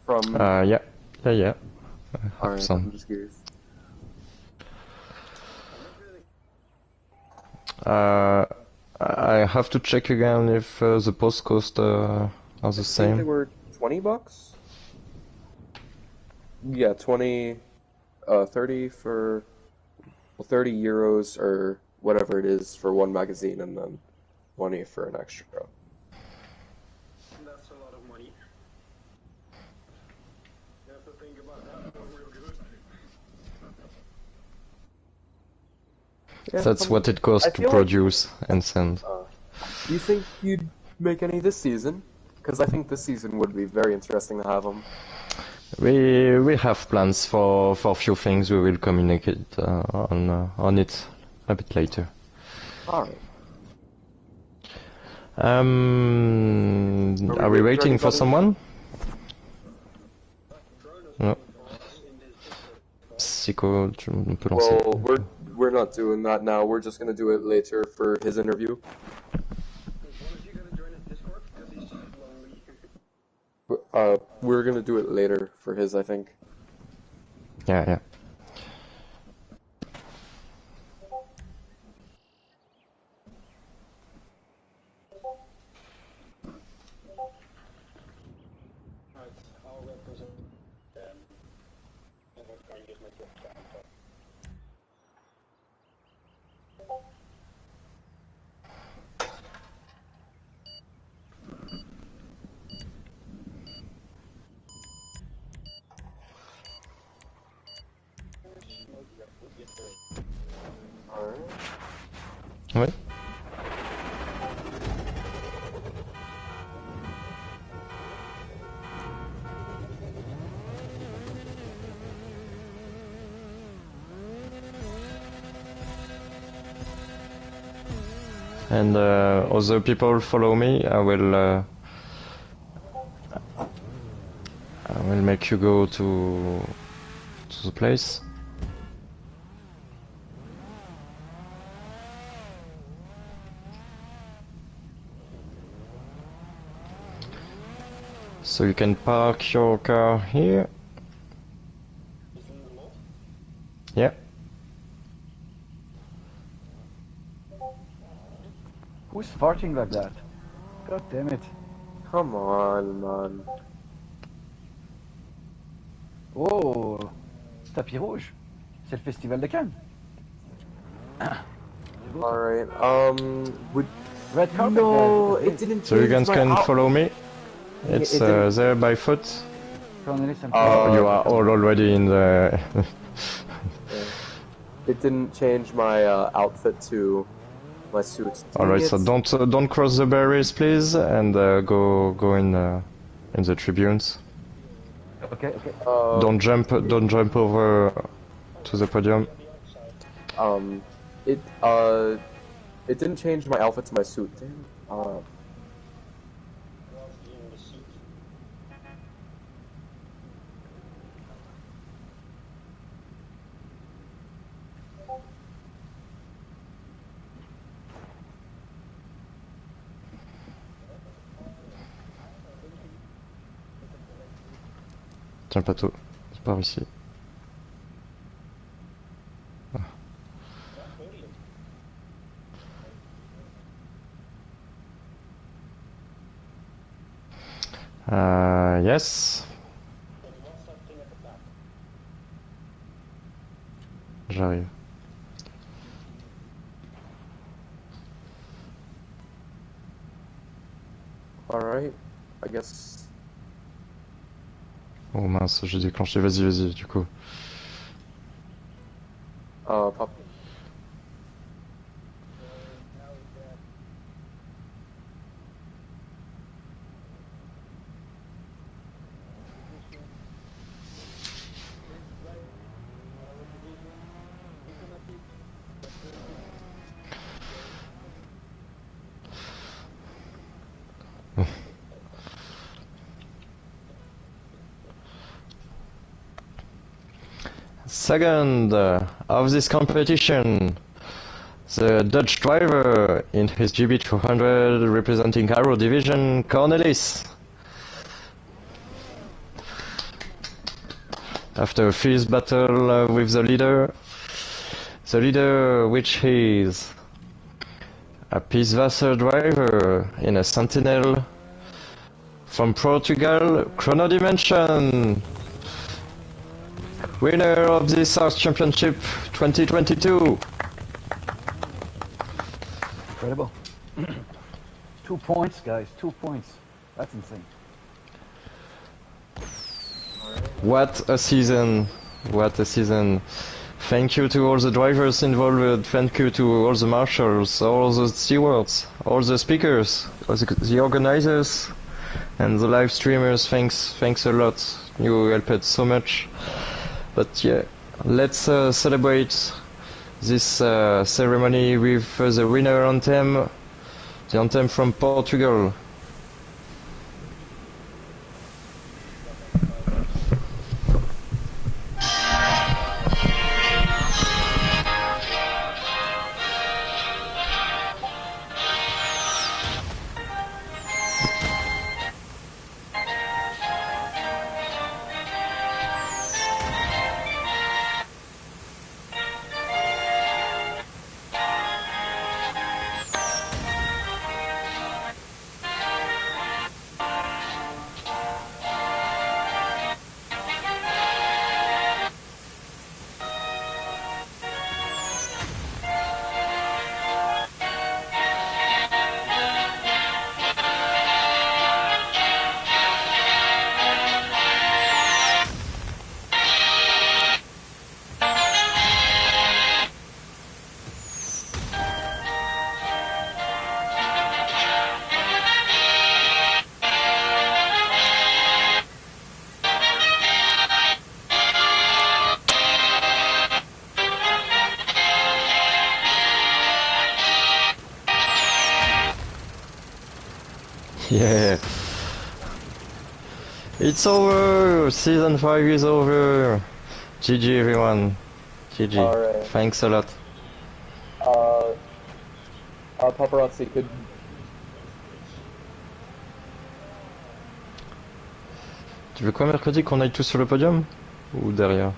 from... Yeah. I have Alright, some. I'm just curious. I have to check again if the post cost are the I think they same. were $20? Yeah, 30 for... Well, 30 euros or whatever it is for one magazine, and then 20 for an extra. That's a lot of money. You have to think about that one real good. Yeah, That's what it costs I to feel like- produce and send. Do you think you'd make any this season? Because I think this season would be very interesting to have them. We have plans for a few things. We will communicate on it a bit later. Alright. Are we waiting for someone? No. Sico, on peut lancer. Well, we're not doing that now. We're just gonna do it later for his interview. Is one of you gonna join his Discord? Because he's lonely. We're gonna do it later for his, I think. Yeah. Alright, I'll represent them. I'm going to use my gift card. Alright. Ouais. And other people follow me. I will make you go to the place. So you can park your car here. Yeah. Who's farting like that? God damn it. Come on, man. Oh, tapis rouge. C'est le festival de Cannes. Alright, would... Red carpet, No, guys. it didn't So you change guys my can out... follow me. It's it didn't- there by foot. Cornelis, I'm Oh, You are all already in the. Yeah. It didn't change my outfit to my suit. Alright, Dang so it. don't cross the barriers, please, and go in the tribunes. Okay, okay. Don't jump over to the podium. It didn't change my outfit to my suit. Damn. Tiens, Pato, c'est par ici. Yes. J'arrive. Alright, I guess. Oh mince, j'ai déclenché. Vas-y, du coup. Pop. Second of this competition, the Dutch driver in his GB200 representing Aero Division, Cornelis. After a fierce battle with the leader which is a Pisvasser driver in a Sentinel from Portugal, Chrono Dimension. Winner of the SARX Championship 2022. Incredible. 2 points, guys. 2 points. That's insane. What a season. What a season. Thank you to all the drivers involved. Thank you to all the marshals, all the stewards, all the speakers, all the organizers, and the live streamers. Thanks a lot. You helped so much. But yeah, let's celebrate this ceremony with the winner anthem, the anthem from Portugal. Yeah. It's over! Season 5 is over! GG everyone. GG. Alright. Thanks a lot. Paparazzi could. Tu veux quoi mercredi, qu'on aille tous sur le podium? Ou derrière?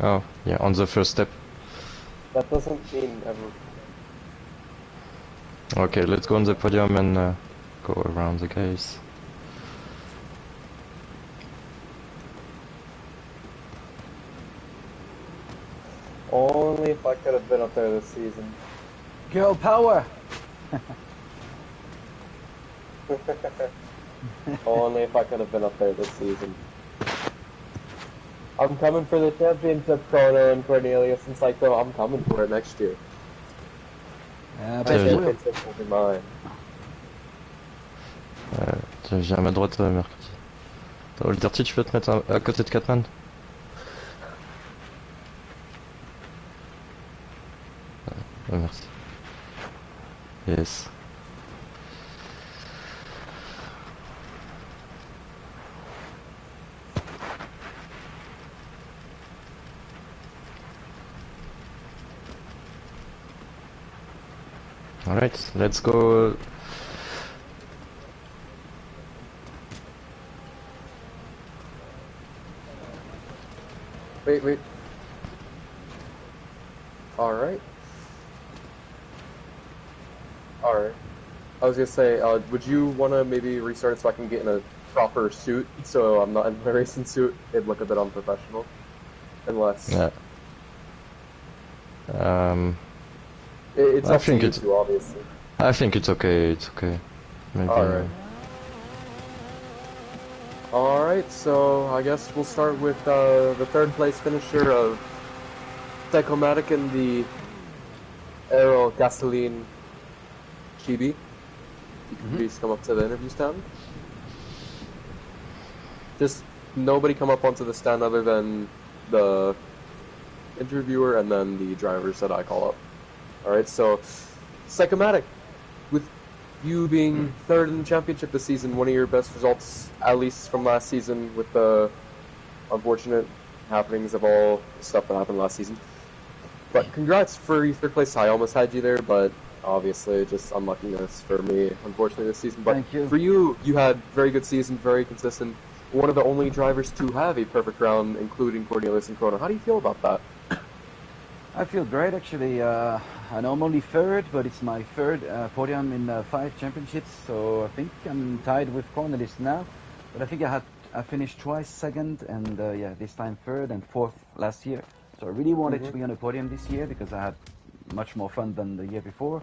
Oh, yeah, on the first step. That doesn't mean ever. Okay, let's go on the podium and go around the guys. Only if I could have been up there this season. Girl power! Only if I could have been up there this season. I'm coming for the championship, Chrono and Cornelius and Psycho. I'm coming for it next year. Yeah, The but you will. championship will be mine. Je viens à ma droite mercredi. Old Dirty, tu peux te mettre à côté de Catman? Merci. Yes. Alright, let's go. Wait. Alright. I was gonna say, would you wanna maybe restart so I can get in a proper suit so I'm not in my racing suit? It'd look a bit unprofessional. Unless. Yeah. It's I up to think you it's- two, obviously. I think it's okay, Maybe. Alright. Alright, so I guess we'll start with the third place finisher of Psychomatic in the Aero Gasoline Chibi. You can please come up to the interview stand. Just nobody come up onto the stand other than the interviewer and then the drivers that I call up. Alright, so Psychomatic, with you being third in the championship this season, one of your best results, at least from last season, with the unfortunate happenings of all the stuff that happened last season. But congrats for your third place. I almost had you there, but obviously just unluckiness for me, unfortunately, this season. But Thank you. for you, you had very good season, very consistent. One of the only drivers to have a perfect round, including Cornelius and Chrono. How do you feel about that? I feel great actually. I know I'm only third, but it's my third podium in 5 championships, so I think I'm tied with Cornelis now. But I think I finished twice second, and yeah, this time third and fourth last year. So I really wanted to be on a podium this year because I had much more fun than the year before,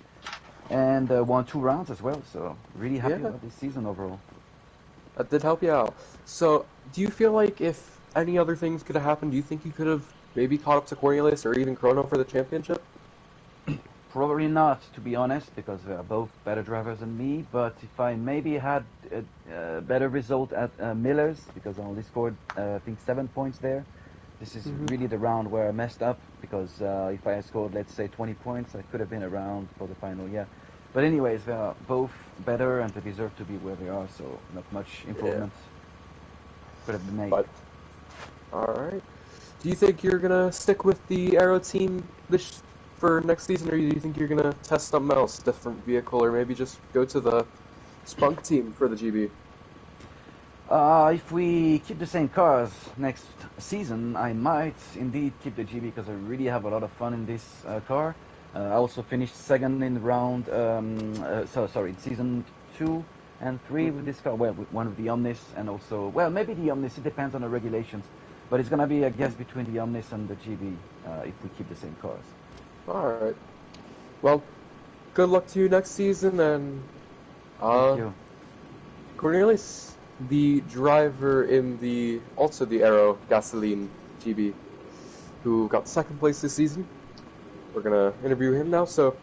and won 2 rounds as well. So really happy Yeah. about this season overall. That did help you out. So, do you feel like if any other things could have happened, do you think you could have maybe caught up to Cornelius or even Chrono for the championship? Probably not, to be honest, because they are both better drivers than me. But if I maybe had a better result at Miller's, because I only scored, I think, 7 points there. This is really the round where I messed up, because if I had scored, let's say, 20 points, I could have been around for the final, yeah. But anyways, they are both better and they deserve to be where they are, so not much improvement could have been made. But, alright. Do you think you're gonna stick with the Aero team for next season, or do you think you're gonna test something else, different vehicle, or maybe just go to the Spunk team for the GB? If we keep the same cars next season, I might indeed keep the GB because I really have a lot of fun in this car. I also finished second in round, in season 2 and 3 with this car. Well, with one of the Omnis and also, well, maybe the Omnis, it depends on the regulations. But it's going to be, I guess, between the Omnis and the GB if we keep the same cars. Alright. Well, good luck to you next season, and Thank you. Cornelius, the driver in the Aero Gasoline GB, who got second place this season. We're gonna interview him now. So,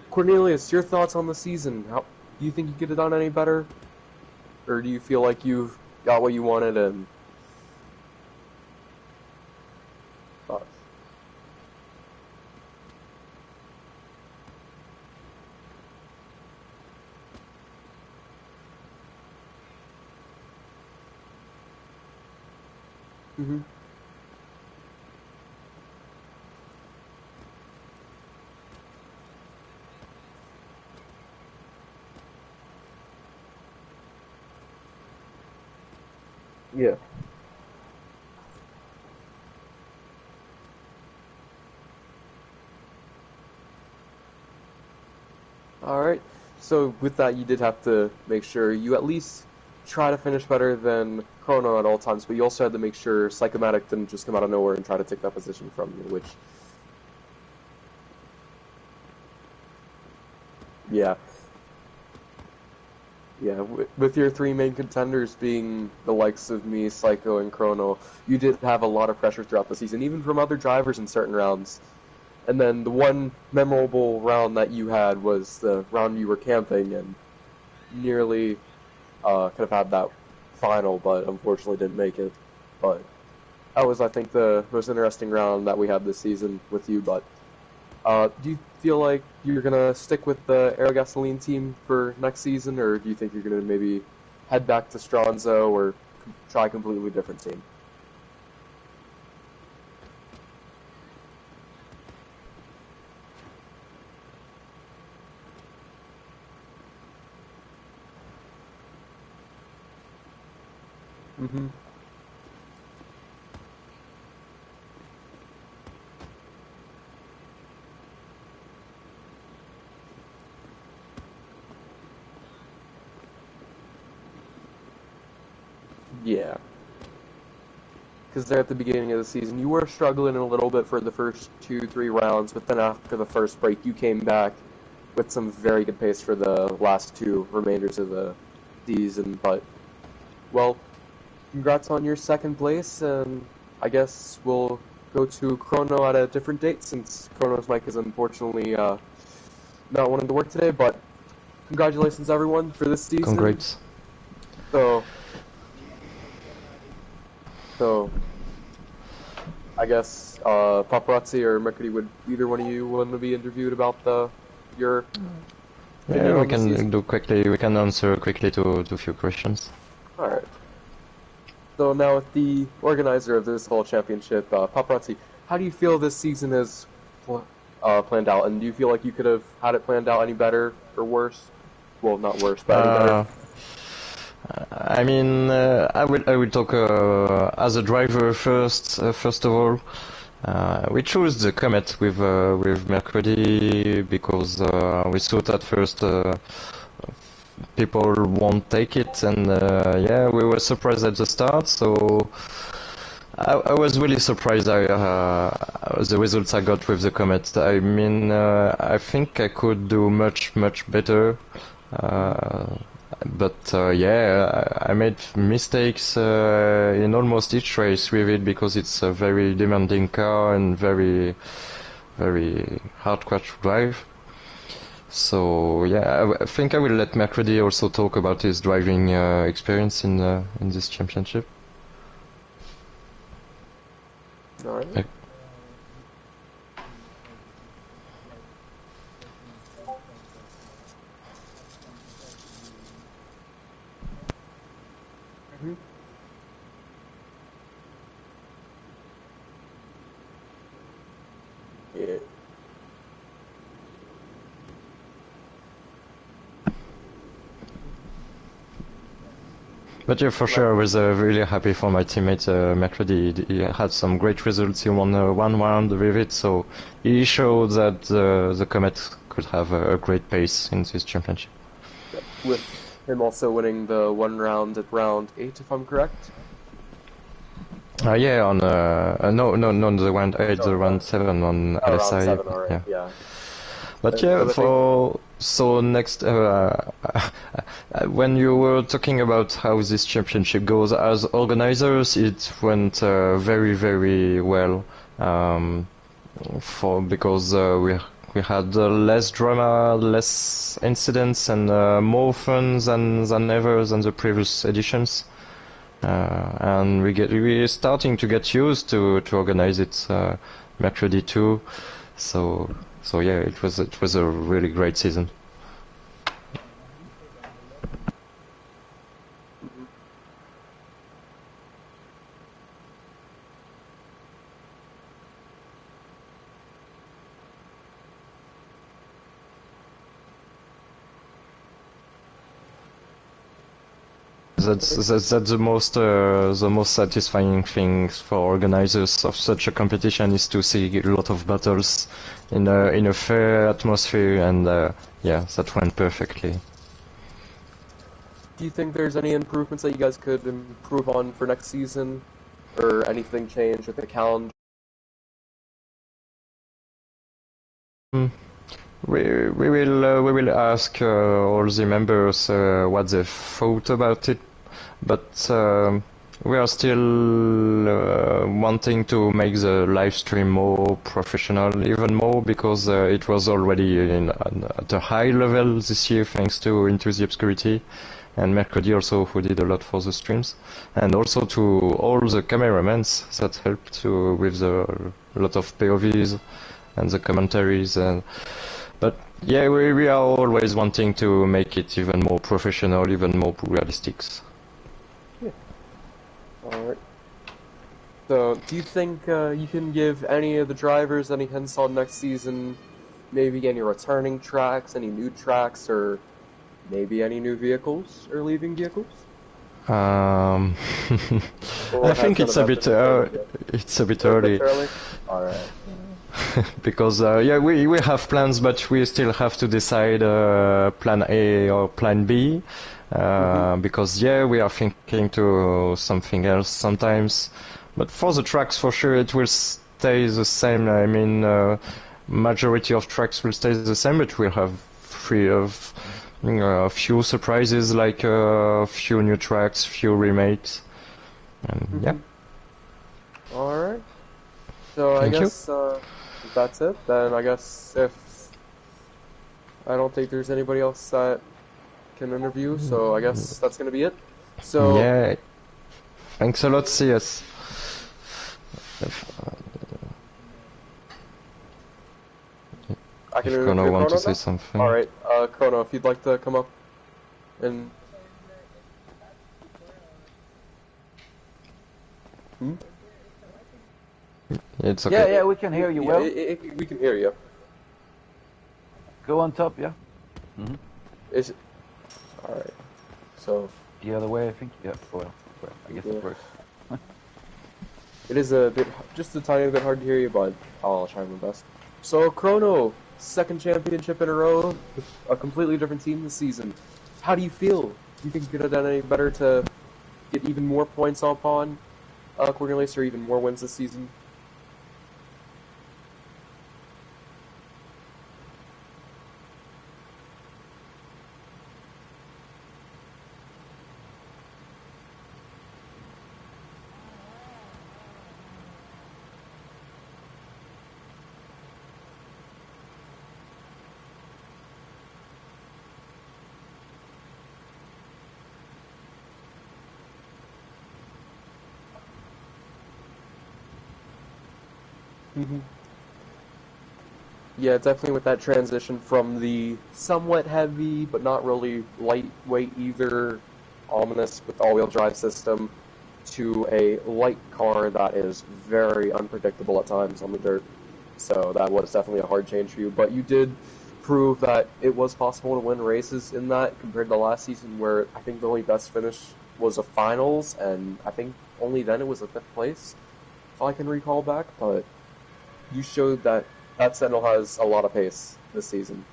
Cornelius, your thoughts on the season? How do you think you could have done any better, or do you feel like you've got what you wanted and thoughts? Mm-hmm. Yeah. All right. So with that, you did have to make sure you at least try to finish better than Chrono at all times, but you also had to make sure Psychomatic didn't just come out of nowhere and try to take that position from you, which, yeah. Yeah, with your three main contenders being the likes of me, Psycho, and Chrono, you did have a lot of pressure throughout the season, even from other drivers in certain rounds. And then the one memorable round that you had was the round you were camping and nearly could have had that final, but unfortunately didn't make it. But that was, I think, the most interesting round that we had this season with you. But do you feel like you're going to stick with the Aerogasoline team for next season, or do you think you're going to maybe head back to Stronzo or try a completely different team? Mm-hmm. Yeah. Because there at the beginning of the season, you were struggling a little bit for the first 2-3 rounds, but then after the first break, you came back with some very good pace for the last two remainders of the season. But, well, congrats on your second place, and I guess we'll go to Chrono at a different date since Chrono's mic is unfortunately not wanting to work today. But congratulations, everyone, for this season. Congrats. So, I guess Paparazzi or Mercury, would either one of you want to be interviewed about your opinion Yeah, we on the season? can do quickly. We can answer quickly to a few questions. All right. So now, with the organizer of this whole championship, Paparazzi, how do you feel this season is planned out, and do you feel like you could have had it planned out any better or worse? Well, not worse, but any better. I mean, I will talk as a driver first. First of all, we chose the Comet with Mercury because we thought at first people won't take it, and yeah, we were surprised at the start. So I was really surprised the results I got with the Comet. I mean, I think I could do much better. But yeah, I made mistakes in almost each race with it because it's a very demanding car and very hard to drive. So yeah, I think I will let Macready also talk about his driving experience in this championship. All right. Yeah. But yeah, for sure, I was really happy for my teammate Macready. He had some great results. He won one round with it, so he showed that the Comet could have a great pace in this championship. Yep. With him also winning the one round at round 8, if I'm correct. Yeah, on no, the round 8, the round 7 on LSI. Round 7, all right, yeah. But yeah, so next, when you were talking about how this championship goes, as organizers, it went very well. Because we had less drama, less incidents, and more fun than ever than the previous editions. And we're starting to get used to organize it Mercury too. So yeah, it was a really great season. That's the most satisfying thing for organizers of such a competition is to see a lot of battles in a fair atmosphere, and yeah, that went perfectly. Do you think there's any improvements that you guys could improve on for next season, or anything change with the calendar? We will ask all the members what they thought about it, but we are still wanting to make the live stream more professional, even more, because it was already at a high level this year thanks to Into the Obscurity and Mercredi also, who did a lot for the streams, and also to all the cameramen that helped with a lot of POVs and the commentaries. But yeah, we are always wanting to make it even more professional, even more realistic. Alright. So, do you think you can give any of the drivers any hints on next season? Maybe any returning tracks, any new tracks, or maybe any new vehicles or leaving vehicles? I think it's a bit early. Alright. Because yeah, we have plans, but we still have to decide plan A or plan B. Because yeah, we are thinking to something else sometimes. But for the tracks, for sure, it will stay the same. I mean, majority of tracks will stay the same, but we'll have a few surprises, like a few new tracks, few remakes, and yeah. Alright. So I Thank you. guess that's it. Then I guess if I don't think there's anybody else that can interview, so I guess that's gonna be it. So Yeah. Thanks a lot, CS. I can If interview Chrono want to Chrono say now? something. Alright, Chrono, if you'd like to come up and It's okay. Yeah, we can hear you yeah, well. we can hear you. Go on top, yeah. Is it... Alright. So The other way, I think. Yeah. Well, I guess Yeah. it works. it is a bit, just a tiny bit hard to hear you, but I'll try my best. So Chrono, second championship in a row, with a completely different team this season. How do you feel? Do you think you could have done any better to get even more points up on Cornelius, or even more wins this season? Yeah, definitely with that transition from the somewhat heavy, but not really lightweight either, ominous with all-wheel drive system, to a light car that is very unpredictable at times on the dirt. So that was definitely a hard change for you, but you did prove that it was possible to win races in that compared to last season, where I think the only best finish was a finals, and I think only then it was a 5th place, if I can recall back, but you showed that Sentinel has a lot of pace this season.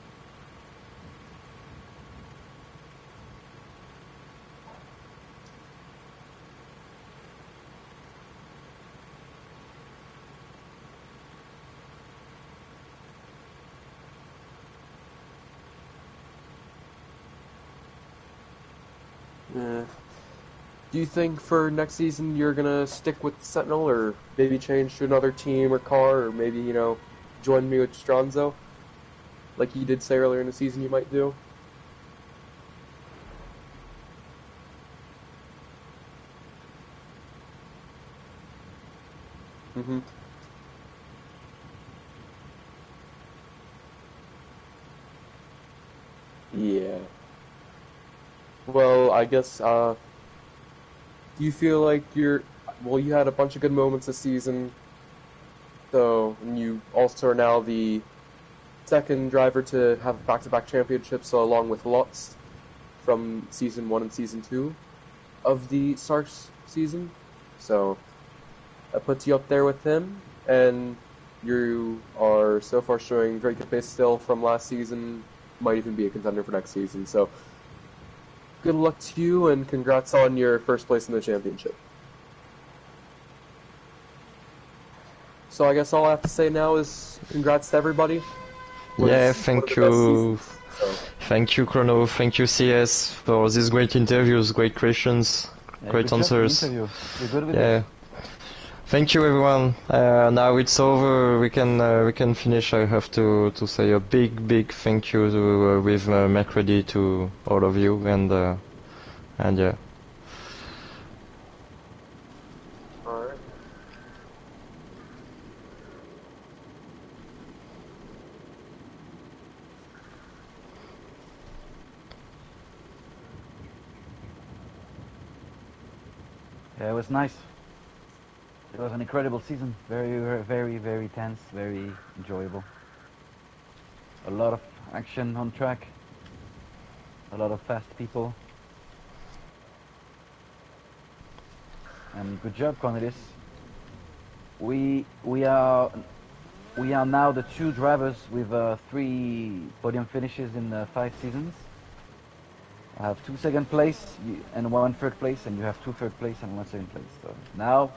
Do you think for next season you're gonna stick with Sentinel, or maybe change to another team or car, or maybe, you know, join me with Stronzo, like you did say earlier in the season you might do? Yeah. Well, I guess, do you feel like well, you had a bunch of good moments this season, so, and you also are now the second driver to have back-to-back championships, so along with Lutz from Season 1 and Season 2. of the SARX season. So that puts you up there with him, and you are so far showing very good pace still from last season. Might even be a contender for next season. So good luck to you, and congrats on your first place in the championship. So I guess all I have to say now is congrats to everybody. Yeah, Was one of thank the best you. seasons, so. Thank you, Chrono. Thank you, CS, for these great interviews, great questions, Yeah, great good job for the answers. interview. You're good with Yeah. it. Thank you, everyone. Now it's over. We can finish. I have to say a big thank you to, with Mercredi to all of you, and yeah. Alright. Yeah, it was nice. It was an incredible season. Very tense, very enjoyable. A lot of action on track. A lot of fast people. And good job, Cornelis. We are now the 2 drivers with 3 podium finishes in 5 seasons. I have 2 second place and 1 third place, and you have 2 third place and 1 second place. So now,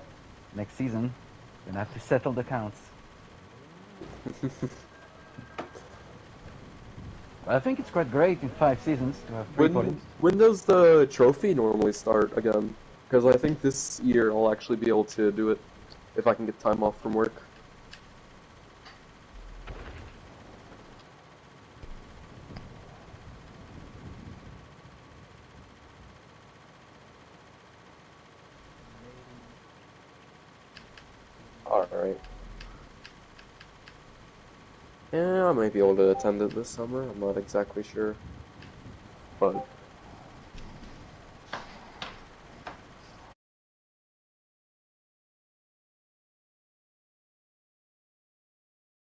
next season, we're gonna have to settle the counts. I think it's quite great in 5 seasons to have 3 podiums. When does the trophy normally start again? Because I think this year I'll actually be able to do it if I can get time off from work. Alright. Yeah, I might be able to attend it this summer. I'm not exactly sure. But